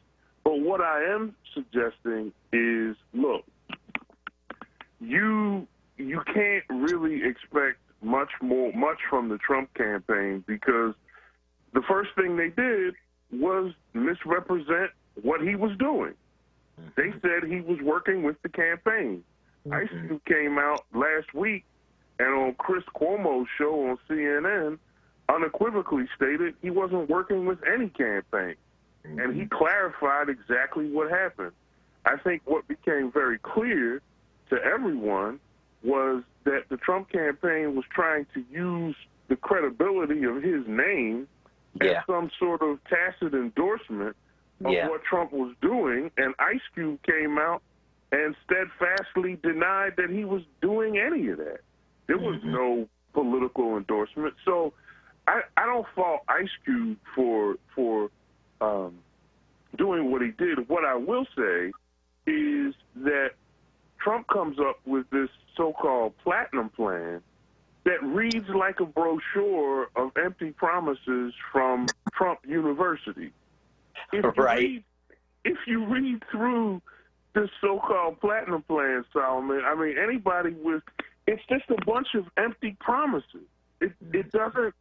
but what I am suggesting is, look, you can't really expect much from the Trump campaign because the first thing they did was misrepresent what he was doing. They said he was working with the campaign. Ice Cube came out last week and on Chris Cuomo's show on CNN unequivocally stated he wasn't working with any campaign. And he clarified exactly what happened. I think what became very clear to everyone was that the Trump campaign was trying to use the credibility of his name as some sort of tacit endorsement of what Trump was doing, and Ice Cube came out and steadfastly denied that he was doing any of that. There was no political endorsement. So I don't fault Ice Cube for doing what he did. What I will say is that Trump comes up with this so-called platinum plan that reads like a brochure of empty promises from Trump University. If you read through this so-called platinum plan, Solomon, I mean, anybody it's just a bunch of empty promises. It doesn't,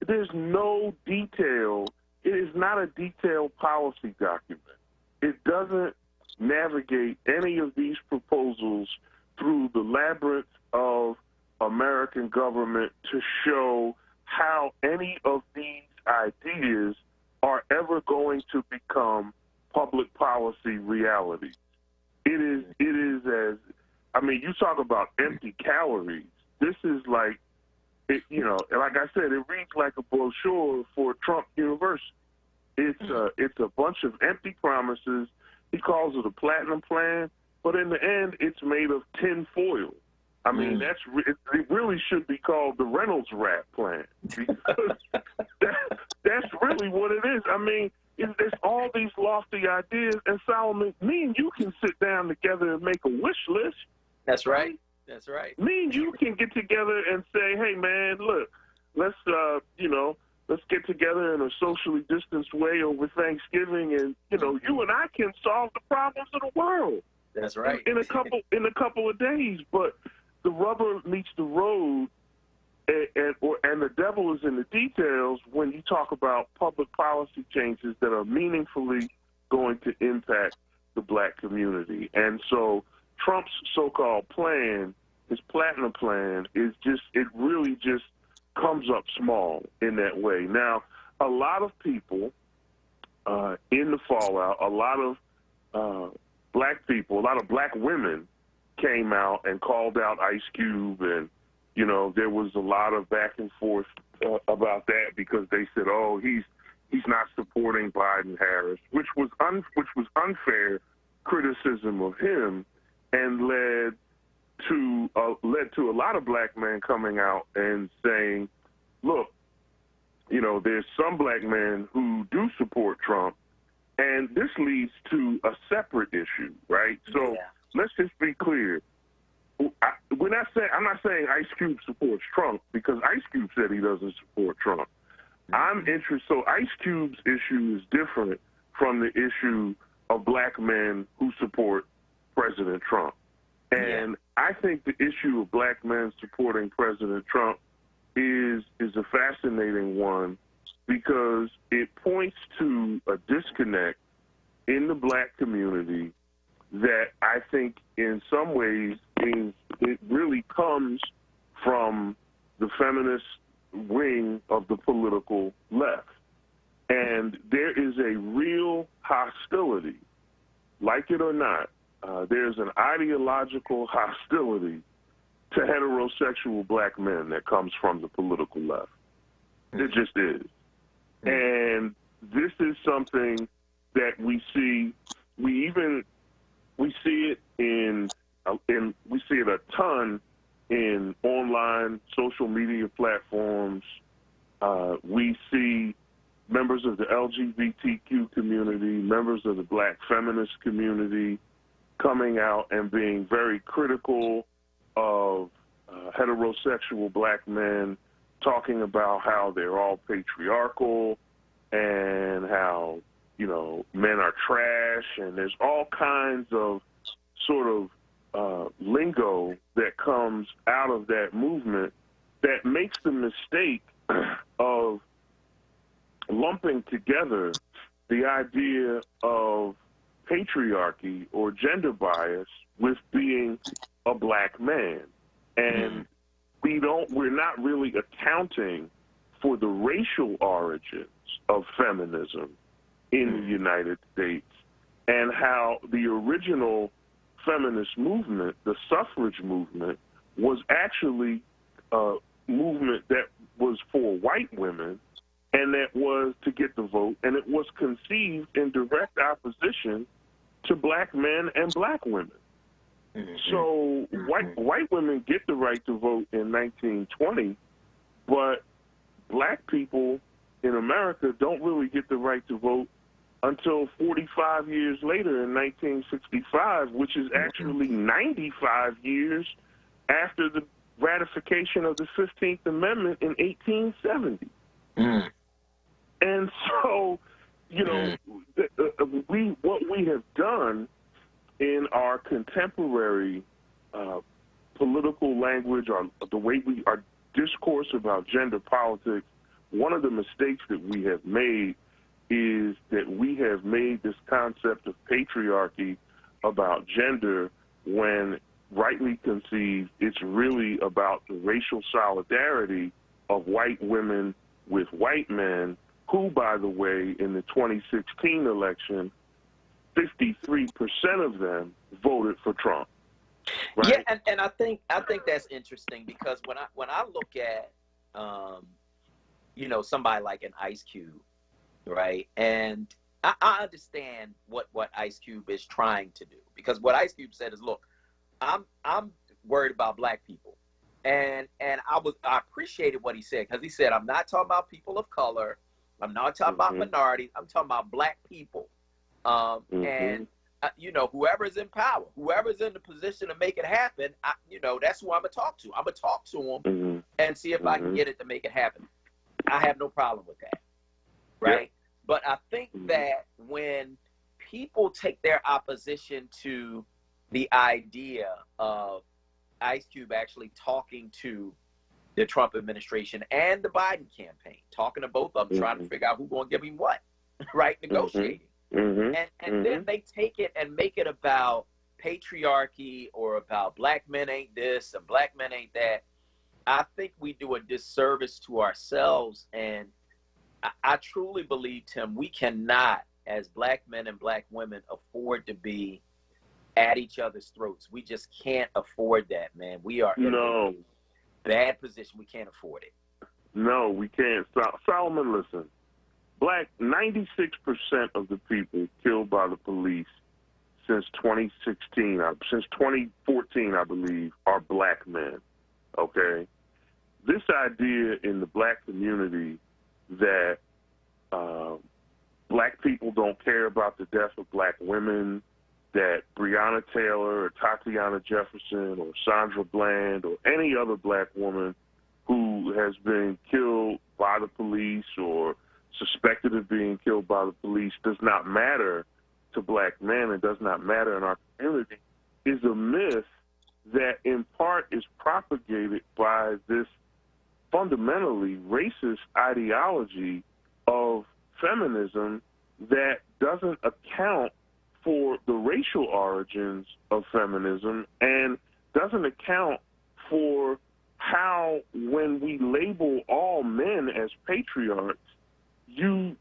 there's no detail. It is not a detailed policy document. It doesn't navigate any of these proposals through the labyrinth of American government to show how any of these ideas are ever going to become public policy realities. It is as, I mean, you talk about empty calories. This is like, like I said, it reads like a brochure for Trump University. It's a bunch of empty promises. He calls it a platinum plan, but in the end, it's made of tin foil. I mean, it really should be called the Reynolds Wrap plan, because that's really what it is. I mean, it's all these lofty ideas, and Solomon, me and you can sit down together and make a wish list. That's right. That's right. Me and you can get together and say, hey, man, look, let's get together in a socially distanced way over Thanksgiving, and, you and I can solve the problems of the world. That's right. In a couple of days. But the rubber meets the road, and the devil is in the details when you talk about public policy changes that are meaningfully going to impact the black community. And so Trump's so-called plan, his platinum plan, it really just comes up small in that way. Now, a lot of people in the fallout, a lot of black people, a lot of black women came out and called out Ice Cube, and there was a lot of back and forth about that, because they said, oh, he's not supporting Biden-Harris, which was unfair criticism of him, and led to a lot of black men coming out and saying, look, there's some black men who do support Trump, and this leads to a separate issue, right? So let's just be clear. I'm not saying Ice Cube supports Trump, because Ice Cube said he doesn't support Trump. So Ice Cube's issue is different from the issue of black men who support President Trump. And I think the issue of black men supporting President Trump is a fascinating one, because it points to a disconnect in the black community that I think in some ways it really comes from the feminist wing of the political left. And there is a real hostility, like it or not, there's an ideological hostility to heterosexual black men that comes from the political left. It just is. And this is something that we see. We see it a ton in online social media platforms. We see members of the LGBTQ community, members of the black feminist community coming out and being very critical of heterosexual black men, talking about how they're all patriarchal and how, men are trash, and there's all kinds of sort of lingo that comes out of that movement that makes the mistake of lumping together the idea of patriarchy or gender bias with being a black man. And we're not really accounting for the racial origins of feminism in the United States, and how the original feminist movement, the suffrage movement, was actually a movement that was for white women, and that was to get the vote, and it was conceived in direct opposition to black men and black women. So white women get the right to vote in 1920, but black people in America don't really get the right to vote until 45 years later in 1965, which is actually 95 years after the ratification of the 15th Amendment in 1870. And so, you know, what we have done in our contemporary political language, or the way our discourse about gender politics, one of the mistakes that we have made is that we have made this concept of patriarchy about gender when, rightly conceived, it's really about the racial solidarity of white women with white men, who, by the way, in the 2016 election, 53% of them voted for Trump. Right? Yeah, and I think that's interesting, because when I look at you know, somebody like an Ice Cube, right? And I understand what Ice Cube is trying to do, because what Ice Cube said is, look, I'm worried about black people, and I appreciated what he said, because he said, I'm not talking about people of color, I'm not talking about minorities, I'm talking about black people, and you know, whoever's in power, whoever's in the position to make it happen, you know, that's who I'm gonna talk to. I'm gonna talk to him and see if I can get it to make it happen. I have no problem with that, right? Yep. But I think that when people take their opposition to the idea of Ice Cube actually talking to the Trump administration and the Biden campaign, talking to both of them, trying to figure out who's going to give him what, right? Negotiating. And then they take it and make it about patriarchy or about black men ain't this and black men ain't that. I think we do a disservice to ourselves, and I truly believe, Tim, we cannot, as black men and black women, afford to be at each other's throats. We just can't afford that, man. We are in a bad position. We can't afford it. No, we can't. Solomon, listen. 96% of the people killed by the police since 2016, since 2014, I believe, are black men, okay? This idea in the black community that black people don't care about the death of black women, that Breonna Taylor or Tatiana Jefferson or Sandra Bland or any other black woman who has been killed by the police or suspected of being killed by the police does not matter to black men and does not matter in our community is a myth that in part is propagated by this fundamentally racist ideology of feminism that doesn't account for the racial origins of feminism and doesn't account for how, when we label all men as patriarchs, you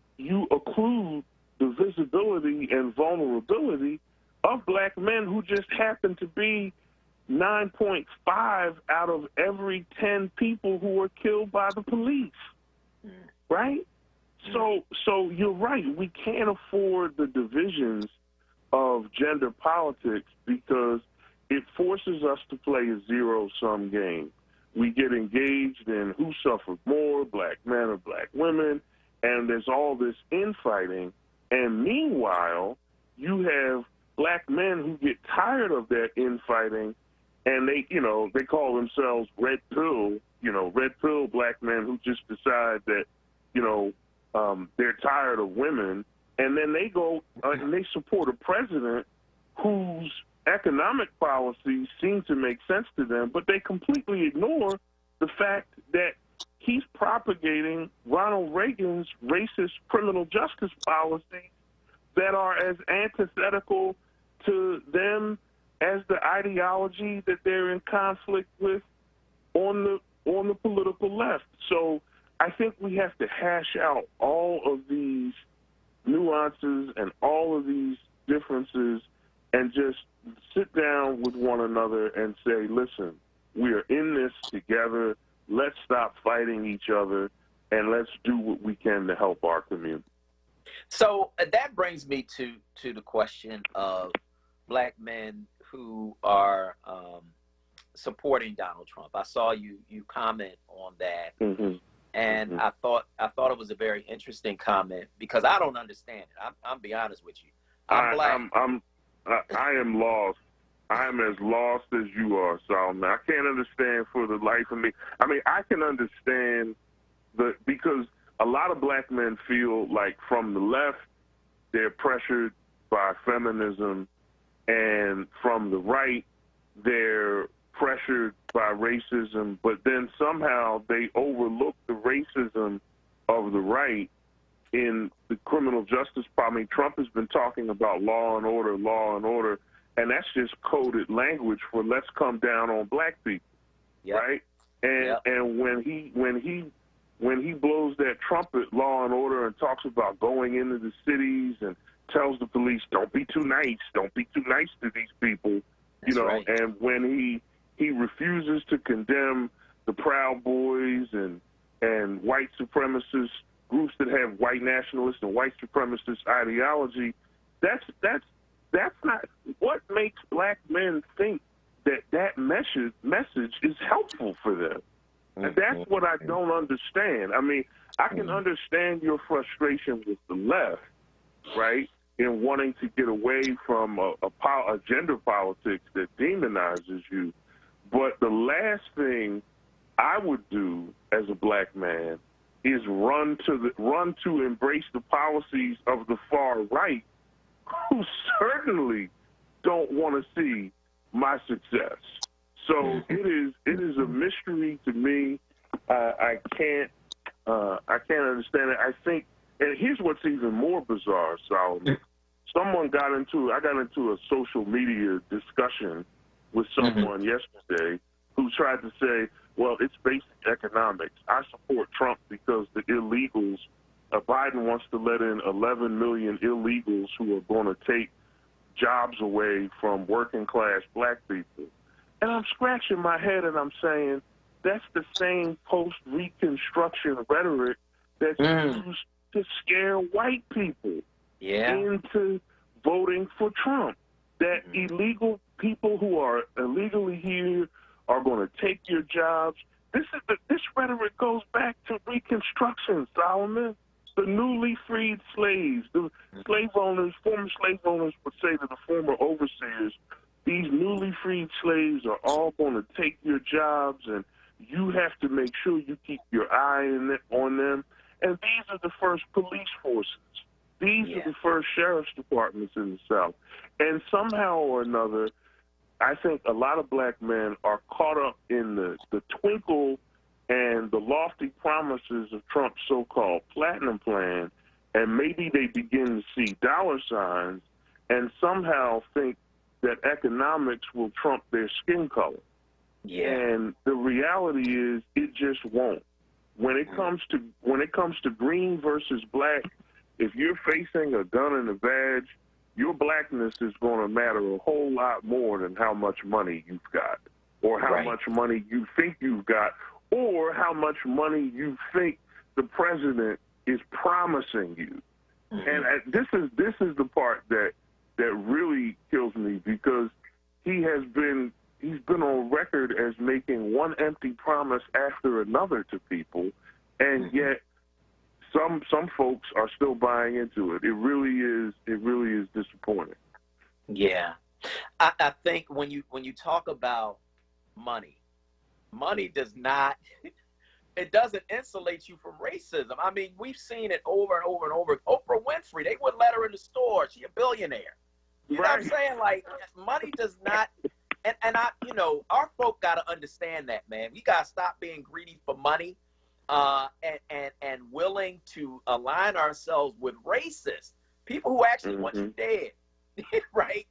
occlude the visibility and vulnerability of black men who just happen to be 9.5 out of every 10 people who are killed by the police, right? So you're right. We can't afford the divisions of gender politics because it forces us to play a zero-sum game. We get engaged in who suffered more, black men or black women, and there's all this infighting. And meanwhile, you have black men who get tired of that infighting, and they call themselves red pill black men who just decide that, they're tired of women, and then they go and they support a president whose economic policies seem to make sense to them, but they completely ignore the fact that he's propagating Ronald Reagan's racist criminal justice policies that are as antithetical to them as the ideology that they're in conflict with on the political left. So I think we have to hash out all of these nuances and all of these differences and just sit down with one another and say, listen, we are in this together. Let's stop fighting each other, and let's do what we can to help our community. So that brings me to the question of black men who are supporting Donald Trump. I saw you comment on that, and I thought it was a very interesting comment because I don't understand it. I'm be honest with you. I'm black. I am lost. I am as lost as you are, Solomon. I can't understand for the life of me. I mean, I can understand because a lot of black men feel like from the left, they're pressured by feminism, and from the right, they're pressured by racism, but then somehow they overlook the racism of the right in the criminal justice problem. I mean, Trump has been talking about law and order, and that's just coded language for let's come down on black people, right? And when he blows that trumpet, law and order, and talks about going into the cities and tells the police, don't be too nice to these people, you know, right. And when he refuses to condemn the Proud Boys and white supremacist groups that have white nationalist and white supremacist ideology, that's not what makes black men think that message is helpful for them. And that's what I don't understand. I mean, I can understand your frustration with the left, right, in wanting to get away from a gender politics that demonizes you. But the last thing I would do as a black man is run to embrace the policies of the far right, who certainly don't want to see my success. So it is a mystery to me. I can't understand it. I think, and here's what's even more bizarre, Solomon. I got into a social media discussion with someone yesterday who tried to say, well, it's basic economics. I support Trump because the illegals, Biden wants to let in 11 million illegals who are going to take jobs away from working class black people. And I'm scratching my head and I'm saying, that's the same post-Reconstruction rhetoric that's used to scare white people into voting for Trump. That illegal people who are illegally here are going to take your jobs. This rhetoric goes back to Reconstruction, Solomon. The newly freed slaves, the slave owners, former slave owners would say to the former overseers, these newly freed slaves are all going to take your jobs, and you have to make sure you keep your eye on them. And these are the first police forces. These are the first sheriff's departments in the South. And somehow or another, I think a lot of black men are caught up in the twinkle and the lofty promises of Trump's so-called platinum plan, and maybe they begin to see dollar signs and somehow think that economics will trump their skin color. And the reality is it just won't. When it comes to green versus black, if you're facing a gun and a badge, your blackness is going to matter a whole lot more than how much money you've got, or how much money you think you've got, or how much money you think the president is promising you. And this is the part that really kills me, because he's been on record as making one empty promise after another to people, and yet some folks are still buying into it. It really is disappointing. Yeah, I think when you talk about money does not, it doesn't insulate you from racism. I mean, we've seen it over and over and over. Oprah Winfrey, they wouldn't let her in the store. She's a billionaire. You know what I'm saying? Like, money does not, and our folk got to understand that, man. We got to stop being greedy for money and willing to align ourselves with racists, people who actually want you dead, right?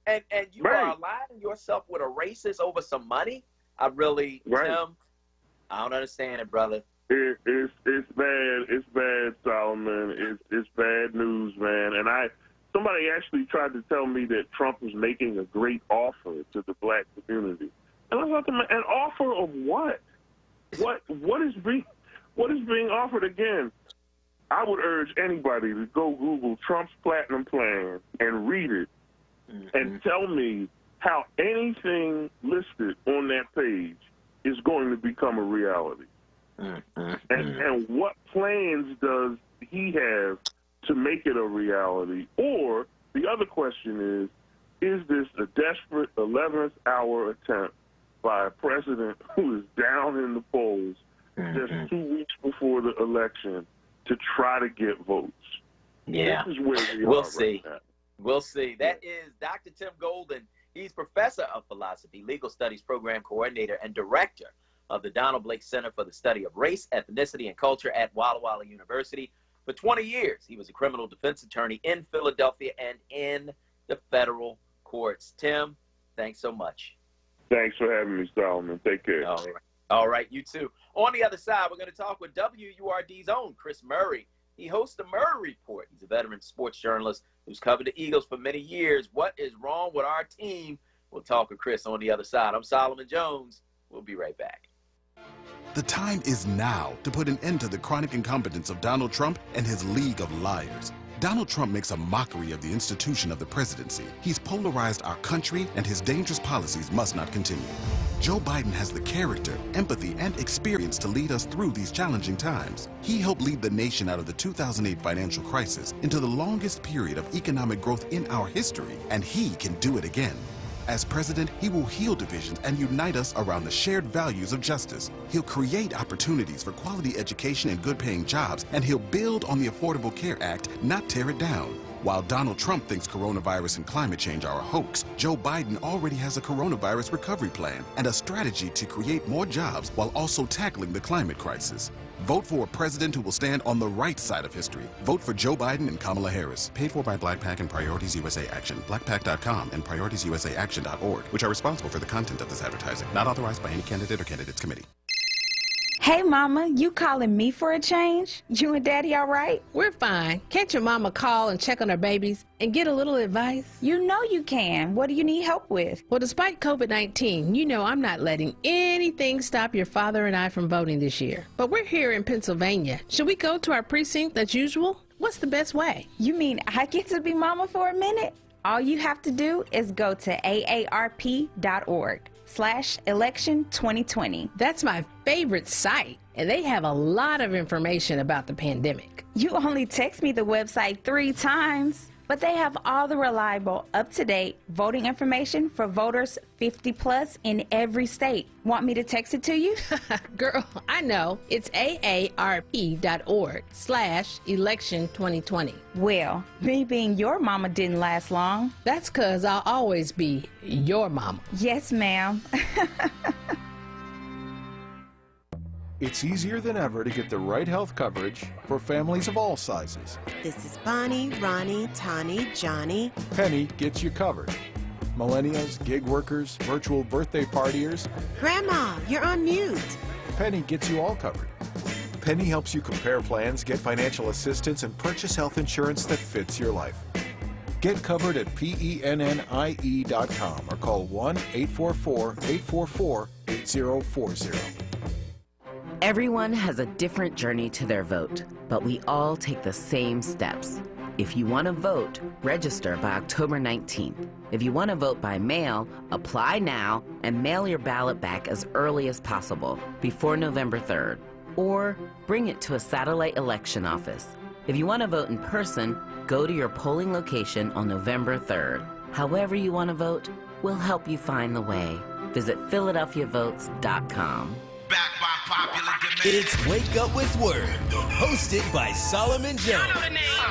And you are aligning yourself with a racist over some money. I really, Tim, I don't understand it, brother. It's bad. It's bad, Solomon. It's bad news, man. And somebody actually tried to tell me that Trump was making a great offer to the black community. And I thought, an offer of what? What is being offered again? I would urge anybody to go Google Trump's Platinum Plan and read it and tell me how anything listed on that page is going to become a reality. And what plans does he have to make it a reality? Or the other question is this a desperate 11th hour attempt by a president who is down in the polls just 2 weeks before the election to try to get votes? Yeah. This is where we'll see. Right now. We'll see. That is Dr. Tim Golden. He's professor of philosophy, legal studies program coordinator, and director of the Donald Blake Center for the Study of Race, Ethnicity, and Culture at Walla Walla University. For 20 years, he was a criminal defense attorney in Philadelphia and in the federal courts. Tim, thanks so much. Thanks for having me, Solomon. Take care. All right, you too. On the other side, we're going to talk with WURD's own Chris Murray. He hosts the Murray Report. He's a veteran sports journalist who's covered the Eagles for many years. What is wrong with our team? We'll talk with Chris on the other side. I'm Solomon Jones. We'll be right back. The time is now to put an end to the chronic incompetence of Donald Trump and his League of Liars. Donald Trump makes a mockery of the institution of the presidency. He's polarized our country, and his dangerous policies must not continue. Joe Biden has the character, empathy, and experience to lead us through these challenging times. He helped lead the nation out of the 2008 financial crisis into the longest period of economic growth in our history, and he can do it again. As president, he will heal divisions and unite us around the shared values of justice. He'll create opportunities for quality education and good-paying jobs, and he'll build on the Affordable Care Act, not tear it down. While Donald Trump thinks coronavirus and climate change are a hoax, Joe Biden already has a coronavirus recovery plan and a strategy to create more jobs while also tackling the climate crisis. Vote for a president who will stand on the right side of history. Vote for Joe Biden and Kamala Harris. Paid for by Black PAC and Priorities USA Action. BlackPAC.com and PrioritiesUSAAction.org, which are responsible for the content of this advertising. Not authorized by any candidate or candidates committee. Hey, Mama, you calling me for a change? You and Daddy all right? We're fine. Can't your mama call and check on her babies and get a little advice? You know you can. What do you need help with? Well, despite COVID-19, you know I'm not letting anything stop your father and I from voting this year. But we're here in Pennsylvania. Should we go to our precinct as usual? What's the best way? You mean I get to be Mama for a minute? All you have to do is go to aarp.org/election 2020. That's my favorite site, and they have a lot of information about the pandemic. You only text me the website 3 times, but they have all the reliable, up-to-date voting information for voters 50 plus in every state. Want me to text it to you? Girl, I know. It's aarp.org/election 2020. Well, me being your mama didn't last long. That's 'cause I'll always be your mama. Yes, ma'am. It's easier than ever to get the right health coverage for families of all sizes. This is Bonnie, Ronnie, Tani, Johnny. Penny gets you covered. Millennials, gig workers, virtual birthday partiers. Grandma, you're on mute. Penny gets you all covered. Penny helps you compare plans, get financial assistance, and purchase health insurance that fits your life. Get covered at PENNIE.com or call 1-844-844-8040. Everyone has a different journey to their vote, but we all take the same steps. If you want to vote, register by October 19th. If you want to vote by mail, apply now and mail your ballot back as early as possible, before November 3rd. Or bring it to a satellite election office. If you want to vote in person, go to your polling location on November 3rd. However you want to vote, we'll help you find the way. Visit PhiladelphiaVotes.com. It's Wake Up with Word, hosted by Solomon Jones.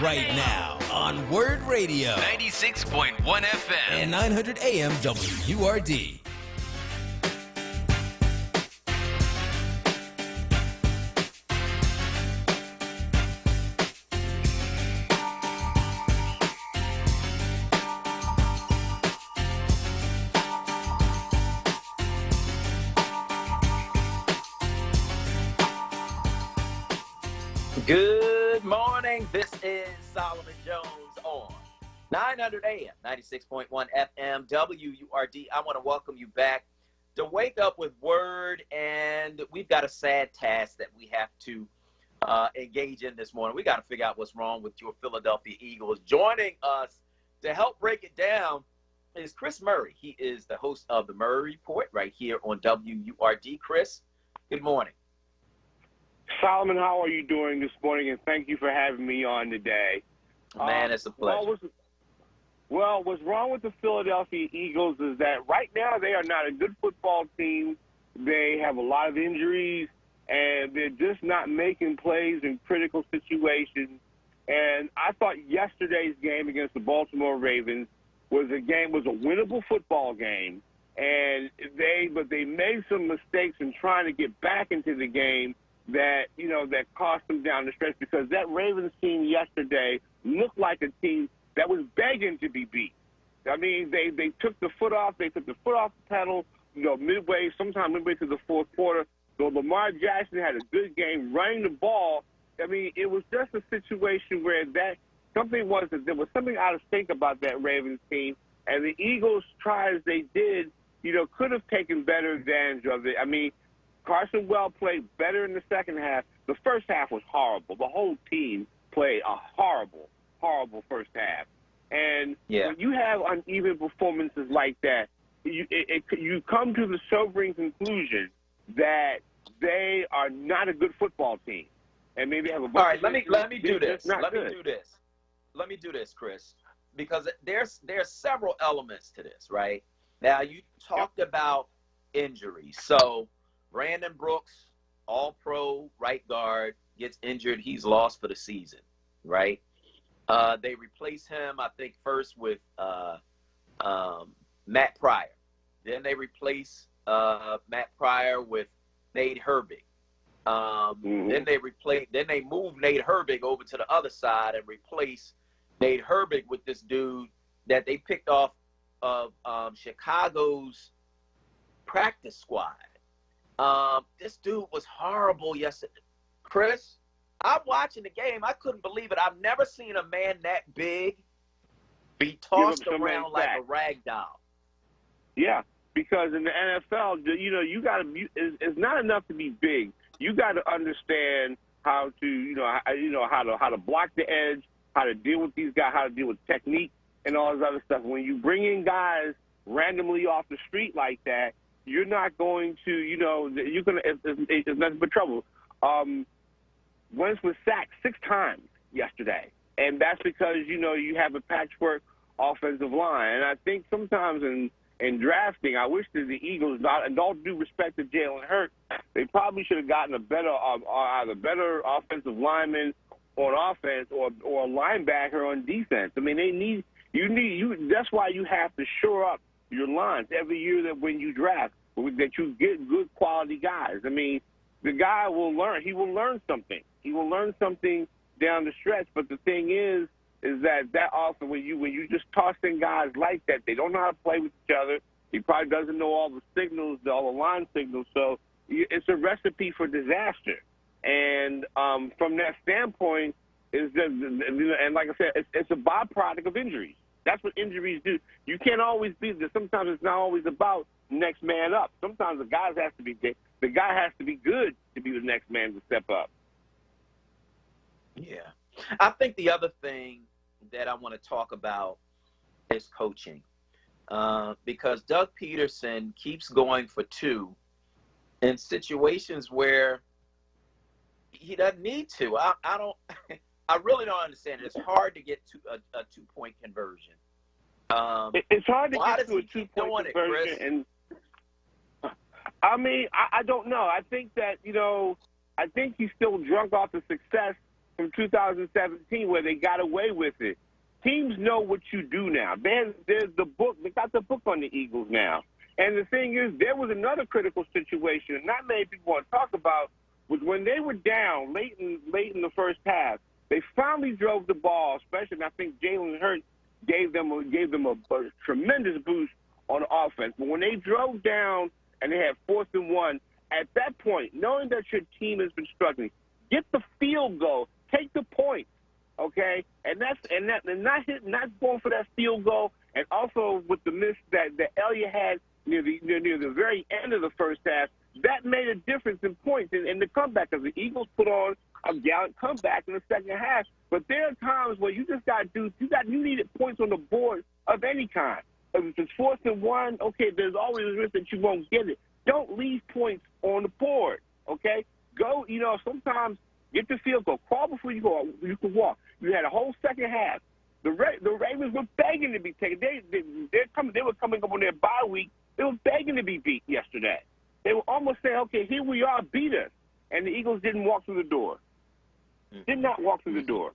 Right now on WURD Radio. 96.1 FM. And 900 AM WURD. Good morning. This is Solomon Jones on 900 AM, 96.1 FM, WURD. I want to welcome you back to Wake Up with Word, and we've got a sad task that we have to engage in this morning. We got to figure out what's wrong with your Philadelphia Eagles. Joining us to help break it down is Chris Murray. He is the host of the Murray Report right here on WURD. Chris, good morning. Solomon, how are you doing this morning? And thank you for having me on today. Man, it's a pleasure. Well, what's wrong with the Philadelphia Eagles is that right now they are not a good football team. They have a lot of injuries, and they're just not making plays in critical situations. And I thought yesterday's game against the Baltimore Ravens was a winnable football game. And they made some mistakes in trying to get back into the game that cost them down the stretch, because that Ravens team yesterday looked like a team that was begging to be beat. I mean, they took the foot off. They took the foot off the pedal, sometime midway through the fourth quarter. So Lamar Jackson had a good game running the ball. I mean, it was just a situation where there was something out of sync about that Ravens team, and the Eagles, try as they did, could have taken better advantage of it. I mean, Carson Wells played better in the second half. The first half was horrible. The whole team played a horrible, horrible first half. And when you have uneven performances like that, you come to the sobering conclusion that they are not a good football team. And maybe have a bunch All right, let me do this. Let me do this, Chris, because there's several elements to this, right? Now, you talked about injuries. So Brandon Brooks, all-pro right guard, gets injured. He's lost for the season, right? They replace him, I think, first with Matt Pryor. Then they replace Matt Pryor with Nate Herbig. Then they move Nate Herbig over to the other side and replace Nate Herbig with this dude that they picked off of Chicago's practice squad. This dude was horrible yesterday. Chris, I'm watching the game. I couldn't believe it. I've never seen a man that big be tossed around like a rag doll. Yeah, because in the NFL, it's not enough to be big. You got to understand how to block the edge, how to deal with these guys, how to deal with technique and all this other stuff. When you bring in guys randomly off the street like that, you're not going to, it's nothing but trouble. Wentz was sacked 6 times yesterday, and that's because, you have a patchwork offensive line. And I think sometimes in drafting, I wish that the Eagles, and all due respect to Jalen Hurts, they probably should have gotten either better offensive lineman on offense or a linebacker on defense. I mean, that's why you have to shore up your lines every year that when you draft, that you get good quality guys. I mean, the guy will learn. He will learn something. He will learn something down the stretch. But the thing is that often when you just toss in guys like that, they don't know how to play with each other. He probably doesn't know all the signals, all the line signals. So it's a recipe for disaster. And from that standpoint, and like I said, it's a byproduct of injuries. That's what injuries do. You can't always be there. Sometimes it's not always about next man up. Sometimes the guy has to be good to be the next man to step up. Yeah. I think the other thing that I want to talk about is coaching. Because Doug Peterson keeps going for 2 in situations where he doesn't need to. I really don't understand it. It's hard to get to a 2-point conversion. It's hard to get to a 2-point conversion. And I mean, I don't know. I think that, I think he's still drunk off the success from 2017 where they got away with it. Teams know what you do now. There's the book. They got the book on the Eagles now. And the thing is, there was another critical situation not many people want to talk about, was when they were down late in the first half. They finally drove the ball, especially, and I think Jalen Hurts gave them a tremendous boost on offense. But when they drove down and they had 4th and 1, at that point, knowing that your team has been struggling, Get the field goal. Take the points. Okay, and not going for that field goal, and also with the miss that Elliott had near the very end of the first half, that made a difference in points in the comeback, because the Eagles put on a gallant comeback in the second half. But there are times where you just got to you needed points on the board of any kind. If it's 4th and 1, okay, there's always a risk that you won't get it. Don't leave points on the board. Okay, go. Sometimes. Get the field goal. Crawl before you go. You can walk. You had a whole second half. The Ravens were begging to be taken. They were coming up on their bye week. They were begging to be beat yesterday. They were almost saying, "Okay, here we are, beat us." And the Eagles didn't walk through the door. Did not walk through the door.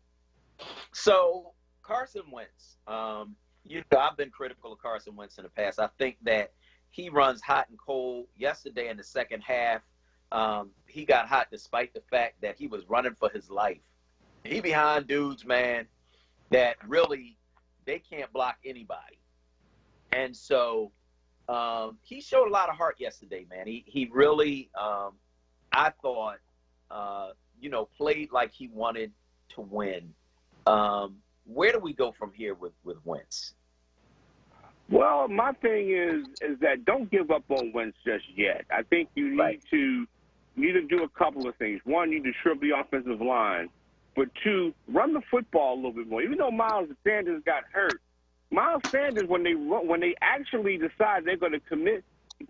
So Carson Wentz. I've been critical of Carson Wentz in the past. I think that he runs hot and cold. Yesterday in the second half, he got hot despite the fact that he was running for his life. He behind dudes, man, that really they can't block anybody. And so he showed a lot of heart yesterday, man. He really, I thought, played like he wanted to win. Where do we go from here with Wentz? Well, my thing is that don't give up on Wentz just yet. I think you need to do a couple of things. One, you need to shore the offensive line. But two, run the football a little bit more. Even though Miles Sanders got hurt, Miles Sanders, when they actually decide they're going to commit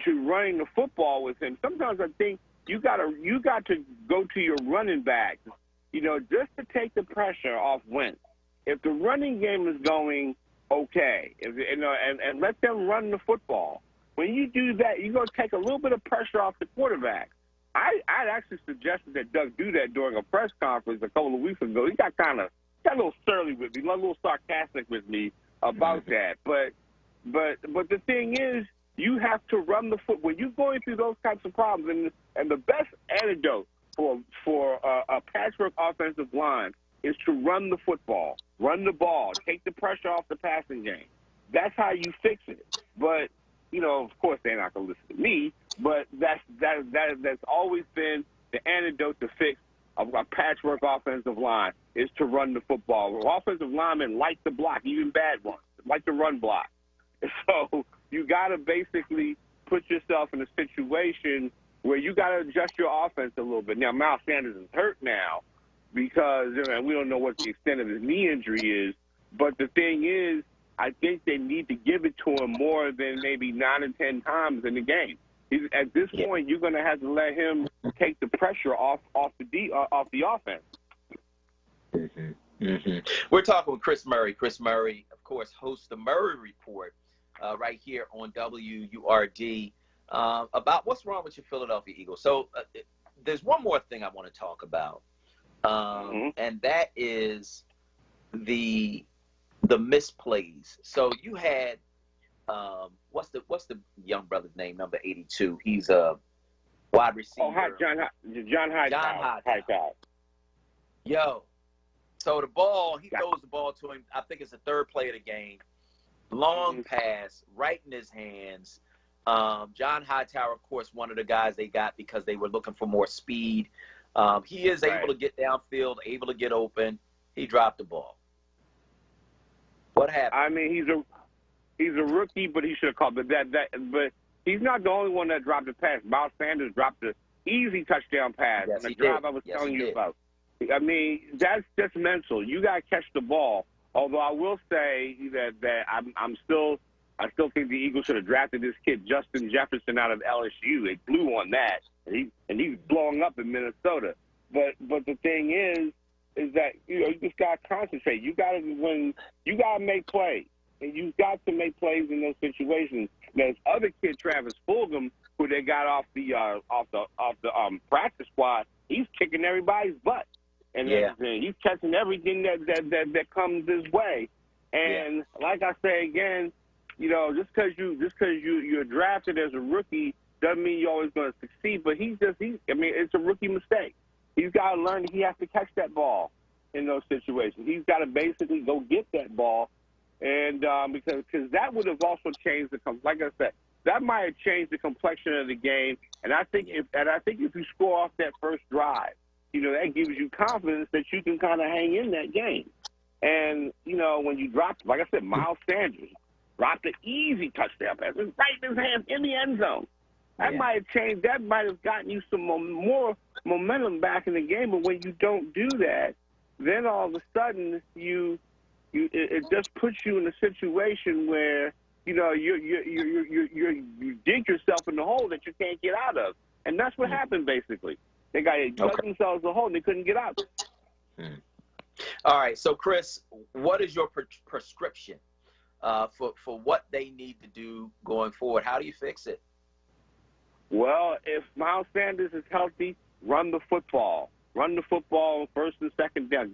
to running the football with him, sometimes I think you got to go to your running backs, just to take the pressure off Wentz. If the running game is going okay, and let them run the football. When you do that, you're going to take a little bit of pressure off the quarterback. I'd actually suggested that Doug do that during a press conference a couple of weeks ago. He got a little surly with me, a little sarcastic with me about that. But the thing is, you have to run the foot when you're going through those types of problems. And the best antidote for a patchwork offensive line is to run the football, run the ball, take the pressure off the passing game. That's how you fix it. But of course, they're not going to listen to me. But that's always been the antidote to fix a patchwork offensive line is to run the football. Offensive linemen like to block, even bad ones, like to run block. So you got to basically put yourself in a situation where you got to adjust your offense a little bit. Now, Miles Sanders is hurt now because we don't know what the extent of his knee injury is. But the thing is, I think they need to give it to him more than maybe 9 or 10 times in the game. At this point, you're going to have to let him take the pressure off the offense. Mm-hmm. We're talking with Chris Murray. Chris Murray, of course, hosts the Murray Report right here on WURD about what's wrong with your Philadelphia Eagles. So there's one more thing I want to talk about, and that is the misplays. So you had what's the young brother's name? Number 82. He's a wide receiver. John Hightower. Yo. So the ball, he throws the ball to him. I think it's the third play of the game. Long pass, right in his hands. John Hightower, of course, one of the guys they got because they were looking for more speed. He is able to get downfield, able to get open. He dropped the ball. What happened? I mean, he's a rookie, but he should have called it that. But he's not the only one that dropped the pass. Miles Sanders dropped the easy touchdown pass. Yes, the he drive did. I was telling you about. I mean, that's just mental. You got to catch the ball. Although I will say that I still think the Eagles should have drafted this kid Justin Jefferson out of LSU. They blew on that, and he's blowing up in Minnesota. But the thing is that you just got to concentrate. You got to make plays, and you've got to make plays in those situations. There's other kid, Travis Fulgham, who they got off the practice squad. He's kicking everybody's butt. And he's catching everything that comes his way. And like I say again, just because you're drafted as a rookie doesn't mean you're always going to succeed. But it's a rookie mistake. He's got to learn that he has to catch that ball in those situations. He's got to basically go get that ball, and because that would have also changed like I said, that might have changed the complexion of the game. And I think if you score off that first drive, that gives you confidence that you can kind of hang in that game. And, when you drop, like I said, Miles Sanders dropped an easy touchdown pass. It was right in his hands in the end zone. That might have changed. That might have gotten you some more momentum back in the game. But when you don't do that, then all of a sudden it just puts you in a situation where you dig yourself in the hole that you can't get out of, and that's what happened basically. They dug themselves in the hole and they couldn't get out. All right, so Chris, what is your prescription for what they need to do going forward? How do you fix it? Well, if Miles Sanders is healthy, run the football. Run the football first and second down.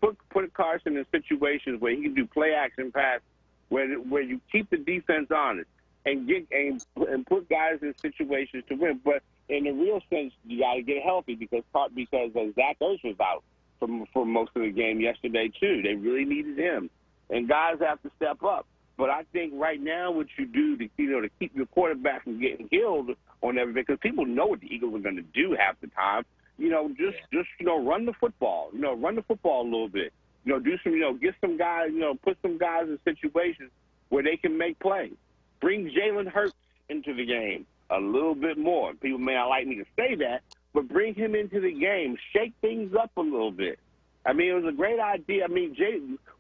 Put Carson in situations where he can do play action pass, where you keep the defense honest and put guys in situations to win. But in the real sense, you got to get healthy because Zach Ertz was out for most of the game yesterday too. They really needed him, and guys have to step up. But I think right now what you do to keep your quarterback from getting killed on everything, because people know what the Eagles are going to do half the time. Just run the football. Run the football a little bit. Get some guys. Put some guys in situations where they can make plays. Bring Jalen Hurts into the game a little bit more. People may not like me to say that, but bring him into the game. Shake things up a little bit. I mean, it was a great idea. I mean,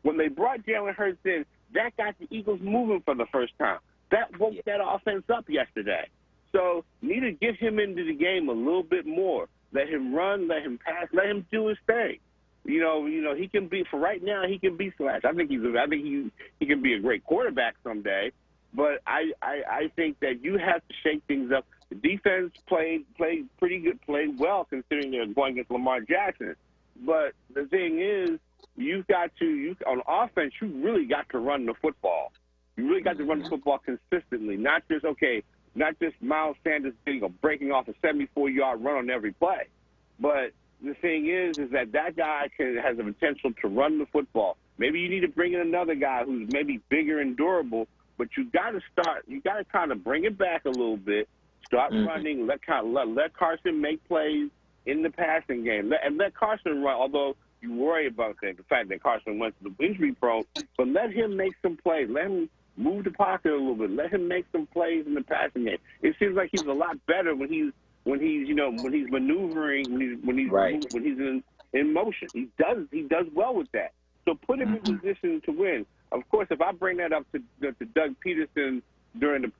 when they brought Jalen Hurts in, that got the Eagles moving for the first time. That woke that offense up yesterday. So need to get him into the game a little bit more. Let him run, let him pass, let him do his thing. He can be, for right now, he can be Slash. I think he can be a great quarterback someday. But I think that you have to shake things up. The defense played pretty good, played well considering they're going against Lamar Jackson. But the thing is, on offense, you really got to run the football. You really got to run the football consistently, not just Miles Sanders breaking off a 74-yard run on every play. But the thing is that guy has the potential to run the football. Maybe you need to bring in another guy who's maybe bigger and durable, but you got to kind of bring it back a little bit, start running, let Carson make plays in the passing game, let Carson run, although you worry about the fact that Carson went to the injury prone, but let him make some plays. Let him move the pocket a little bit. Let him make some plays in the passing game. It seems like he's a lot better when he's maneuvering, when he's in motion. He does well with that. So put him in position to win. Of course, if I bring that up to Doug Peterson during the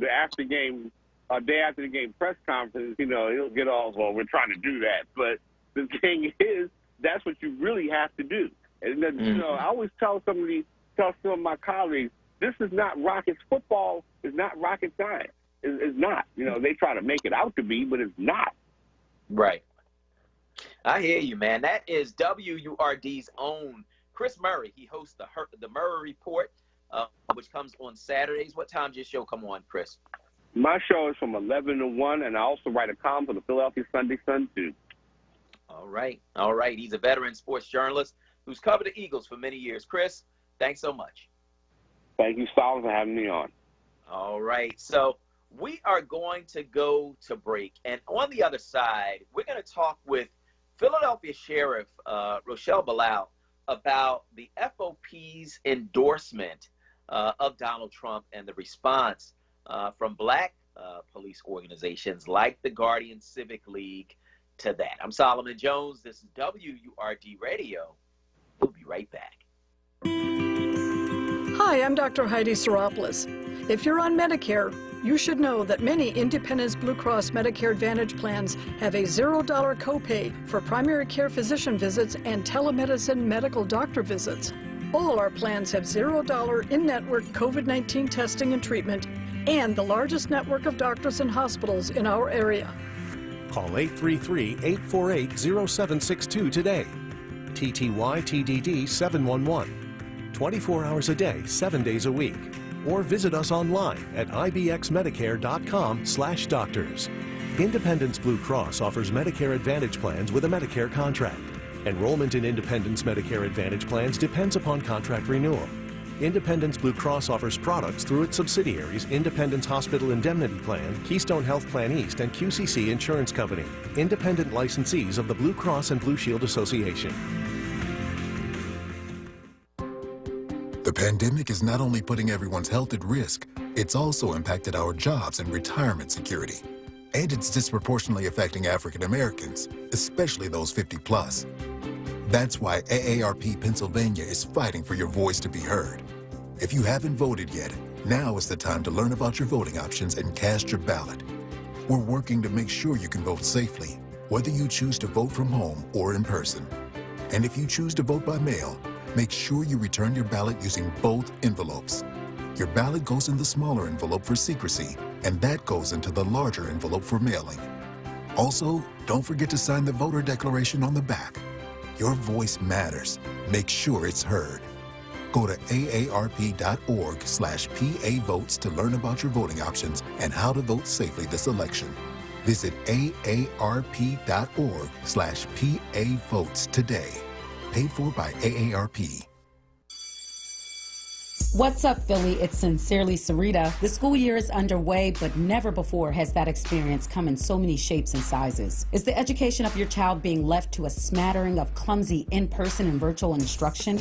after game, day after the game press conference, he'll get all, well, we're trying to do that. But the thing is, that's what you really have to do. And I always tell some of my colleagues, this is not rocket. Football is not rocket science. It's not. They try to make it out to be, but it's not. Right. I hear you, man. That is WURD's own Chris Murray. He hosts the Murray Report, which comes on Saturdays. What time does your show come on, Chris? My show is from 11 to 1, and I also write a column for the Philadelphia Sunday Sun, too. All right. He's a veteran sports journalist who's covered the Eagles for many years. Chris, thanks so much. Thank you, Solomon, for having me on. All right. So we are going to go to break. And on the other side, we're going to talk with Philadelphia Sheriff Rochelle Bilal about the FOP's endorsement of Donald Trump and the response from black police organizations like the Guardian Civic League to that. I'm Solomon Jones. This is WURD Radio. We'll be right back. Hi, I'm Dr. Heidi Seropoulos. If you're on Medicare, you should know that many Independence Blue Cross Medicare Advantage plans have a $0 copay for primary care physician visits and telemedicine medical doctor visits. All our plans have $0 in-network COVID-19 testing and treatment and the largest network of doctors and hospitals in our area. Call 833-848-0762 today. TTY-TDD 711. 24 hours a day, 7 days a week. Or visit us online at ibxmedicare.com/doctors. Independence Blue Cross offers Medicare Advantage plans with a Medicare contract. Enrollment in Independence Medicare Advantage plans depends upon contract renewal. Independence Blue Cross offers products through its subsidiaries Independence Hospital Indemnity Plan, Keystone Health Plan East, and QCC Insurance Company, independent licensees of the Blue Cross and Blue Shield Association. The pandemic is not only putting everyone's health at risk, it's also impacted our jobs and retirement security. And it's disproportionately affecting African Americans, especially those 50 plus. That's why AARP Pennsylvania is fighting for your voice to be heard. If you haven't voted yet, now is the time to learn about your voting options and cast your ballot. We're working to make sure you can vote safely, whether you choose to vote from home or in person. And if you choose to vote by mail, make sure you return your ballot using both envelopes. Your ballot goes in the smaller envelope for secrecy, and that goes into the larger envelope for mailing. Also, don't forget to sign the voter declaration on the back. Your voice matters. Make sure it's heard. Go to aarp.org/PA votes to learn about your voting options and how to vote safely this election. Visit aarp.org/PA votes today. Paid for by AARP. What's up, Philly? It's Sincerely Sarita. The school year is underway, but never before has that experience come in so many shapes and sizes. Is the education of your child being left to a smattering of clumsy in-person and virtual instruction?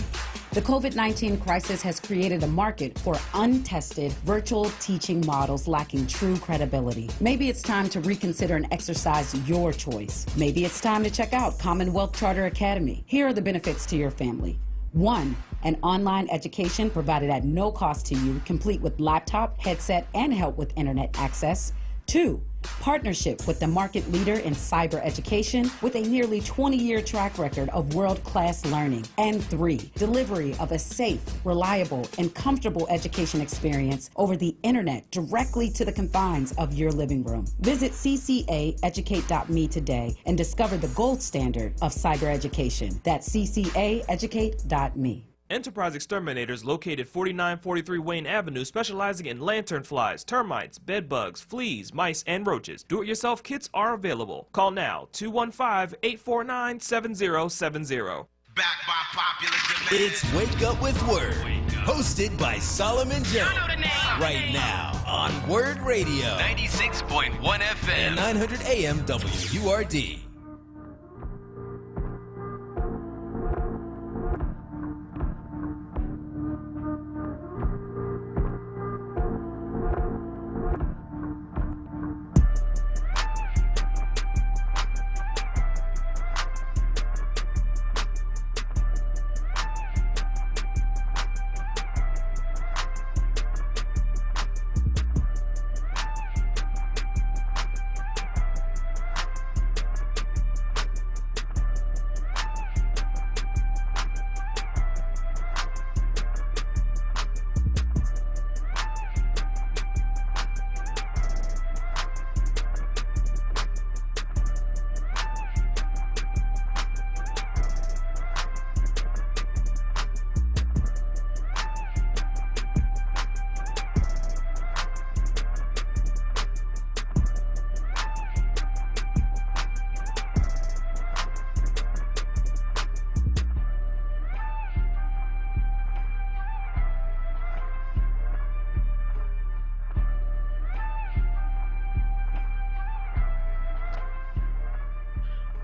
The COVID-19 crisis has created a market for untested virtual teaching models lacking true credibility. Maybe it's time to reconsider and exercise your choice. Maybe it's time to check out Commonwealth Charter Academy. Here are the benefits to your family. 1, an online education provided at no cost to you, complete with laptop, headset, and help with internet access. 2, partnership with the market leader in cyber education with a nearly 20-year track record of world-class learning. And 3, delivery of a safe, reliable, and comfortable education experience over the internet directly to the confines of your living room. Visit ccaeducate.me today and discover the gold standard of cyber education. That's ccaeducate.me. Enterprise Exterminators, located 4943 Wayne Avenue, specializing in lantern flies, termites, bed bugs, fleas, mice, and roaches. Do-it-yourself kits are available. Call now, 215-849-7070. It's Wake Up with Word, hosted by Solomon Jones. Right now on Word Radio, 96.1 FM and 900 AM WURD.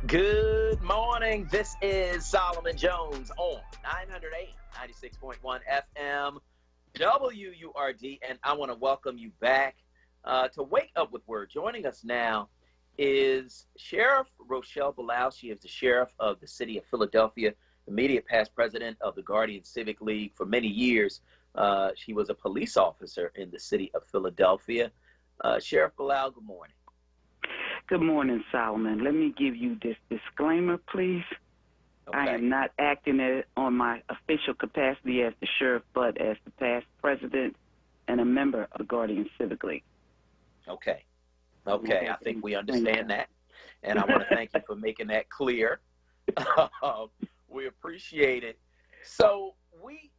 Good morning. This is Solomon Jones on 908, 96.1 FM, WURD, and I want to welcome you back to Wake Up with Word. Joining us now is Sheriff Rochelle Bilal. She is the sheriff of the city of Philadelphia, immediate past president of the Guardian Civic League. For many years, she was a police officer in the city of Philadelphia. Sheriff Bilal, good morning. Good morning, Solomon. Let me give you this disclaimer, please. Okay. I am not acting on my official capacity as the sheriff, but as the past president and a member of the Guardian Civic League. Okay. Okay, I think we understand that. And I want to thank you for making that clear. We appreciate it. So we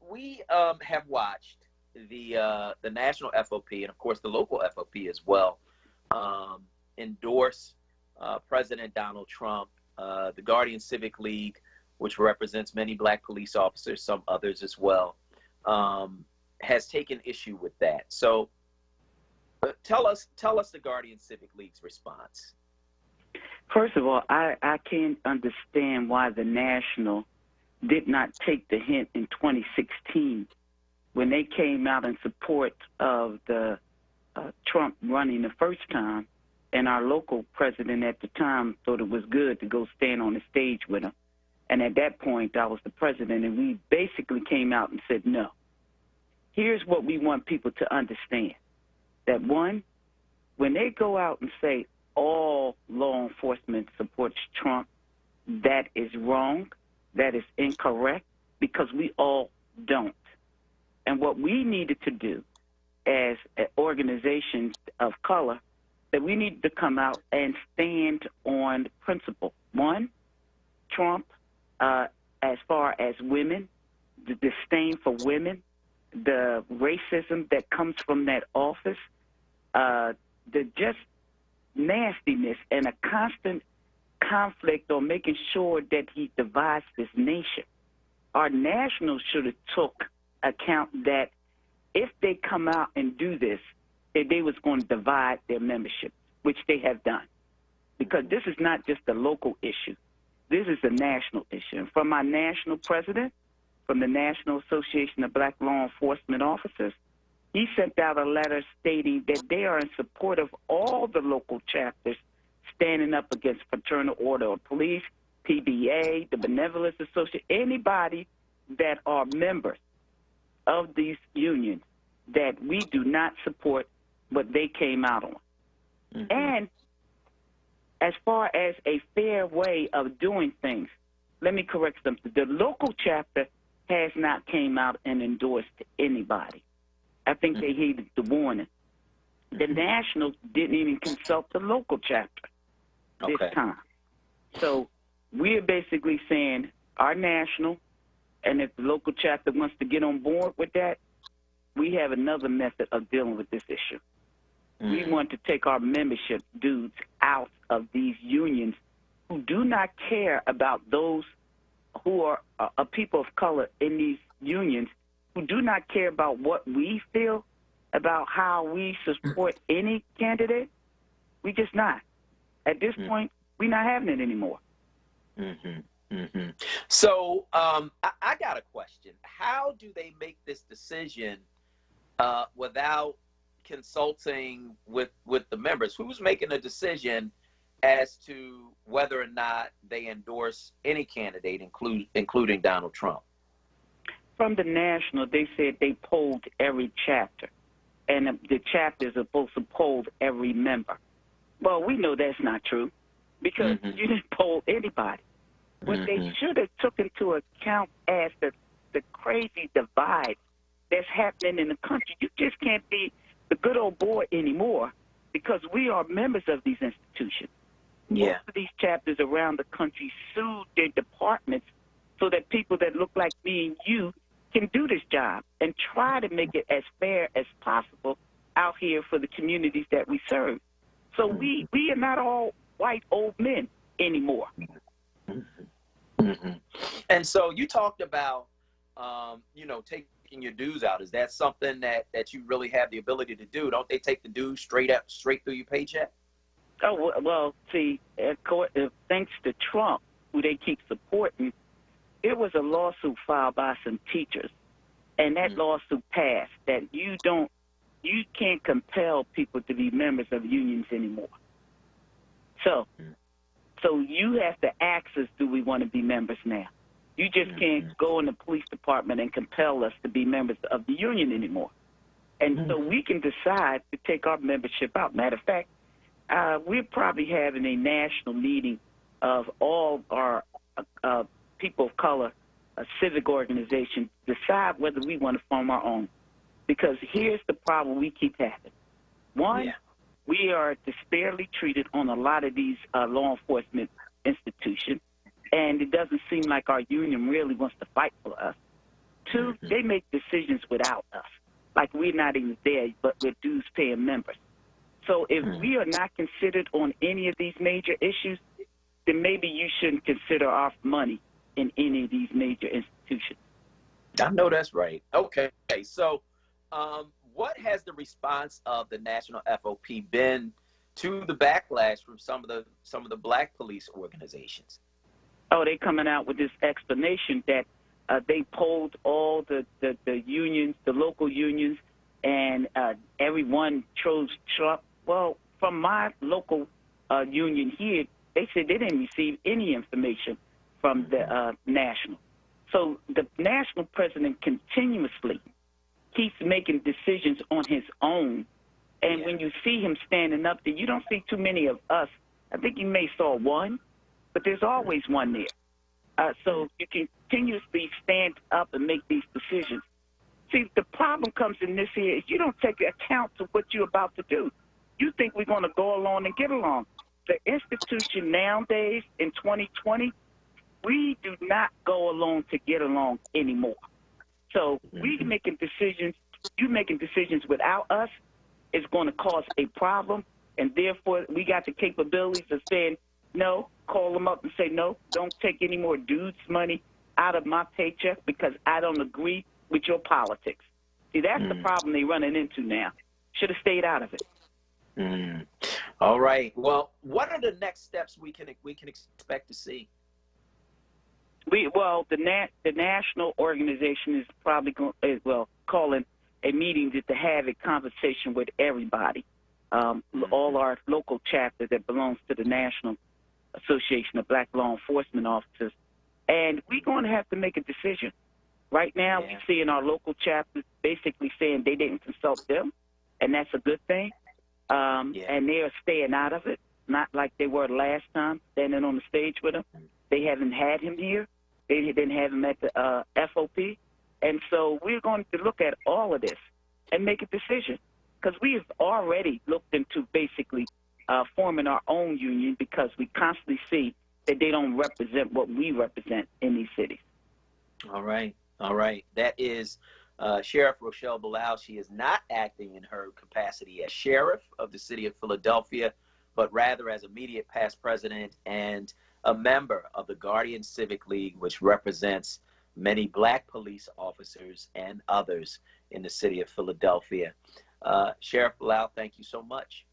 have watched the national FOP and, of course, the local FOP as well endorse President Donald Trump. The Guardian Civic League, which represents many black police officers, some others as well, has taken issue with that. So tell us the Guardian Civic League's response. First of all, I can't understand why the National did not take the hint in 2016 when they came out in support of the Trump running the first time, and our local president at the time thought it was good to go stand on the stage with him. And at that point, I was the president, and we basically came out and said no. Here's what we want people to understand. That one, when they go out and say all law enforcement supports Trump, that is wrong, that is incorrect, because we all don't. And what we needed to do as organizations of color, that we need to come out and stand on principle. One, Trump, as far as women, the disdain for women, the racism that comes from that office, the just nastiness and a constant conflict on making sure that he divides this nation. Our nationals should have took account that if they come out and do this, that they was going to divide their membership, which they have done. Because this is not just a local issue. This is a national issue. And from our national president, from the National Association of Black Law Enforcement Officers, he sent out a letter stating that they are in support of all the local chapters standing up against Fraternal Order of Police, PBA, the Benevolence Association, anybody that are members of these unions that we do not support what they came out on. Mm-hmm. And as far as a fair way of doing things, let me correct something. The local chapter has not came out and endorsed anybody. I think they heeded the warning. The national didn't even consult the local chapter this time. So we're basically saying our national, and if the local chapter wants to get on board with that, we have another method of dealing with this issue. We want to take our membership dues out of these unions who do not care about those who are people of color in these unions, who do not care about what we feel about how we support any candidate. We just not. At this point, we're not having it anymore. So I got a question. How do they make this decision without consulting with the members? Who's making a decision as to whether or not they endorse any candidate, including Donald Trump? From the national, they said they polled every chapter, and the chapters are supposed to poll every member. Well, we know that's not true, because you didn't poll anybody. What they should have took into account as the crazy divide that's happening in the country. You just can't be the good old boy anymore, because we are members of these institutions. Yeah. Most of these chapters around the country sued their departments so that people that look like me and you can do this job and try to make it as fair as possible out here for the communities that we serve. So we are not all white old men anymore. And so you talked about, taking your dues out. Is that something that you really have the ability to do? Don't they take the dues straight through your paycheck? Oh, well, see, thanks to Trump, who they keep supporting, it was a lawsuit filed by some teachers, and that lawsuit passed that you can't compel people to be members of unions anymore. So you have to ask us, do we want to be members now? You just can't go in the police department and compel us to be members of the union anymore. And so we can decide to take our membership out. Matter of fact, we're probably having a national meeting of all our people of color, civic organizations, decide whether we want to form our own. Because here's the problem we keep having. One, we are disparately treated on a lot of these law enforcement institutions, and it doesn't seem like our union really wants to fight for us. Two, they make decisions without us, like we're not even there, but we're dues-paying members. So if we are not considered on any of these major issues, then maybe you shouldn't consider our money in any of these major institutions. I know that's right. Okay, so what has the response of the National FOP been to the backlash from some of the black police organizations? Oh, they coming out with this explanation that they polled all the unions, the local unions, and everyone chose Trump. Well, from my local union here, they said they didn't receive any information from the national. So the national president continuously keeps making decisions on his own. And when you see him standing up there, you don't see too many of us. I think you may saw one, but there's always one there. So you continuously stand up and make these decisions. See, the problem comes in this here is you don't take account of what you're about to do. You think we're going to go along and get along. The institution nowadays in 2020, we do not go along to get along anymore. So we making decisions, you making decisions without us is going to cause a problem, and therefore we got the capabilities of saying, no, call them up and say, no, don't take any more dudes' money out of my paycheck because I don't agree with your politics. See, that's the problem they're running into now. Should have stayed out of it. All right. Well, what are the next steps we can expect to see? The national organization is probably calling a meeting to have a conversation with everybody, all our local chapter that belongs to the National Association of Black Law Enforcement Officers, and we're going to have to make a decision. Right now, we're seeing our local chapters basically saying they didn't consult them, and that's a good thing, and they're staying out of it, not like they were last time, standing on the stage with him. They haven't had him here. They didn't have him at the FOP. And so we're going to look at all of this and make a decision because we have already looked into basically forming our own union because we constantly see that they don't represent what we represent in these cities. All right. All right. That is Sheriff Rochelle Bilal. She is not acting in her capacity as sheriff of the city of Philadelphia, but rather as immediate past president and a member of the Guardian Civic League, which represents many black police officers and others in the city of Philadelphia. Sheriff Bilal, thank you so much.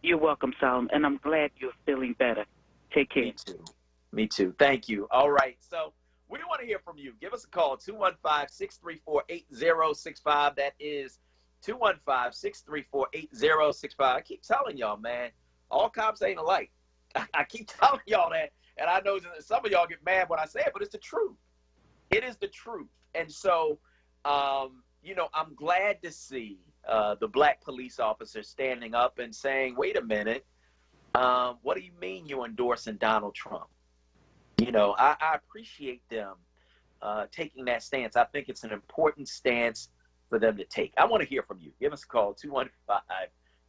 You're welcome, Solomon, and I'm glad you're feeling better. Take care. Me too. Me too. Thank you. All right. So we want to hear from you. Give us a call, 215-634-8065. That is 215-634-8065. I keep telling y'all, man, all cops ain't alike. I keep telling y'all that, and I know that some of y'all get mad when I say it, but it's the truth. It is the truth. And so, I'm glad to see the black police officers standing up and saying, wait a minute, what do you mean you're endorsing Donald Trump? I appreciate them taking that stance. I think it's an important stance for them to take. I want to hear from you. Give us a call,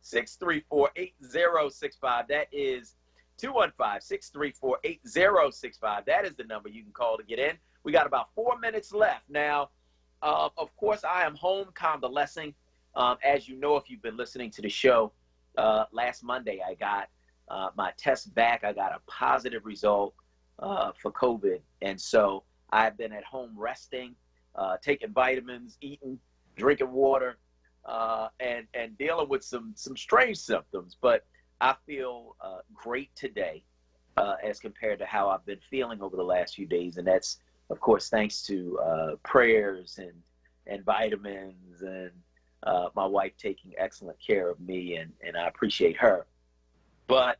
215-634-8065. That is 215-634-8065. That is the number you can call to get in. We got about 4 minutes left. Now, of course, I am home convalescing. As you know, if you've been listening to the show, last Monday I got my test back. I got a positive result for COVID. And so I've been at home resting, taking vitamins, eating, drinking water, and dealing with some strange symptoms. But I feel great today as compared to how I've been feeling over the last few days. And that's, of course, thanks to prayers and vitamins and my wife taking excellent care of me, and I appreciate her. But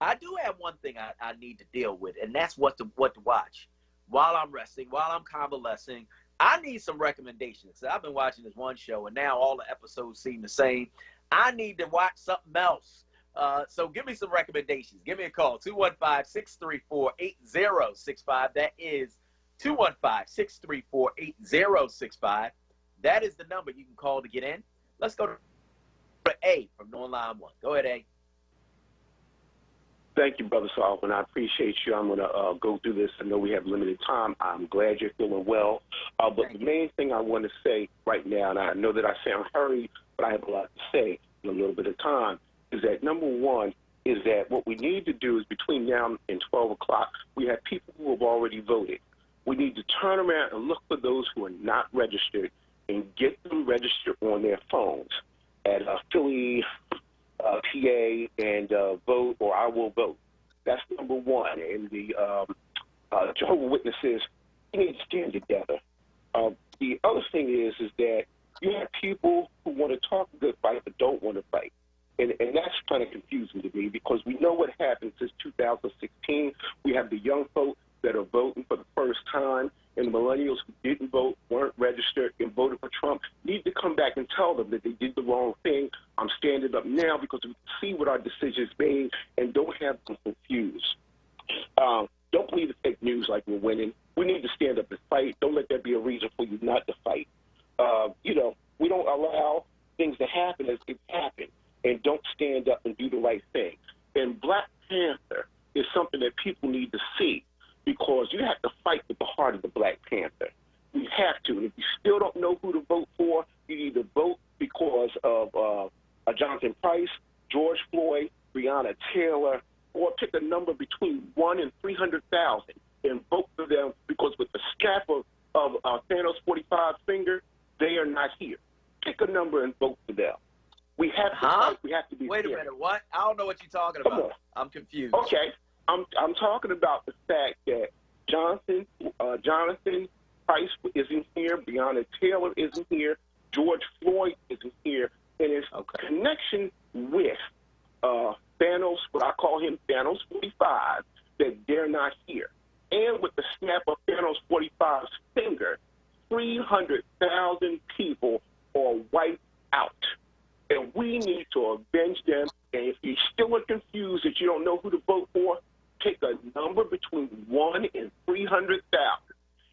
I do have one thing I need to deal with, and that's what to watch while I'm resting, while I'm convalescing. I need some recommendations. I've been watching this one show, and now all the episodes seem the same. I need to watch something else. So give me some recommendations. Give me a call, 215-634-8065. That is 215-634-8065. That is the number you can call to get in. Let's go to A from North Line 1. Go ahead, A. Thank you, Brother Solomon. I appreciate you. I'm going to go through this. I know we have limited time. I'm glad you're feeling well. But the main thing I want to say right now, and I know that I sound hurried, but I have a lot to say in a little bit of time, is that number one is that what we need to do is between now and 12 o'clock, we have people who have already voted. We need to turn around and look for those who are not registered and get them registered on their phones at Philly, PA, and vote or I will vote. That's number one. And the Jehovah's Witnesses, we need to stand together. The other thing is that you have people who want to talk a good fight but don't want to fight. And that's kind of confusing to me because we know what happened since 2016. We have the young folk that are voting for the first time, and the millennials who didn't vote, weren't registered, and voted for Trump need to come back and tell them that they did the wrong thing. I'm standing up now because we can see what our decisions made and don't have them confused. Don't believe the fake news like we're winning. We need to stand up and fight. Don't let that be a reason for you not to fight. We don't allow things to happen as it happened, and don't stand up and do the right thing. And Black Panther is something that people need to see because you have to fight with the heart of the Black Panther. You have to. And if you still don't know who to vote for, you either vote because of Jonathan Price, George Floyd, Breonna Taylor, or pick a number between 1 and 300,000 and vote for them because with the scalp of Thanos' 45 finger, they are not here. Pick a number and vote for them. We have to fight. We have to be Wait a fair. minute. What? I don't know what you're talking Come about. on. I'm confused. Okay. I'm talking about the fact that Jonathan Price isn't here, Breonna Taylor isn't here, George Floyd isn't here, and his connection with Thanos, what I call him Thanos 45, that they're not here. And with the snap of Thanos 45's finger, 300,000 people are wiped out. And we need to avenge them. And if you still are confused that you don't know who to vote for, take a number between 1 and 300,000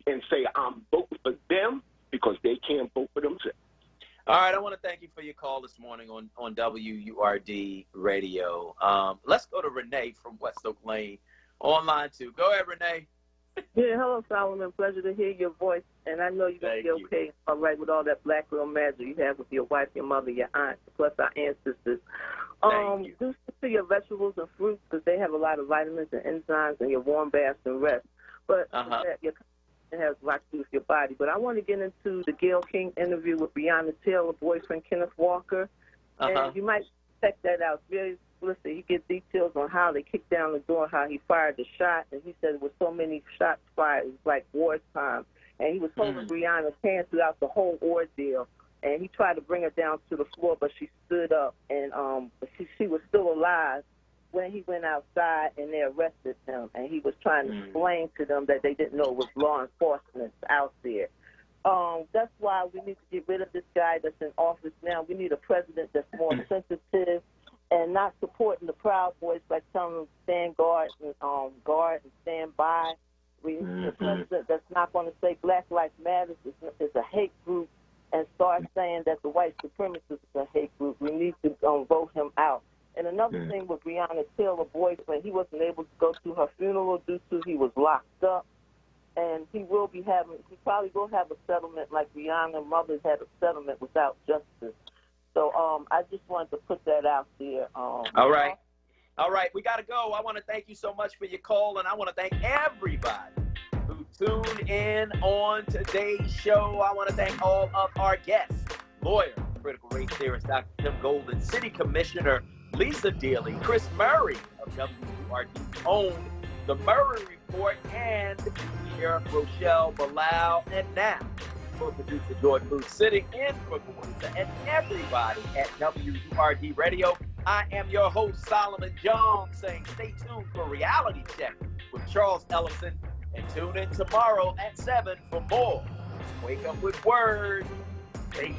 and say, I'm voting for them because they can't vote for themselves. All right, I want to thank you for your call this morning on WURD Radio. Let's go to Renee from West Oak Lane online too. Go ahead, Renee. Yeah, hello, Solomon. Pleasure to hear your voice. And I know you're going to be okay, all right, with all that black girl magic you have with your wife, your mother, your aunt, plus our ancestors. Do stick to your vegetables and fruits because they have a lot of vitamins and enzymes and your warm baths and rest. But it has a lot to do with your body. But I want to get into the Gayle King interview with Breonna Taylor, boyfriend Kenneth Walker. And you might check that out. Very explicit. He gives details on how they kicked down the door, how he fired the shot. And he said with so many shots fired, it was like wartime. And he was holding Breonna's hand throughout the whole ordeal. And he tried to bring her down to the floor, but she stood up. And she was still alive when he went outside and they arrested him. And he was trying to explain to them that they didn't know it was law enforcement out there. That's why we need to get rid of this guy that's in office now. We need a president that's more sensitive and not supporting the Proud Boys by telling them stand guard and stand by. We need a president that's not going to say Black Lives Matter is a hate group and start saying that the white supremacists is a hate group. We need to vote him out. And another thing with Breonna Taylor, boyfriend, he wasn't able to go to her funeral due to he was locked up. And he probably will have a settlement like Breonna's mother had a settlement without justice. So I just wanted to put that out there. All right, we got to go. I want to thank you so much for your call, and I want to thank everybody who tuned in on today's show. I want to thank all of our guests, lawyer, critical race theorist Dr. Tim Golden, City Commissioner Lisa Daly, Chris Murray of WURD owned The Murray Report, and Sheriff Rochelle Bilal, and now for producer Jordan Booth sitting in for Gawisa, and everybody at WURD Radio. I am your host, Solomon Jones, saying stay tuned for Reality Check with Charles Ellison, and tune in tomorrow at 7 for more. Wake up with Word. Peace.